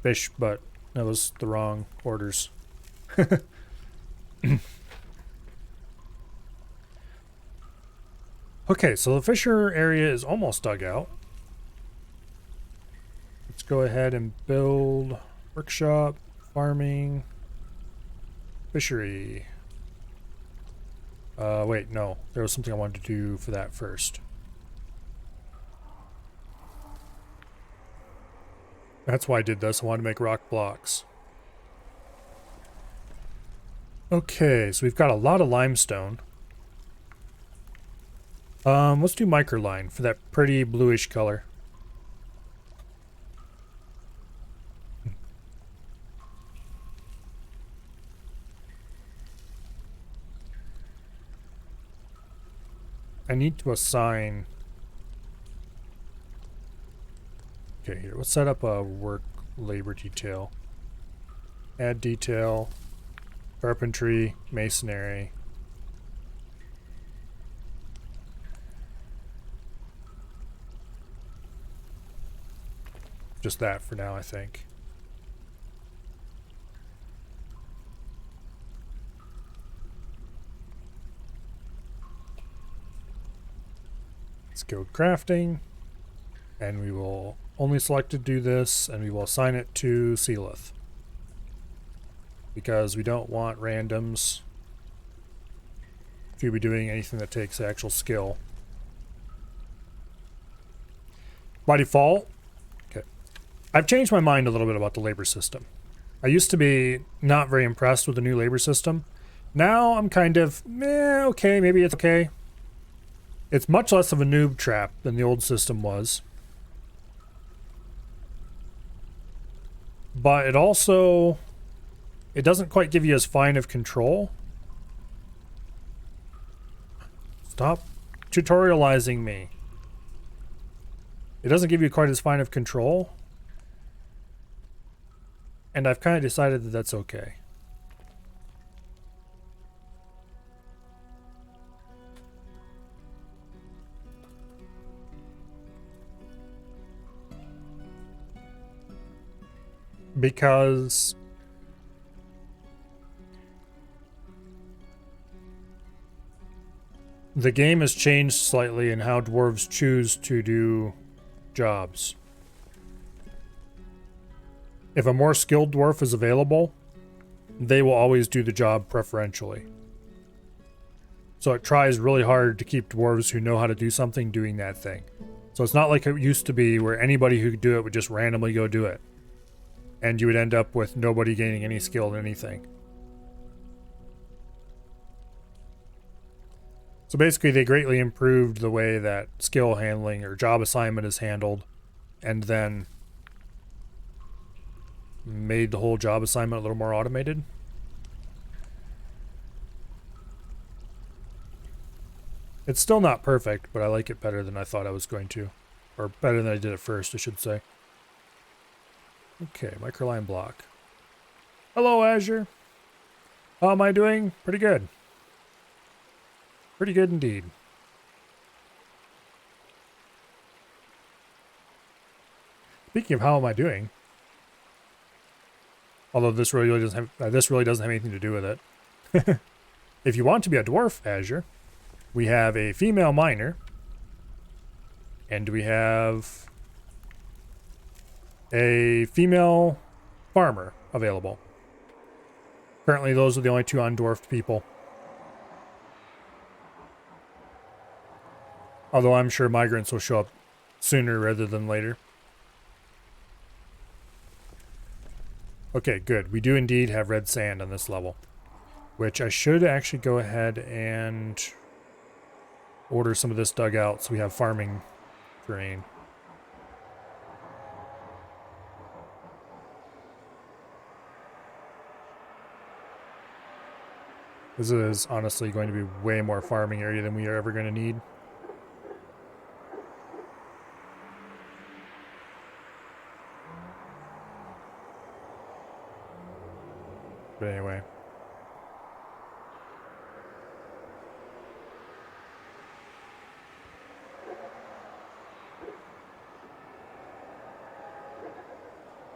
fish, but that was the wrong orders. Okay, so the fisher area is almost dug out. Let's go ahead and build workshop, farming, fishery. Wait, no. There was something I wanted to do for that first. That's why I did this. I wanted to make rock blocks. Okay, so we've got a lot of limestone. Let's do microline for that pretty bluish color. I need to assign... Okay, here, let's set up a work labor detail. Add detail, carpentry, masonry. Just that for now, I think. Skilled crafting, and we will only select to do this, and we will assign it to Sealith, because we don't want randoms if you'll be doing anything that takes actual skill. By default, okay, I've changed my mind a little bit about the labor system. I used to be not very impressed with the new labor system. Now I'm kind of, okay, maybe it's okay. It's much less of a noob trap than the old system was. But it also... It doesn't quite give you as fine of control. Stop tutorializing me. It doesn't give you quite as fine of control. And I've kind of decided that that's okay. because the game has changed slightly in how dwarves choose to do jobs. If a more skilled dwarf is available, they will always do the job preferentially. So it tries really hard to keep dwarves who know how to do something doing that thing. So it's not like it used to be where anybody who could do it would just randomly go do it. And you would end up with nobody gaining any skill in anything. So basically they greatly improved the way that skill handling or job assignment is handled, and then made the whole job assignment a little more automated. It's still not perfect, but I like it better than I thought I was going to. Or better than I did at first, I should say. Okay, microline block. Hello, Azure. How am I doing? Pretty good. Pretty good indeed. Speaking of how am I doing, although this really doesn't have anything to do with it. If you want to be a dwarf, Azure, we have a female miner, and we have a female farmer available. Currently, those are the only two undwarfed people. Although I'm sure migrants will show up sooner rather than later. Okay, good. We do indeed have red sand on this level, which I should actually go ahead and order some of this dug out so we have farming terrain. This is honestly going to be way more farming area than we are ever going to need. But anyway.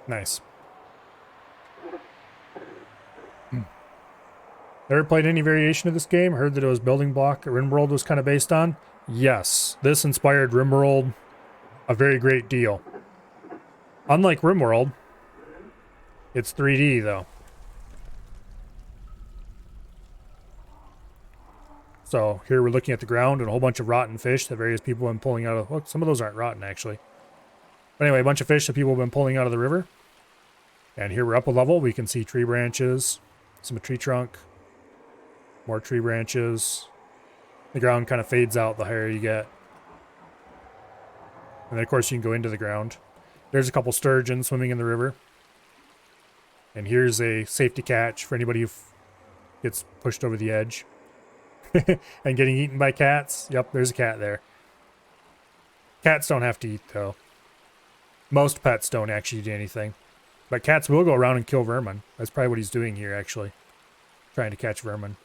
Nice. Ever played any variation of this game? Heard that it was Building Block RimWorld was kind of based on? Yes, this inspired RimWorld a very great deal. Unlike RimWorld, it's 3D though. So here we're looking at the ground and a whole bunch of rotten fish that various people have been pulling out of. Look, some of those aren't rotten actually. But anyway, a bunch of fish that people have been pulling out of the river. And here we're up a level. We can see tree branches, some tree trunk, more tree branches. The ground kind of fades out the higher you get. And then of course you can go into the ground. There's a couple sturgeon swimming in the river. And here's a safety catch for anybody who gets pushed over the edge. And getting eaten by cats. Yep, there's a cat there. Cats don't have to eat though. Most pets don't actually do anything. But cats will go around and kill vermin. That's probably what he's doing here actually. Trying to catch vermin.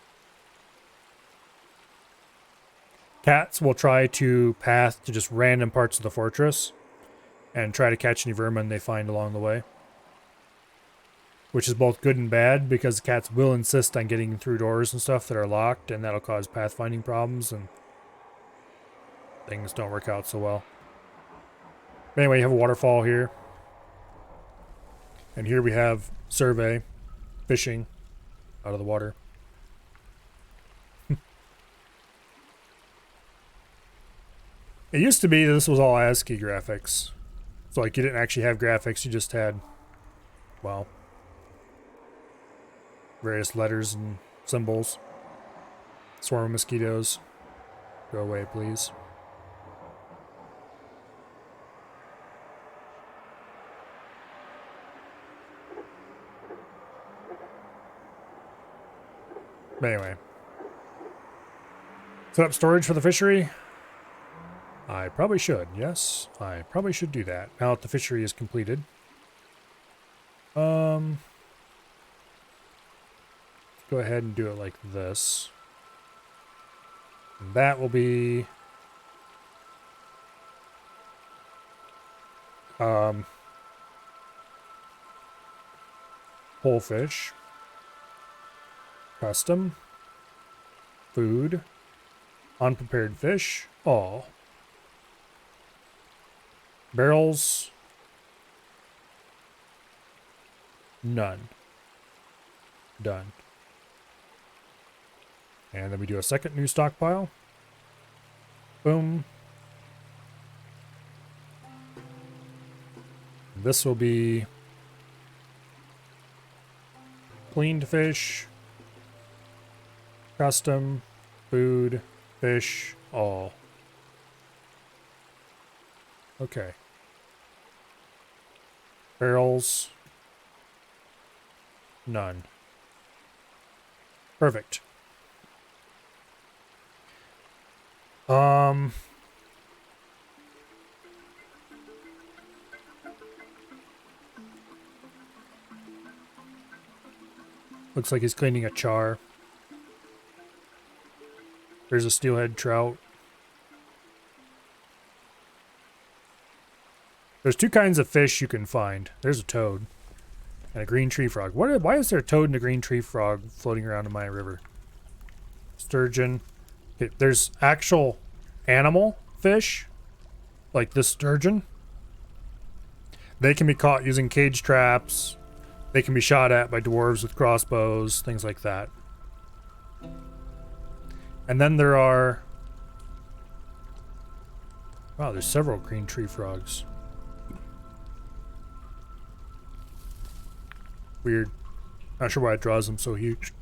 Cats will try to path to just random parts of the fortress and try to catch any vermin they find along the way. Which is both good and bad because the cats will insist on getting through doors and stuff that are locked, and that'll cause pathfinding problems and things don't work out so well. But anyway, you have a waterfall here. And here we have survey fishing out of the water. It used to be this was all ASCII graphics. So like you didn't actually have graphics, you just had, well, various letters and symbols. Swarm of mosquitoes. Go away, please. But anyway. Set up storage for the fishery. I probably should, yes. I probably should do that now that the fishery is completed. Go ahead and do it like this. And that will be whole fish, custom, food, unprepared fish, all. Barrels, none. Done. And then we do a second new stockpile. Boom. This will be cleaned fish, custom, food, fish, all. Okay. Barrels, none. Perfect. Looks like he's cleaning a char. There's a steelhead trout. There's two kinds of fish you can find. There's a toad and a green tree frog. Why is there a toad and a green tree frog floating around in my river? Sturgeon. Okay, there's actual animal fish, like this sturgeon. They can be caught using cage traps. They can be shot at by dwarves with crossbows, things like that. And then there are... Wow, there's several green tree frogs. Weird. Not sure why it draws them so huge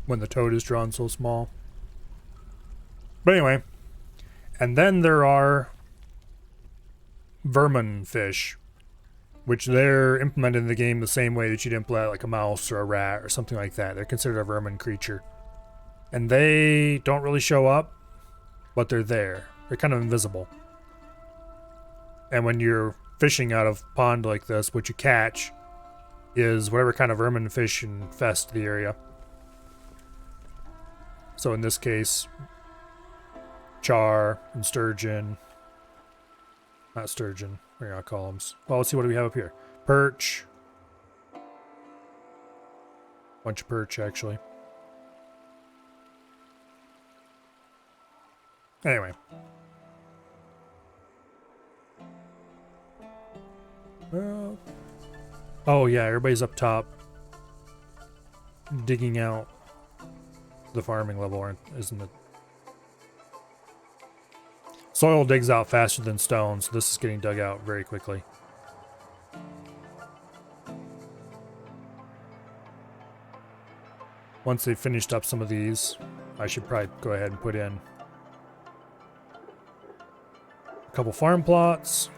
when the toad is drawn so small. But anyway. And then there are vermin fish, which they're implemented in the game the same way that you'd implement like a mouse or a rat or something like that. They're considered a vermin creature. And they don't really show up, but they're there. They're kind of invisible. And when you're fishing out of a pond like this, what you catch is whatever kind of vermin fish infest the area. So in this case, char and sturgeon. Not sturgeon. What do I call them? Well, let's see, what do we have up here? Perch. Bunch of perch, actually. Anyway. Well. Oh, yeah, everybody's up top digging out the farming level, isn't it? Soil digs out faster than stone, so this is getting dug out very quickly. Once they've finished up some of these, I should probably go ahead and put in a couple farm plots.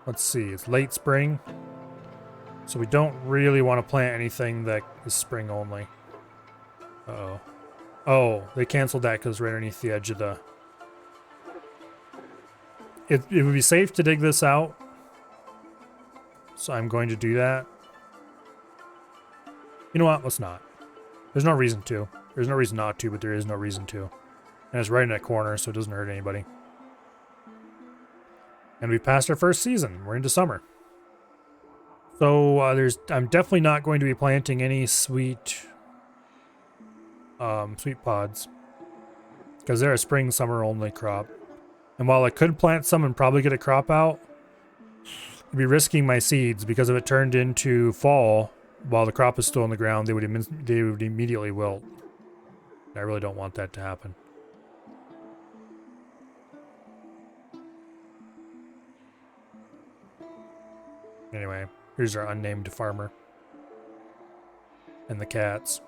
Let's see, it's late spring. So we don't really want to plant anything that is spring only. Uh-oh. Oh, they canceled that because right underneath the edge of the... It would be safe to dig this out. So I'm going to do that. You know what? Let's not. There's no reason to. There's no reason not to, but there is no reason to. And it's right in that corner, so it doesn't hurt anybody. And we passed our first season. We're into summer. So I'm definitely not going to be planting any sweet pods, because they're a spring summer only crop. And while I could plant some and probably get a crop out, I'd be risking my seeds, because if it turned into fall while the crop is still in the ground, they would immediately wilt. I really don't want that to happen. Anyway. Here's our unnamed farmer. And the cats.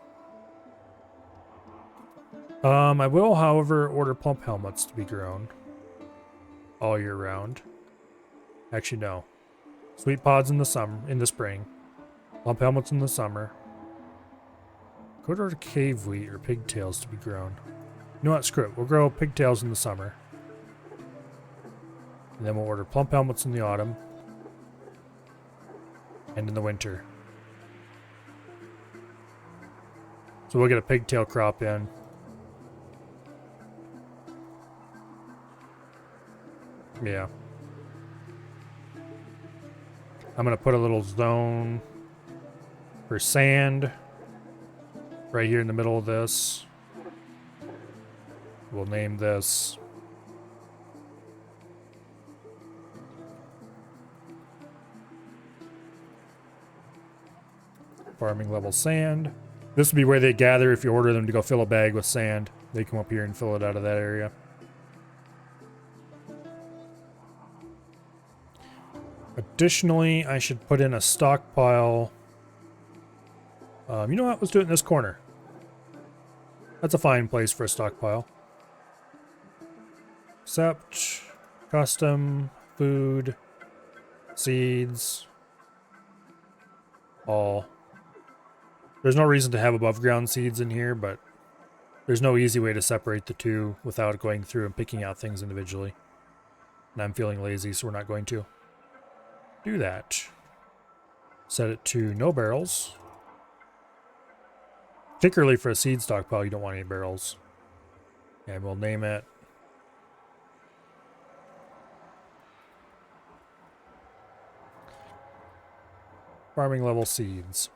I will, however, order plump helmets to be grown all year round. Actually, no. Sweet pods in the spring. Plump helmets in the summer. Go to order cave wheat or pigtails to be grown. You know what? Screw it. We'll grow pigtails in the summer. And then we'll order plump helmets in the autumn. And in the winter. So we'll get a pigtail crop in. Yeah. I'm going to put a little zone for sand right here in the middle of this. We'll name this farming level sand. This would be where they gather if you order them to go fill a bag with sand. They come up here and fill it out of that area. Additionally, I should put in a stockpile. You know what? Let's do it in this corner. That's a fine place for a stockpile. Accept, custom, food, seeds, all. There's no reason to have above ground seeds in here, but there's no easy way to separate the two without going through and picking out things individually. And I'm feeling lazy, so we're not going to do that. Set it to no barrels. Particularly for a seed stockpile, you don't want any barrels. And we'll name it farming level seeds.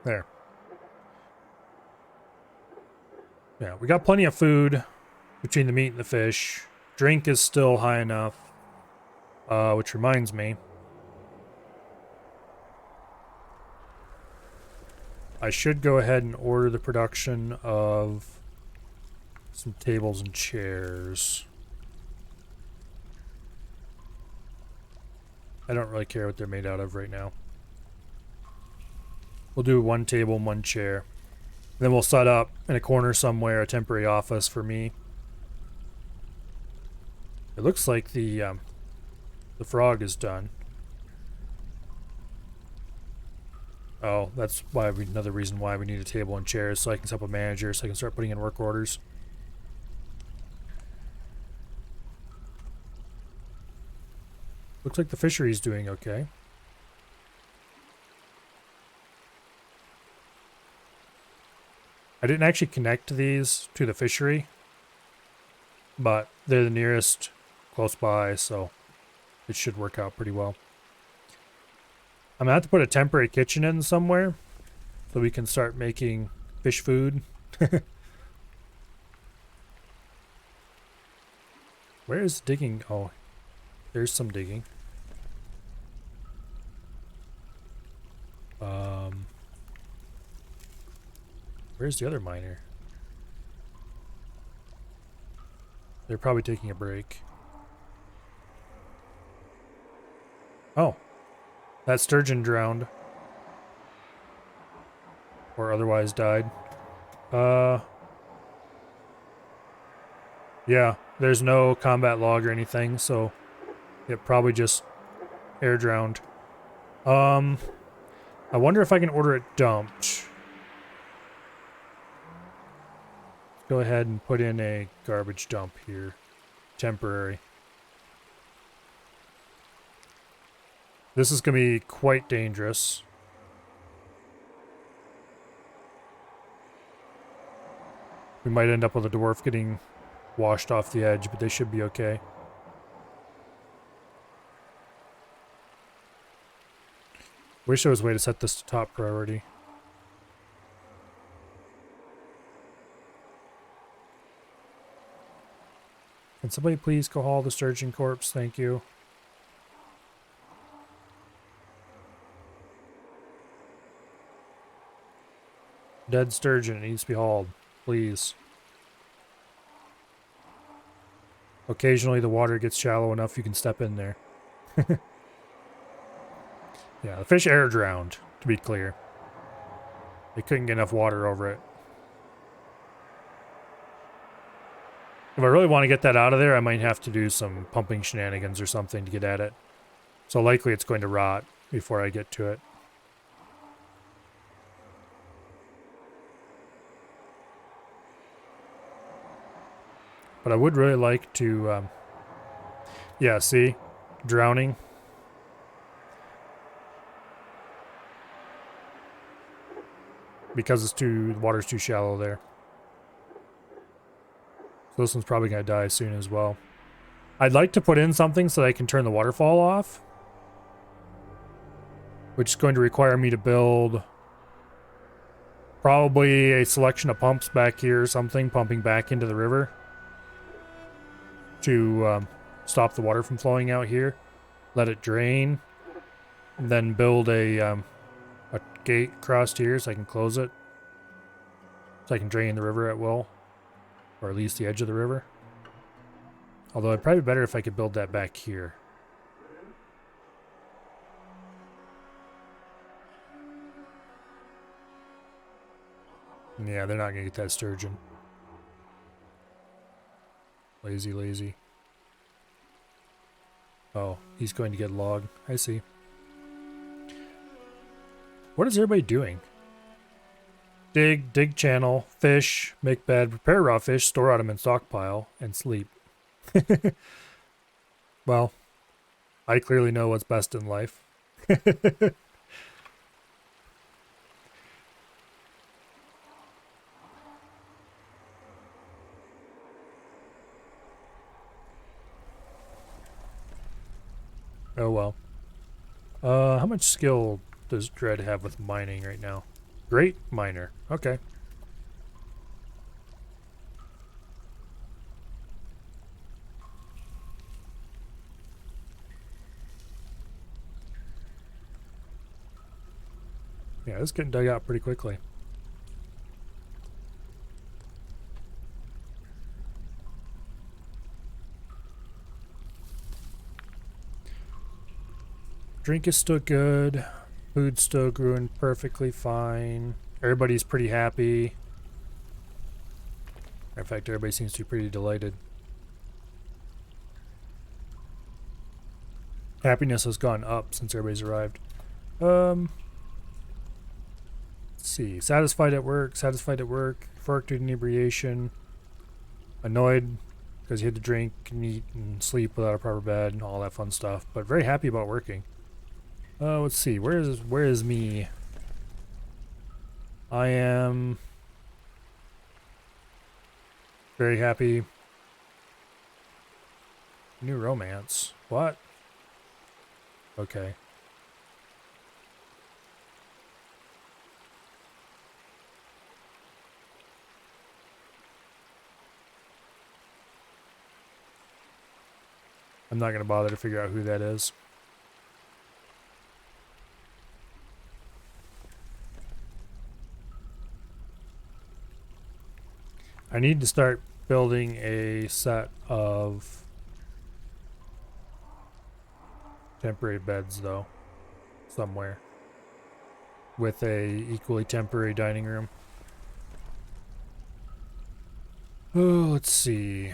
There. Yeah, we got plenty of food between the meat and the fish. Drink is still high enough. Which reminds me, I should go ahead and order the production of some tables and chairs. I don't really care what they're made out of right now. We'll do one table and one chair. Then we'll set up in a corner somewhere a temporary office for me. It looks like the frog is done. Oh, that's why another reason why we need a table and chairs, so I can set up a manager, so I can start putting in work orders. Looks like the fishery's doing okay. I didn't actually connect these to the fishery, but they're the nearest close by, so it should work out pretty well. I'm gonna have to put a temporary kitchen in somewhere so we can start making fish food. Where is digging? Oh, there's some digging. Where's the other miner? They're probably taking a break. Oh. That sturgeon drowned. Or otherwise died. Yeah, there's no combat log or anything, so it probably just air drowned. I wonder if I can order it dumped. Go ahead and put in a garbage dump here. Temporary. This is going to be quite dangerous. We might end up with a dwarf getting washed off the edge, but they should be okay. Wish there was a way to set this to top priority. Can somebody please go haul the sturgeon corpse? Thank you. Dead sturgeon, it needs to be hauled. Please. Occasionally the water gets shallow enough you can step in there. Yeah, the fish air drowned, to be clear. They couldn't get enough water over it. If I really want to get that out of there, I might have to do some pumping shenanigans or something to get at it. So likely it's going to rot before I get to it. But I would really like to, yeah, see? Drowning. Because the water's too shallow there. This one's probably going to die soon as well. I'd like to put in something so that I can turn the waterfall off, which is going to require me to build probably a selection of pumps back here or something, pumping back into the river to stop the water from flowing out here, let it drain, and then build a gate across here so I can close it, so I can drain the river at will, or at least the edge of the river. Although it'd probably be better if I could build that back here. Yeah, they're not gonna get that sturgeon. Lazy, lazy. Oh, he's going to get log. I see. What is everybody doing? Dig channel, fish, make bed, prepare raw fish, store item in stockpile, and sleep. Well, I clearly know what's best in life. Oh well. How much skill does Dread have with mining right now? Great miner. Okay. Yeah, this is getting dug out pretty quickly. Drink is still good. Food's still growing perfectly fine. Everybody's pretty happy. In fact, everybody seems to be pretty delighted. Happiness has gone up since everybody's arrived. Let's see. Satisfied at work. Forked inebriation. Annoyed because he had to drink and eat and sleep without a proper bed and all that fun stuff. But very happy about working. Let's see. Where is me? I am very happy. New romance. What? Okay. I'm not going to bother to figure out who that is. I need to start building a set of temporary beds, though, somewhere, with a equally temporary dining room. Oh, let's see.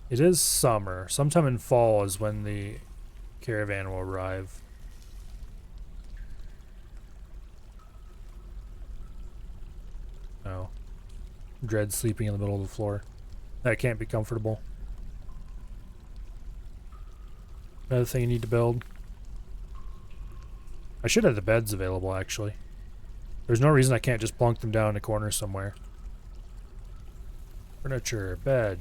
It is summer. Sometime in fall is when the caravan will arrive. Oh. Dread sleeping in the middle of the floor. That can't be comfortable. Another thing you need to build. I should have the beds available, actually. There's no reason I can't just plunk them down in a corner somewhere. Furniture, bed.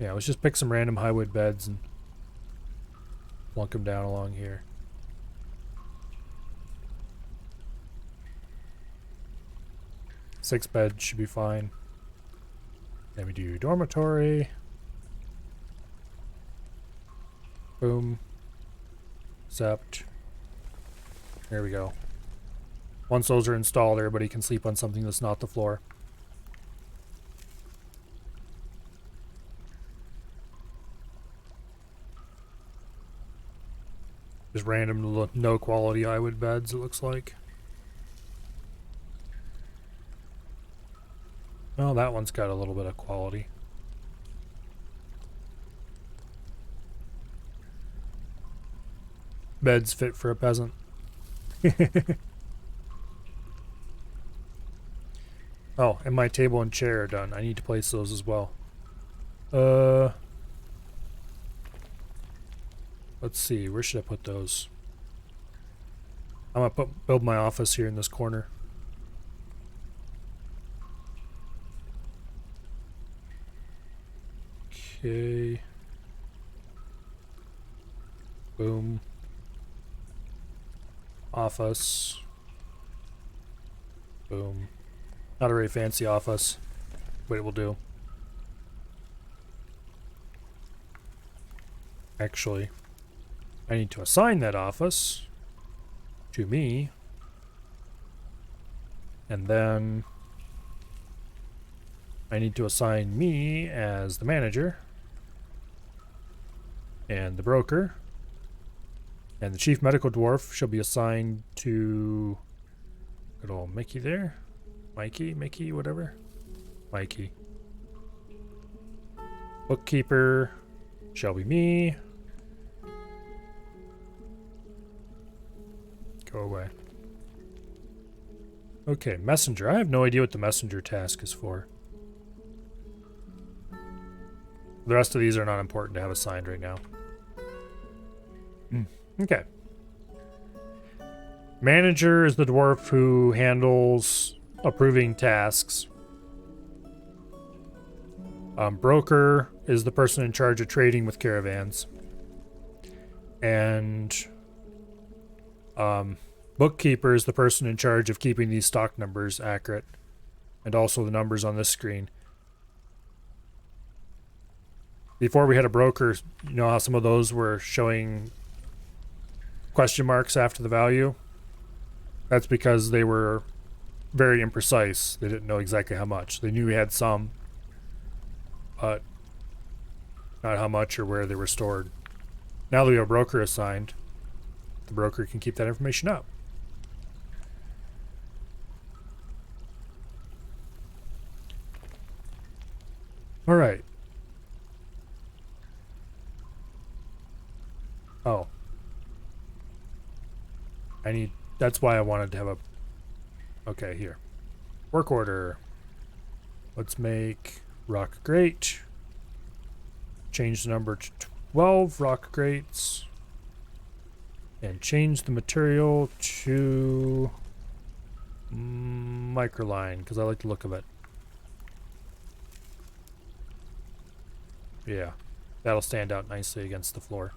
Yeah, let's just pick some random highwood beds and plunk them down along here. Six beds should be fine. Then we do dormitory. Boom. Sept. There we go. Once those are installed, everybody can sleep on something that's not the floor. Just random, no quality highwood beds, it looks like. Well, that one's got a little bit of quality. Beds fit for a peasant. Oh, and my table and chair are done. I need to place those as well. Let's see. Where should I put those? I'm gonna build my office here in this corner. Okay. Boom. Office. Boom. Not a very fancy office, but it will do. Actually, I need to assign that office to me. And then I need to assign me as the manager and the broker. And the chief medical dwarf shall be assigned to good old Mickey there. Mickey, whatever. Mikey. Bookkeeper shall be me. Go away. Okay, messenger. I have no idea what the messenger task is for. The rest of these are not important to have assigned right now. Okay. Manager is the dwarf who handles approving tasks. Broker is the person in charge of trading with caravans. And bookkeeper is the person in charge of keeping these stock numbers accurate. And also the numbers on this screen. Before we had a broker, you know how some of those were showing question marks after the value? That's because they were very imprecise. They didn't know exactly how much. They knew we had some, but not how much or where they were stored. Now that we have a broker assigned, the broker can keep that information up. All right. Oh. That's why I wanted to have a, okay, here. Work order. Let's make rock grate. Change the number to 12 rock grates. And change the material to microline, because I like the look of it. Yeah, that'll stand out nicely against the floor.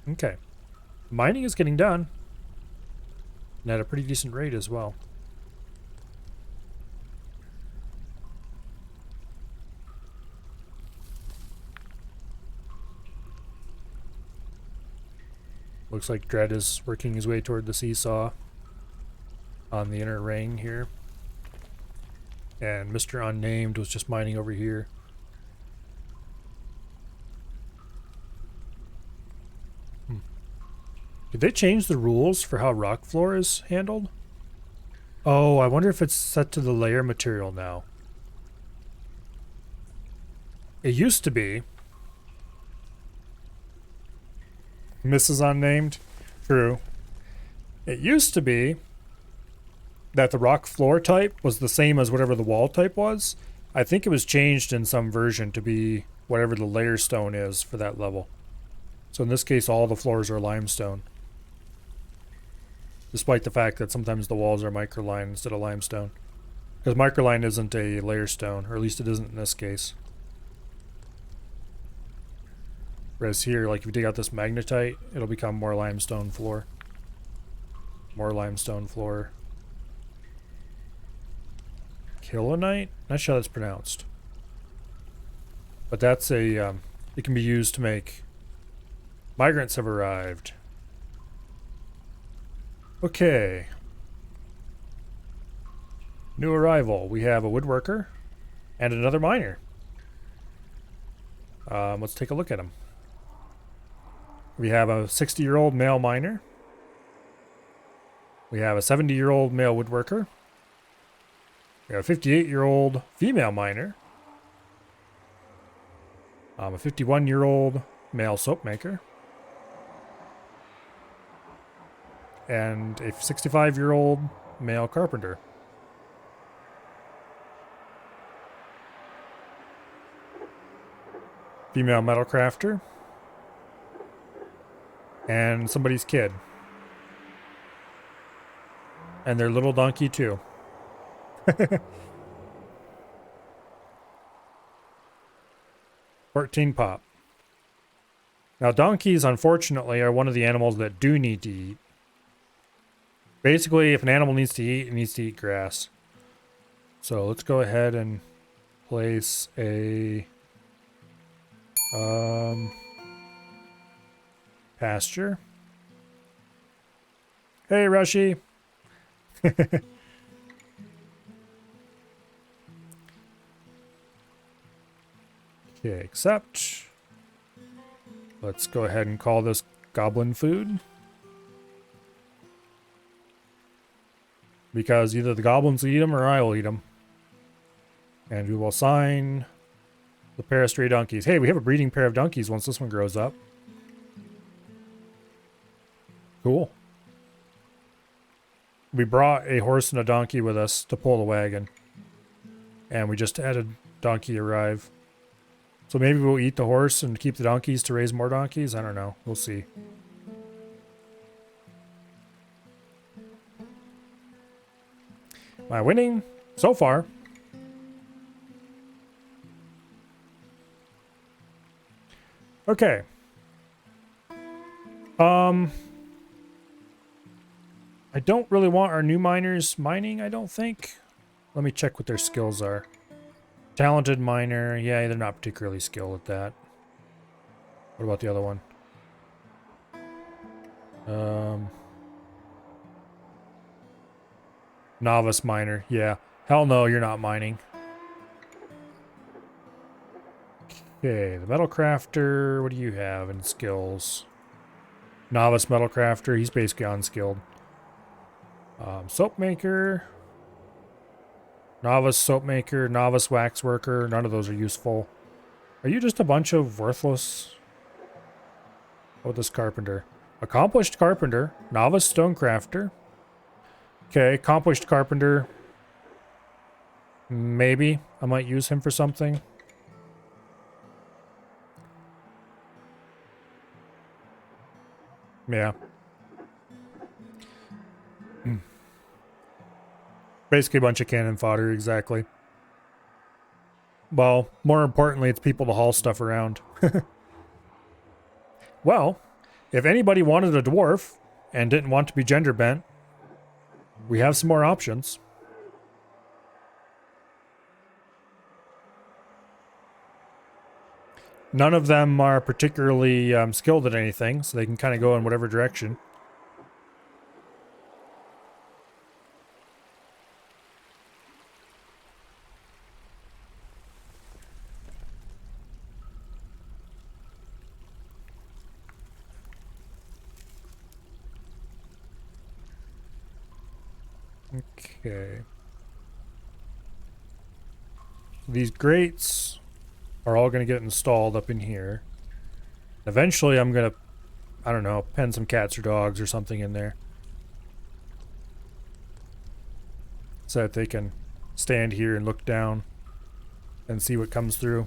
Okay. Mining is getting done. And at a pretty decent rate as well. Looks like Dread is working his way toward the seesaw on the inner ring here. And Mr. Unnamed was just mining over here. Did they change the rules for how rock floor is handled? Oh, I wonder if it's set to the layer material now. It used to be. Mrs. Unnamed? True. It used to be that the rock floor type was the same as whatever the wall type was. I think it was changed in some version to be whatever the layer stone is for that level. So in this case, all the floors are limestone. Despite the fact that sometimes the walls are microline instead of limestone. Because microline isn't a layer stone, or at least it isn't in this case. Whereas here, like if you dig out this magnetite, it'll become more limestone floor. More limestone floor. Kilonite? Not sure how that's pronounced. But that's a, it can be used to make... Migrants have arrived. Okay. New arrival. We have a woodworker and another miner. Let's take a look at him. We have a 60-year-old male miner. We have a 70-year-old male woodworker. We have a 58-year-old female miner. A 51-year-old male soap maker. And a 65-year-old male carpenter. Female metal crafter. And somebody's kid. And their little donkey too. 14 pop. Now donkeys, unfortunately, are one of the animals that do need to eat. Basically, if an animal needs to eat, it needs to eat grass. So let's go ahead and place a pasture. Hey, Rushy. Okay, accept. Let's go ahead and call this goblin food. Because either the goblins will eat them or I will eat them. And we will assign the pair of stray donkeys. Hey, we have a breeding pair of donkeys once this one grows up. Cool. We brought a horse and a donkey with us to pull the wagon. And we just had a donkey arrive. So maybe we'll eat the horse and keep the donkeys to raise more donkeys? I don't know. We'll see. Am I winning? So far. Okay. I don't really want our new miners mining, I don't think. Let me check what their skills are. Talented miner. Yeah, they're not particularly skilled at that. What about the other one? Novice miner. Yeah. Hell no, you're not mining. Okay, the metal crafter. What do you have in skills? Novice metal crafter. He's basically unskilled. Soap maker. Novice soap maker. Novice wax worker. None of those are useful. Are you just a bunch of worthless? Oh, this carpenter. Accomplished carpenter. Novice stone crafter. Okay, accomplished carpenter. Maybe I might use him for something. Yeah. Basically a bunch of cannon fodder, exactly. Well, more importantly, it's people to haul stuff around. Well, if anybody wanted a dwarf and didn't want to be gender bent, we have some more options. None of them are particularly skilled at anything, so they can kind of go in whatever direction. Okay. These grates are all going to get installed up in here. Eventually I'm going to, I don't know, pen some cats or dogs or something in there. So that they can stand here and look down and see what comes through.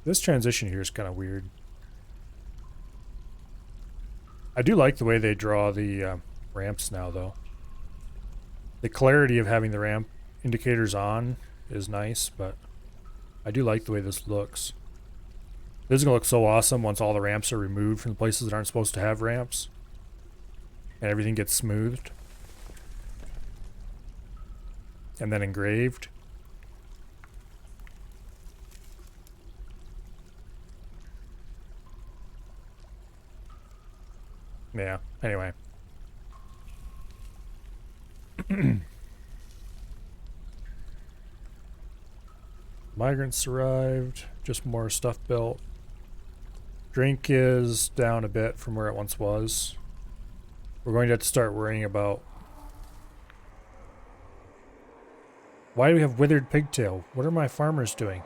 This transition here is kind of weird. I do like the way they draw the ramps now, though. The clarity of having the ramp indicators on is nice, but I do like the way this looks. This is going to look so awesome once all the ramps are removed from the places that aren't supposed to have ramps. And everything gets smoothed. And then engraved. Yeah, anyway. Migrants arrived. Just more stuff built. Drink is down a bit from where it once was. We're going to have to start worrying about... Why do we have withered pigtail? What are my farmers doing?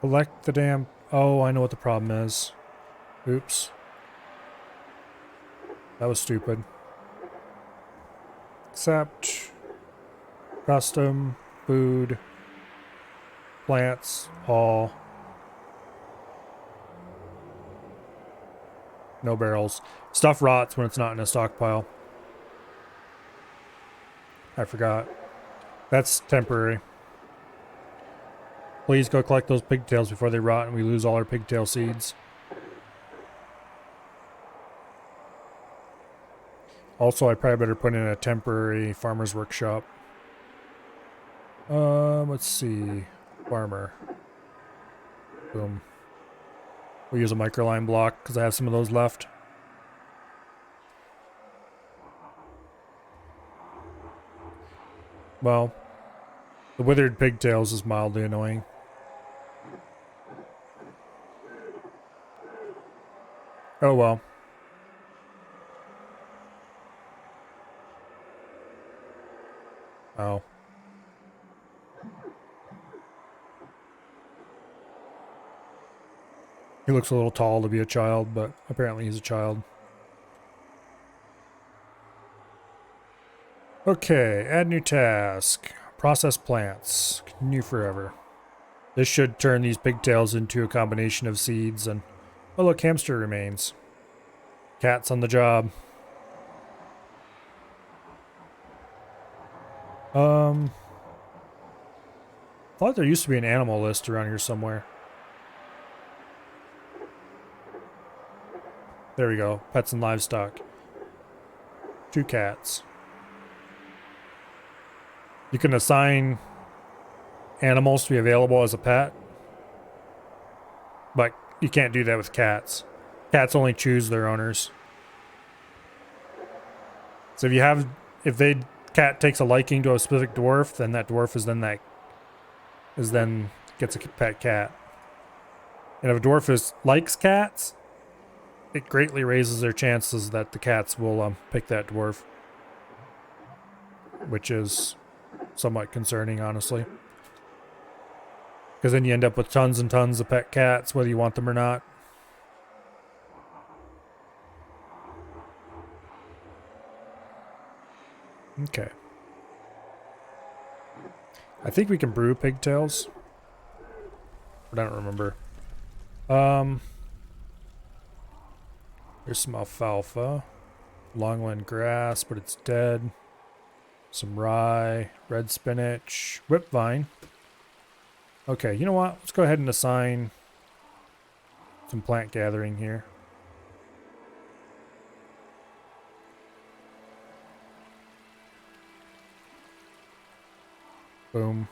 Collect the damn... Oh, I know what the problem is. Oops. That was stupid. Accept. Custom. Food. Plants. All. No barrels. Stuff rots when it's not in a stockpile. I forgot. That's temporary. Please go collect those pigtails before they rot and we lose all our pigtail seeds. Also, I probably better put in a temporary farmer's workshop. Let's see. Farmer. Boom. We'll use a microline block because I have some of those left. Well, the withered pigtails is mildly annoying. Oh well. Oh. He looks a little tall to be a child, but apparently he's a child. Okay, add new task. Process plants. Continue forever. This should turn these pigtails into a combination of seeds and... Oh look, hamster remains. Cat's on the job. Thought there used to be an animal list around here somewhere. There we go. Pets and livestock. 2 cats. You can assign animals to be available as a pet, but you can't do that with cats. Cats only choose their owners. So if cat takes a liking to a specific dwarf, then that dwarf gets a pet cat. And if a dwarf likes cats, it greatly raises their chances that the cats will pick that dwarf, which is somewhat concerning, honestly. Because then you end up with tons and tons of pet cats, whether you want them or not. Okay. I think we can brew pigtails. But I don't remember. There's some alfalfa. Longland grass, but it's dead. Some rye, red spinach, whipvine. Okay, you know what? Let's go ahead and assign some plant gathering here. Boom.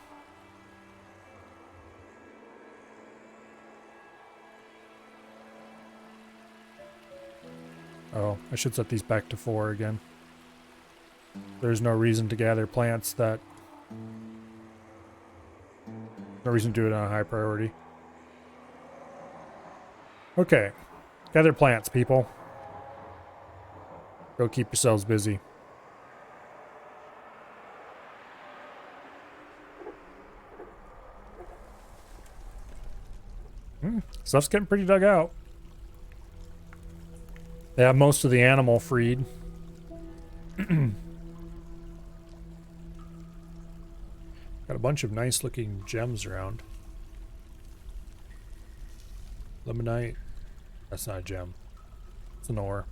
Oh, I should set these back to 4 again. There's no reason to gather plants that... No reason to do it on a high priority. Okay. Gather plants, people. Go keep yourselves busy. Stuff's getting pretty dug out. They have most of the animal freed. Got a bunch of nice looking gems around. Limonite. That's not a gem. It's an ore.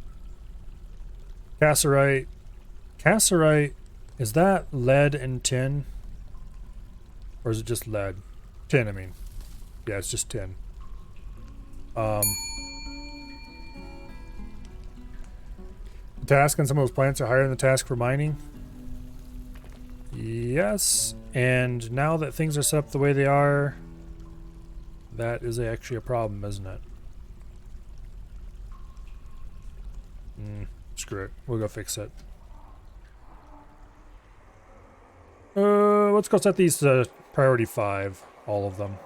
Cassiterite. Cassiterite. Is that lead and tin? Or is it just lead? Tin, I mean. Yeah, it's just tin. The task on some of those plants are higher than the task for mining. Yes, and now that things are set up the way they are, that is actually a problem, isn't it? Screw it. We'll go fix it. Let's go set these to priority 5, all of them.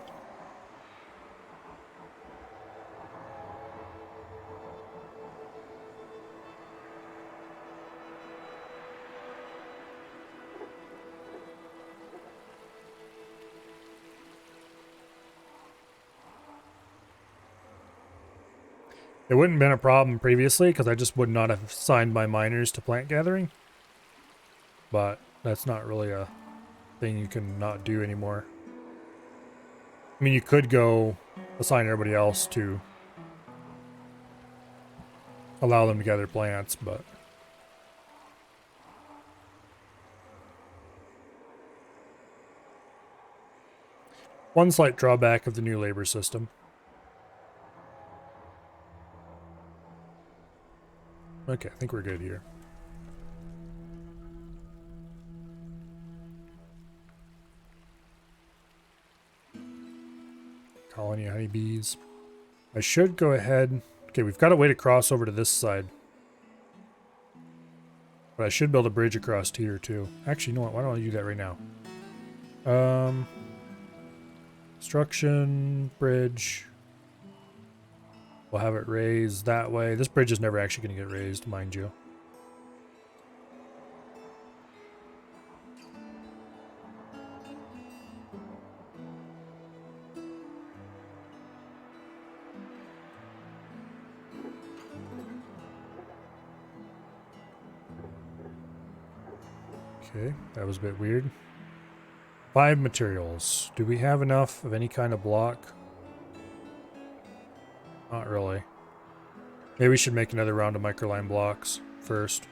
It wouldn't have been a problem previously because I just would not have assigned my miners to plant gathering. But that's not really a thing you can not do anymore. I mean, you could go assign everybody else to allow them to gather plants, but... One slight drawback of the new labor system. Okay, I think we're good here. Colony of honeybees. I should go ahead... Okay, we've got a way to cross over to this side. But I should build a bridge across here, too. Actually, you know what? Why don't I do that right now? Construction, bridge. We'll have it raised that way. This bridge is never actually going to get raised, mind you. Okay, that was a bit weird. 5 materials. Do we have enough of any kind of block? Not really. Maybe we should make another round of microline blocks first.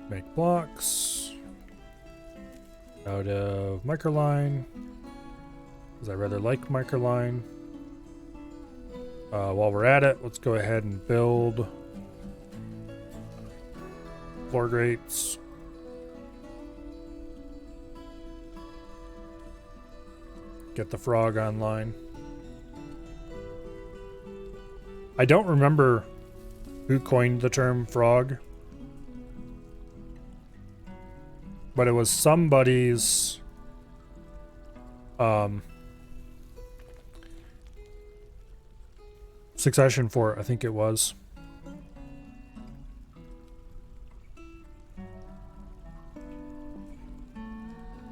Make blocks out of microline, because I rather like microline. While we're at it, let's go ahead and build floor grates. Get the frog online. I don't remember who coined the term frog, but it was somebody's succession fort, I think it was.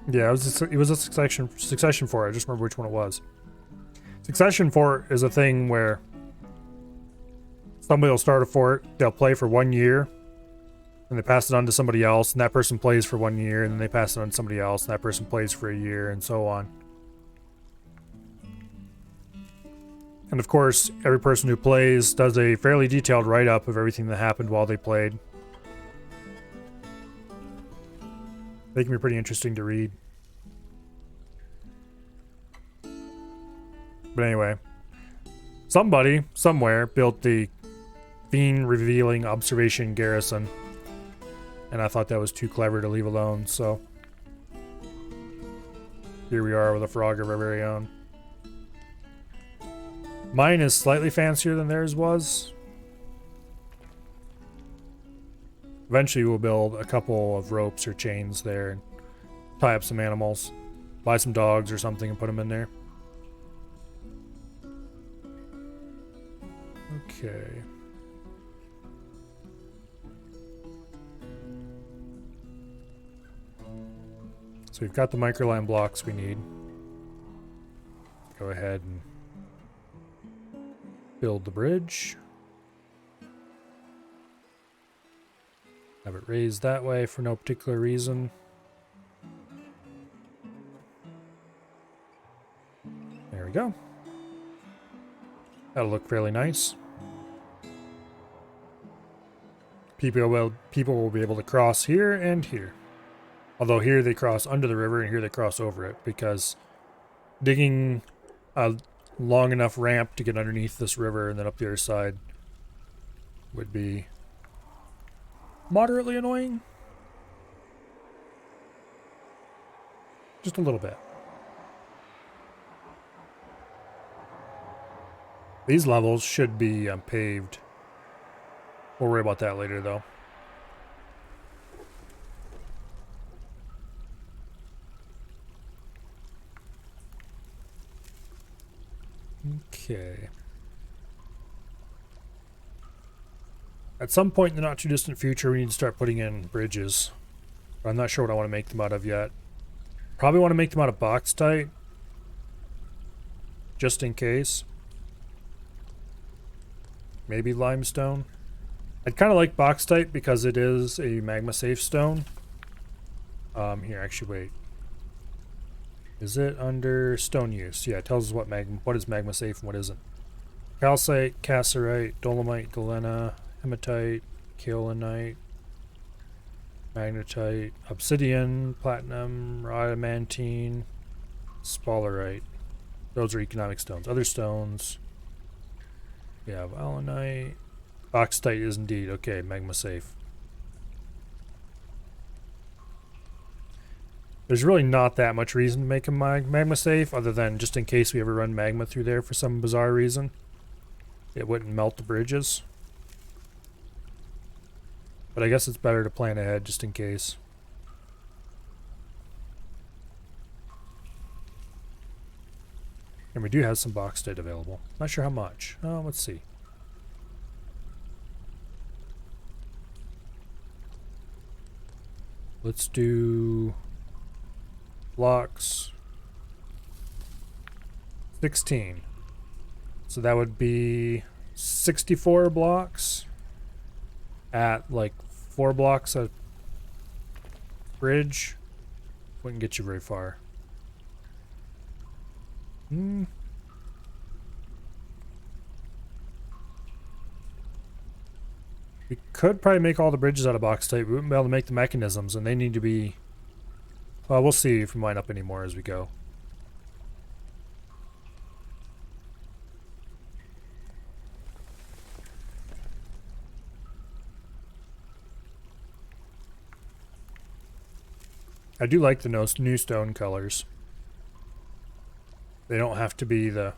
Yeah, it was a succession fort. I just remember which one it was. Succession fort is a thing where somebody will start a fort, they'll play for 1 year, and they pass it on to somebody else, and that person plays for 1 year, and then they pass it on to somebody else, and that person plays for a year, and so on. And of course, every person who plays does a fairly detailed write-up of everything that happened while they played. They can be pretty interesting to read. But anyway, somebody, somewhere, built the Fiend Revealing Observation Garrison. And I thought that was too clever to leave alone, so... Here we are with a frog of our very own. Mine is slightly fancier than theirs was. Eventually we'll build a couple of ropes or chains there and tie up some animals. Buy some dogs or something and put them in there. Okay. So we've got the microline blocks we need. Go ahead and build the bridge. Have it raised that way for no particular reason. There we go. That'll look fairly nice. People will be able to cross here and here. Although here they cross under the river and here they cross over it, because digging a long enough ramp to get underneath this river and then up the other side would be moderately annoying. Just a little bit. These levels should be paved. We'll worry about that later, though. Okay. At some point in the not too distant future, we need to start putting in bridges. I'm not sure what I want to make them out of yet. Probably want to make them out of Bauxite, just in case. Maybe limestone. I'd kind of like Bauxite because it is a magma safe stone. Here, actually, wait. Is it under stone use? Yeah, it tells us what is magma safe and what isn't. Calcite, cassiterite, dolomite, galena, hematite, kaolinite, magnetite, obsidian, platinum, adamantine, sphalerite. Those are economic stones. Other stones. We have allanite. Bauxite is indeed. Okay, magma safe. There's really not that much reason to make a magma safe other than just in case we ever run magma through there for some bizarre reason. It wouldn't melt the bridges. But I guess it's better to plan ahead just in case. And we do have some bauxite available. Not sure how much. Oh, let's see. Let's do blocks 16. So that would be 64 blocks at like 4 blocks a bridge. Wouldn't get you very far. We could probably make all the bridges out of bauxite. We wouldn't be able to make the mechanisms, and they need to be... Well, we'll see if we mine up any more as we go. I do like the new stone colors. They don't have to be the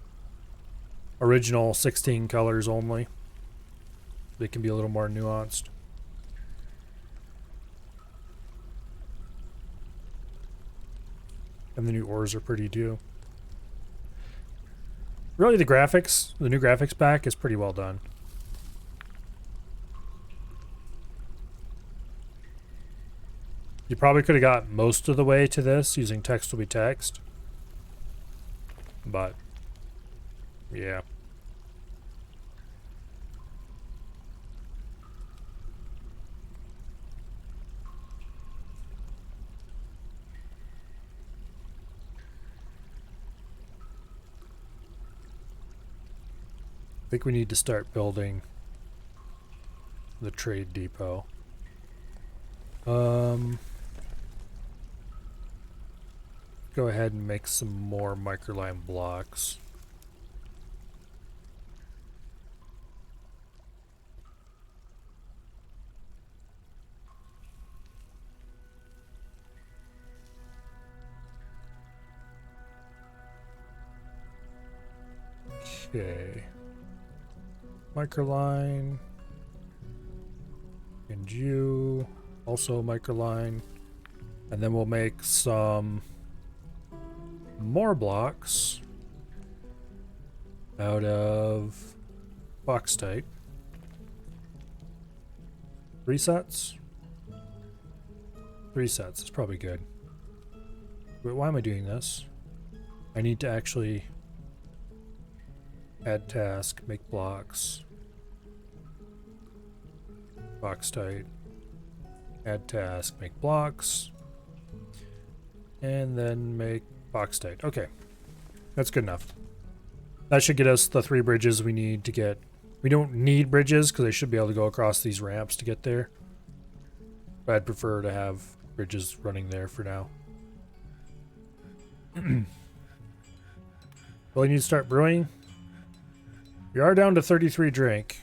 original 16 colors only. They can be a little more nuanced. And the new ores are pretty too. Really, the graphics, the new graphics pack is pretty well done. You probably could have got most of the way to this using text will be text. But, yeah. I think we need to start building the trade depot. Go ahead and make some more microline blocks. Okay. Microline. And you. Also microline. And then we'll make some more blocks out of bauxite. 3 sets? 3 sets is probably good. Wait, why am I doing this? I need to actually add task, make blocks. Bauxite. Add task, make blocks. And then make bauxite. Okay. That's good enough. That should get us the 3 bridges we need to get. We don't need bridges because they should be able to go across these ramps to get there. But I'd prefer to have bridges running there for now. Well, you need to start brewing. We are down to 33 drink.